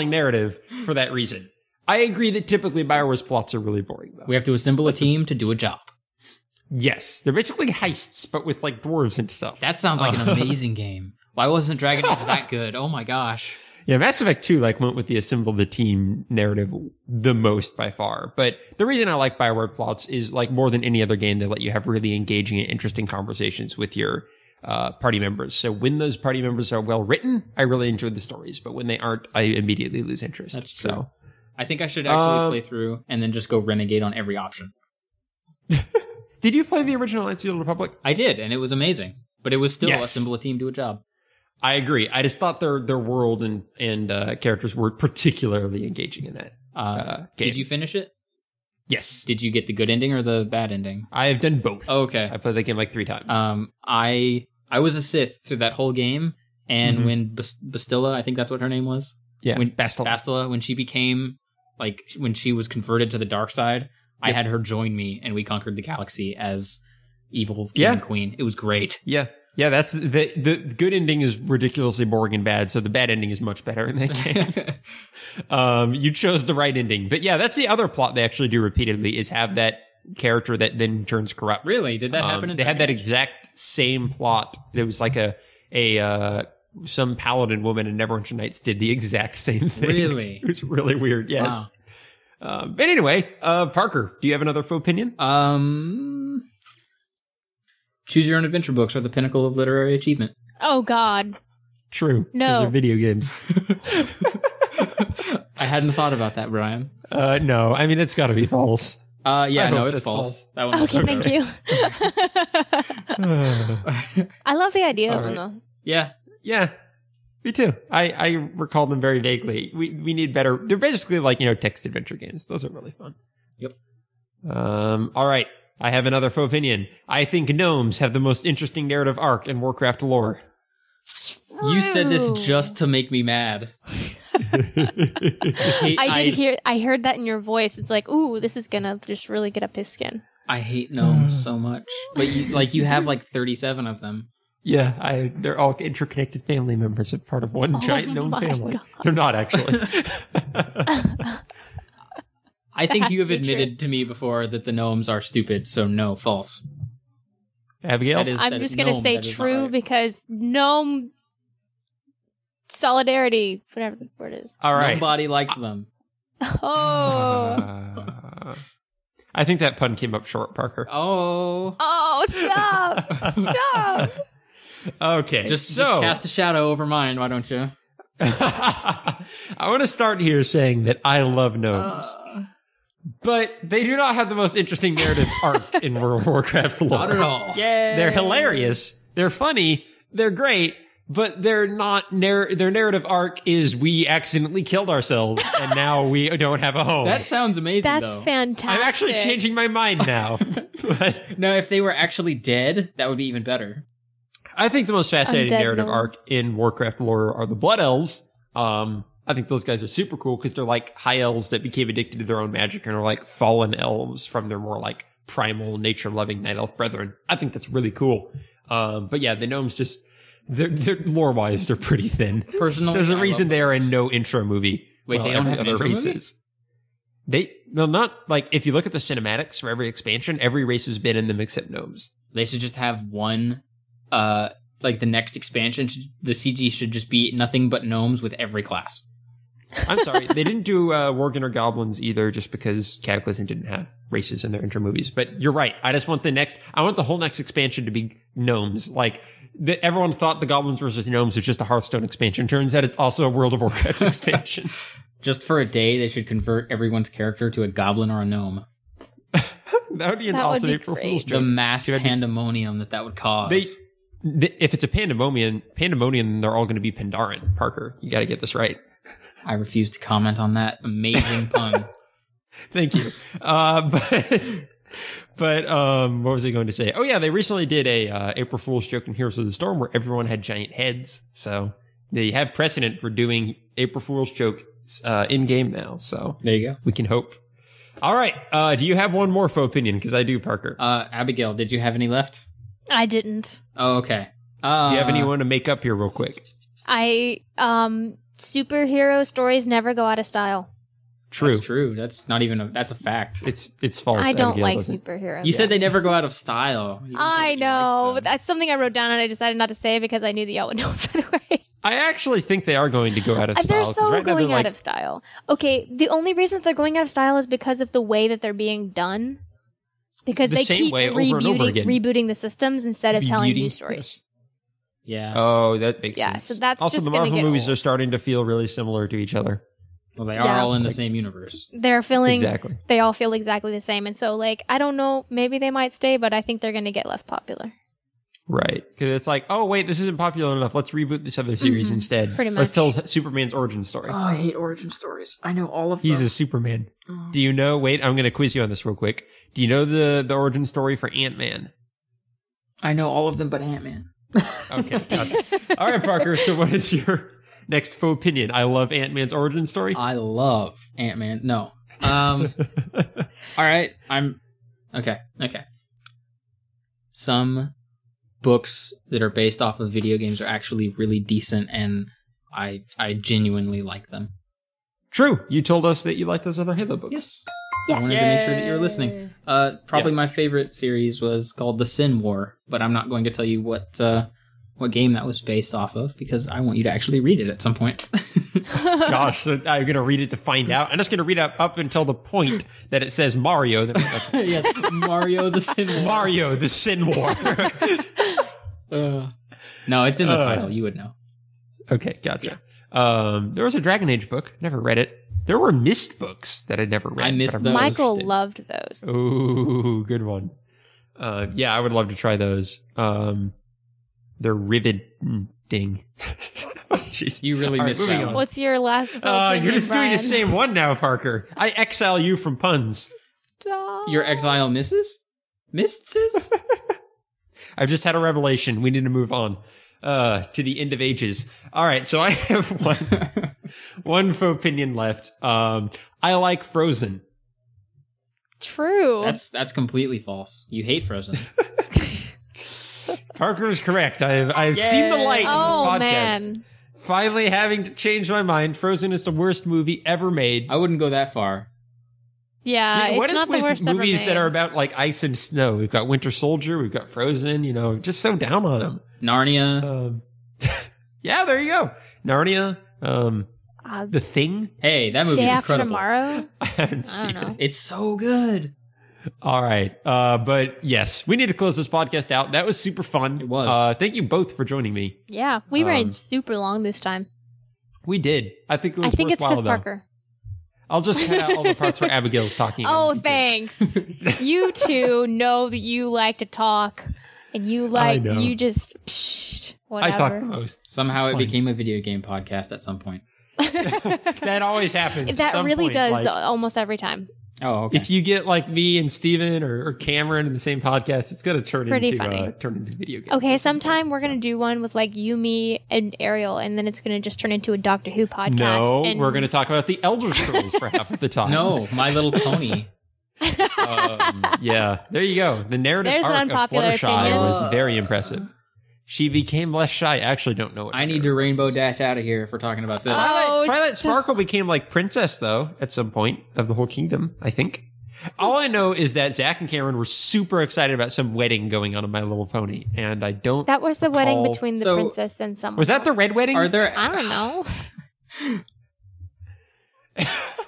Speaker 2: narrative for that reason. I agree that typically BioWare's plots are really boring, though.
Speaker 1: We have to assemble a team to do a job.
Speaker 2: Yes, they're basically heists, but with like dwarves and stuff.
Speaker 1: That sounds like an amazing game. Why wasn't Dragon Age that good? Oh my gosh.
Speaker 2: Yeah, Mass Effect 2 like went with the assemble the team narrative the most by far. But the reason I like BioWare plots is like more than any other game, they let you have really engaging and interesting conversations with your party members. So when those party members are well written, I really enjoy the stories. But when they aren't, I immediately lose interest.
Speaker 1: That's true.
Speaker 2: So
Speaker 1: I think I should actually play through and then just go renegade on every option.
Speaker 2: did you play the original Knights of the Old Republic?
Speaker 1: I did, and it was amazing. But it was still
Speaker 2: Yes.
Speaker 1: assemble a team, do a job.
Speaker 2: I agree. I just thought their world and characters were particularly engaging in that game.
Speaker 1: Did you finish it?
Speaker 2: Yes.
Speaker 1: Did you get the good ending or the bad ending?
Speaker 2: I have done both.
Speaker 1: Oh, okay.
Speaker 2: I played that game like 3 times.
Speaker 1: I was a Sith through that whole game, and when Bastilla, I think that's what her name was.
Speaker 2: Yeah,
Speaker 1: when
Speaker 2: Bastila.
Speaker 1: when she became when she was converted to the dark side, I had her join me, and we conquered the galaxy as evil king and queen. It was great.
Speaker 2: Yeah. That's the good ending is ridiculously boring and bad, so the bad ending is much better in that game. You chose the right ending. But yeah, that's the other plot they actually do repeatedly is have that character that then turns corrupt.
Speaker 1: Really? Did that happen?
Speaker 2: They had that exact same plot. There was like some paladin woman in Neverwinter Nights did the exact same thing.
Speaker 1: Really?
Speaker 2: It was really weird. Yes.
Speaker 1: Wow.
Speaker 2: But anyway, Parker, do you have another faux opinion?
Speaker 1: Choose Your Own Adventure books are the pinnacle of literary achievement.
Speaker 3: Oh, God.
Speaker 2: True.
Speaker 3: No.
Speaker 2: Those are video games.
Speaker 1: I hadn't thought about that, Brian.
Speaker 2: No. I mean, it's got to be false.
Speaker 1: Yeah, no,
Speaker 2: hope
Speaker 1: it's
Speaker 2: that's
Speaker 1: false.
Speaker 2: false.
Speaker 1: That one was
Speaker 3: Okay, thank you. I love the idea of them, though.
Speaker 1: Yeah.
Speaker 2: Yeah. Me too. I recall them very vaguely. We need better. They're basically like, text adventure games. Those are really fun.
Speaker 1: Yep.
Speaker 2: All right. I have another faux opinion. I think gnomes have the most interesting narrative arc in Warcraft lore.
Speaker 1: You said this just to make me mad.
Speaker 3: I heard that in your voice. It's like, ooh, this is gonna just really get up his skin.
Speaker 1: I hate gnomes so much. But you have like 37 of them.
Speaker 2: Yeah, they're all interconnected family members of part of one giant gnome family. God. They're not actually.
Speaker 1: I think you have admitted to me before that the gnomes are stupid, so no, false.
Speaker 2: Abigail?
Speaker 3: I'm just going to say true right. Because gnome solidarity, whatever the word is.
Speaker 2: All right.
Speaker 1: Nobody likes them.
Speaker 3: Oh.
Speaker 2: I think that pun came up short, Parker.
Speaker 3: Oh, stop. Stop.
Speaker 2: Okay.
Speaker 1: Just cast a shadow over mine, why don't you?
Speaker 2: I want to start here saying that I love gnomes. But they do not have the most interesting narrative arc in World of Warcraft lore.
Speaker 1: Not at all.
Speaker 3: Yay.
Speaker 2: They're hilarious. They're funny. They're great. But they're not. Their narrative arc is we accidentally killed ourselves and now we don't have a home.
Speaker 1: That sounds amazing.
Speaker 3: That's fantastic.
Speaker 2: I'm actually changing my mind now. But
Speaker 1: no, if they were actually dead, that would be even better.
Speaker 2: I think the most fascinating
Speaker 3: Undead
Speaker 2: narrative
Speaker 3: gnomes.
Speaker 2: arc in Warcraft lore are the Blood Elves. I think those guys are super cool because they're like high elves that became addicted to their own magic and are like fallen elves from their more like primal nature-loving night elf brethren. I think that's really cool. But yeah, the gnomes just, they're lore-wise, they're pretty thin.
Speaker 1: Personally,
Speaker 2: there's a reason they are in no intro movie.
Speaker 1: Wait, they don't have an intro movie?
Speaker 2: Not like, if you look at the cinematics for every expansion, every race has been in them except gnomes.
Speaker 1: They should just have one, like the next expansion, the CG should just be nothing but gnomes with every class.
Speaker 2: I'm sorry, they didn't do Worgen or Goblins either, just because Cataclysm didn't have races in their intro movies. But you're right. I just want I want the whole next expansion to be gnomes. Like, everyone thought the Goblins versus Gnomes was just a Hearthstone expansion. Turns out it's also a World of Warcraft expansion.
Speaker 1: Just for a day, they should convert everyone's character to a goblin or a gnome.
Speaker 2: That would be an awesome April Fool's joke.
Speaker 1: The mass pandemonium that would cause.
Speaker 2: If it's a pandemonium, they're all going to be Pandaren. Parker, you got to get this right.
Speaker 1: I refuse to comment on that amazing pun.
Speaker 2: Thank you. But what was I going to say? Oh yeah, they recently did a April Fool's joke in Heroes of the Storm where everyone had giant heads. So they have precedent for doing April Fool's jokes in game now. So
Speaker 1: there you go.
Speaker 2: We can hope. All right. Do you have one more faux opinion? Because I do, Parker.
Speaker 1: Abigail, did you have any left?
Speaker 3: I didn't.
Speaker 1: Oh, okay.
Speaker 2: Do you have anyone to make up here real quick?
Speaker 3: Superhero stories never go out of style.
Speaker 2: True.
Speaker 1: That's true. That's not even that's a fact.
Speaker 2: It's false.
Speaker 3: I don't
Speaker 2: Abigail
Speaker 3: like
Speaker 2: doesn't.
Speaker 3: superheroes.
Speaker 1: You said they never go out of style.
Speaker 3: I know, but that's something I wrote down and I decided not to say because I knew that y'all would know it right away.
Speaker 2: I actually think they are going to go out of style.
Speaker 3: They're so
Speaker 2: right
Speaker 3: going
Speaker 2: out
Speaker 3: of style. Okay, the only reason that they're going out of style is because of the way that they're being done. Because they keep rebooting the systems instead of telling new stories.
Speaker 1: Yeah.
Speaker 2: Oh, that makes sense.
Speaker 3: Yeah, so that's
Speaker 2: also
Speaker 3: just
Speaker 2: the Marvel movies
Speaker 3: old.
Speaker 2: are starting to feel really similar to each other.
Speaker 1: Well, they are all in the same universe.
Speaker 3: They're feeling
Speaker 2: exactly.
Speaker 3: They all feel exactly the same, and so I don't know. Maybe they might stay, but I think they're going to get less popular.
Speaker 2: Right. Because it's like, oh, wait, this isn't popular enough. Let's reboot this other series instead.
Speaker 3: Pretty
Speaker 2: Let's
Speaker 3: much.
Speaker 2: tell Superman's origin story.
Speaker 1: Oh, I hate origin stories. I know all of
Speaker 2: He's
Speaker 1: them.
Speaker 2: a Superman. Do you know, wait, I'm going to quiz you on this real quick. Do you know the origin story for Ant-Man?
Speaker 1: I know all of them but Ant-Man.
Speaker 2: Okay, gotcha. All right, Parker, so what is your next faux opinion? I love Ant-Man's origin story.
Speaker 1: I love Ant-Man. No. All right. Okay. Some books that are based off of video games are actually really decent, and I genuinely like them.
Speaker 2: True. You told us that you like those other Halo books.
Speaker 1: Yes.
Speaker 3: Yes.
Speaker 1: I wanted to make sure that you were listening. Probably my favorite series was called The Sin War, but I'm not going to tell you what game that was based off of because I want you to actually read it at some point.
Speaker 2: Gosh, so I'm going to read it to find out. I'm just going to read up until the point that it says Mario.
Speaker 1: Yes, Mario the Sin War.
Speaker 2: Mario, the Sin War.
Speaker 1: No, it's in the title. You would know.
Speaker 2: Okay, gotcha. There was a Dragon Age book. Never read it. There were Myst books that I never read.
Speaker 1: I missed
Speaker 2: but
Speaker 1: those.
Speaker 3: Michael loved those.
Speaker 2: Ooh, good one. Yeah, I would love to try those. They're riveting. Jeez.
Speaker 1: You really missed
Speaker 2: moving
Speaker 1: that
Speaker 2: on.
Speaker 1: one.
Speaker 3: What's your last opinion,
Speaker 2: You're just doing
Speaker 3: Bryan?
Speaker 2: the same one now, Parker. I exile you from puns.
Speaker 3: Stop.
Speaker 1: Your exile misses? Misses?
Speaker 2: I've just had a revelation. We need to move on to the end of ages. All right, so I have one faux opinion left. I like Frozen.
Speaker 3: True.
Speaker 1: That's completely false. You hate Frozen.
Speaker 2: Parker is correct. I've seen the light in this podcast.
Speaker 3: Man.
Speaker 2: Finally having to change my mind. Frozen is the worst movie ever made.
Speaker 1: I wouldn't go that far.
Speaker 3: Yeah,
Speaker 2: What
Speaker 3: it's
Speaker 2: is
Speaker 3: not the
Speaker 2: with
Speaker 3: worst ever
Speaker 2: movies
Speaker 3: made.
Speaker 2: that are about like ice and snow? We've got Winter Soldier, we've got Frozen, just so down on them.
Speaker 1: Narnia.
Speaker 2: Yeah, there you go. Narnia, The Thing.
Speaker 1: Hey, that movie's
Speaker 3: Day After
Speaker 1: incredible.
Speaker 3: Tomorrow.
Speaker 2: I haven't
Speaker 3: I
Speaker 2: seen
Speaker 3: don't know.
Speaker 2: it.
Speaker 1: It's so good.
Speaker 2: All right. But yes, we need to close this podcast out. That was super fun.
Speaker 1: It was.
Speaker 2: Thank you both for joining me.
Speaker 3: Yeah, we ran super long this time.
Speaker 2: We did. I think it was
Speaker 3: I think it's
Speaker 2: worthwhile,
Speaker 3: because
Speaker 2: though.
Speaker 3: Parker.
Speaker 2: I'll just cut out all the parts where Abigail's talking.
Speaker 3: Oh, thanks. You two know that you like to talk, and you
Speaker 2: know.
Speaker 3: you just psh,
Speaker 2: I
Speaker 3: whatever.
Speaker 2: talk the most.
Speaker 1: Somehow
Speaker 2: It's
Speaker 1: it
Speaker 2: fine.
Speaker 1: became a video game podcast at some point.
Speaker 2: That always happens. at
Speaker 3: That
Speaker 2: some
Speaker 3: really
Speaker 2: point.
Speaker 3: does
Speaker 2: Like,
Speaker 3: almost every time.
Speaker 1: Oh, okay.
Speaker 2: if you get like me and Steven or Cameron in the same podcast, it's going to turn
Speaker 3: pretty
Speaker 2: into
Speaker 3: funny.
Speaker 2: video games.
Speaker 3: Okay,
Speaker 2: at some
Speaker 3: sometime
Speaker 2: point,
Speaker 3: we're gonna do one with like you, me, and Ariel, and then it's gonna just turn into a Doctor Who podcast.
Speaker 2: No,
Speaker 3: and
Speaker 2: we're going to talk about the Elder Scrolls for half of the time.
Speaker 1: No, My Little Pony.
Speaker 2: Yeah, there you go. The narrative
Speaker 3: There's an
Speaker 2: arc of
Speaker 3: unpopular
Speaker 2: Fluttershy
Speaker 3: opinion.
Speaker 2: was very impressive. She became less shy. I actually don't know what.
Speaker 1: I need to rainbow dash out of here if we're talking about this.
Speaker 3: Oh,
Speaker 2: Twilight Sparkle became like princess though at some point of the whole kingdom. I think. All I know is that Zach and Cameron were super excited about some wedding going on in My Little Pony, and I don't.
Speaker 3: That was the wedding
Speaker 2: recall-
Speaker 3: between the
Speaker 1: So-
Speaker 3: princess and someone.
Speaker 2: Was that the
Speaker 3: else.
Speaker 2: red wedding?
Speaker 1: Are there?
Speaker 3: I don't know.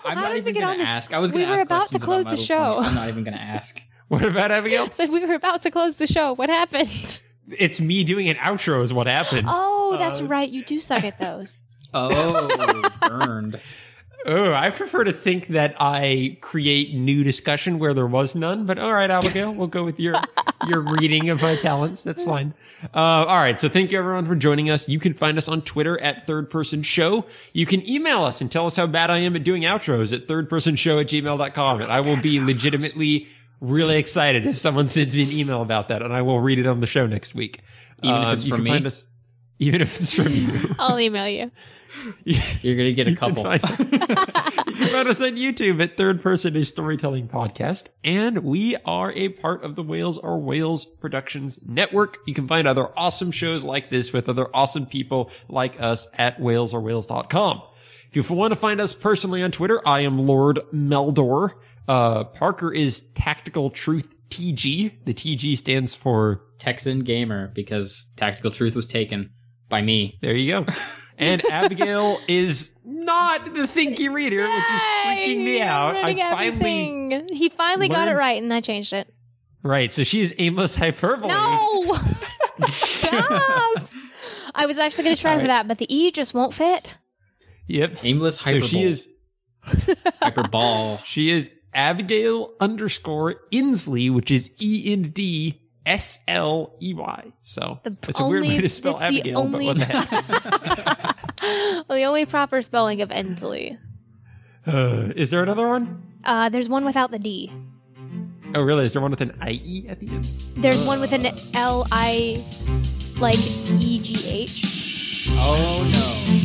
Speaker 1: I'm
Speaker 3: How
Speaker 1: not
Speaker 3: did we
Speaker 1: even
Speaker 3: get
Speaker 1: going
Speaker 3: on
Speaker 1: to
Speaker 3: this?
Speaker 1: ask. I was
Speaker 3: We
Speaker 1: going to
Speaker 3: were
Speaker 1: ask
Speaker 3: about to
Speaker 1: questions
Speaker 3: close
Speaker 1: about My
Speaker 3: the
Speaker 1: Little Pony.
Speaker 3: show.
Speaker 1: I'm not even going to ask.
Speaker 2: What about Abigail?
Speaker 3: Said we were about to close the show. What happened?
Speaker 2: It's me doing an outro is what happened.
Speaker 3: Oh, that's right. You do suck at those.
Speaker 1: Oh, burned.
Speaker 2: Oh, I prefer to think that I create new discussion where there was none. But all right, Abigail, we'll go with your reading of my talents. That's fine. All right. So thank you everyone for joining us. You can find us on Twitter at Third Person Show. You can email us and tell us how bad I am at doing outros at thirdpersonshow@gmail.com. And I will be legitimately really excited if someone sends me an email about that, and I will read it on the show next week.
Speaker 1: Even if it's
Speaker 2: you
Speaker 1: from
Speaker 2: can
Speaker 1: me?
Speaker 2: find us- even if it's from you.
Speaker 3: I'll email you.
Speaker 1: You're going to get a couple.
Speaker 2: You can find us on YouTube at Third Person, a storytelling podcast. And we are a part of the Whales Are Whales Productions Network. You can find other awesome shows like this with other awesome people like us at whalesorewhales.com. If you want to find us personally on Twitter, I am Lord Meldor. Parker is Tactical Truth TG. The TG stands for...
Speaker 1: Texan Gamer, because Tactical Truth was taken by me.
Speaker 2: There you go. And Abigail is not the Thinky Reader, which is freaking me out.
Speaker 3: I'm learning everything. He finally got it
Speaker 2: learned-
Speaker 3: right, and I changed it.
Speaker 2: Right, so she is aimless hyperbole.
Speaker 3: No! Stop! I was actually going to try for that, but the E just won't fit.
Speaker 2: Yep.
Speaker 1: Aimless
Speaker 2: So
Speaker 1: hyperbole. Hyperball.
Speaker 2: she is Abigail _ Inslee, which is END Sley. So
Speaker 3: The
Speaker 2: it's a weird way to spell
Speaker 3: it's the
Speaker 2: Abigail, but what the heck?
Speaker 3: Well, the only proper spelling of Endsley.
Speaker 2: Is there another one?
Speaker 3: There's one without the D.
Speaker 2: Oh, really? Is there one with an IE at the end?
Speaker 3: There's one with an L-I, like, E-G-H.
Speaker 1: Oh no.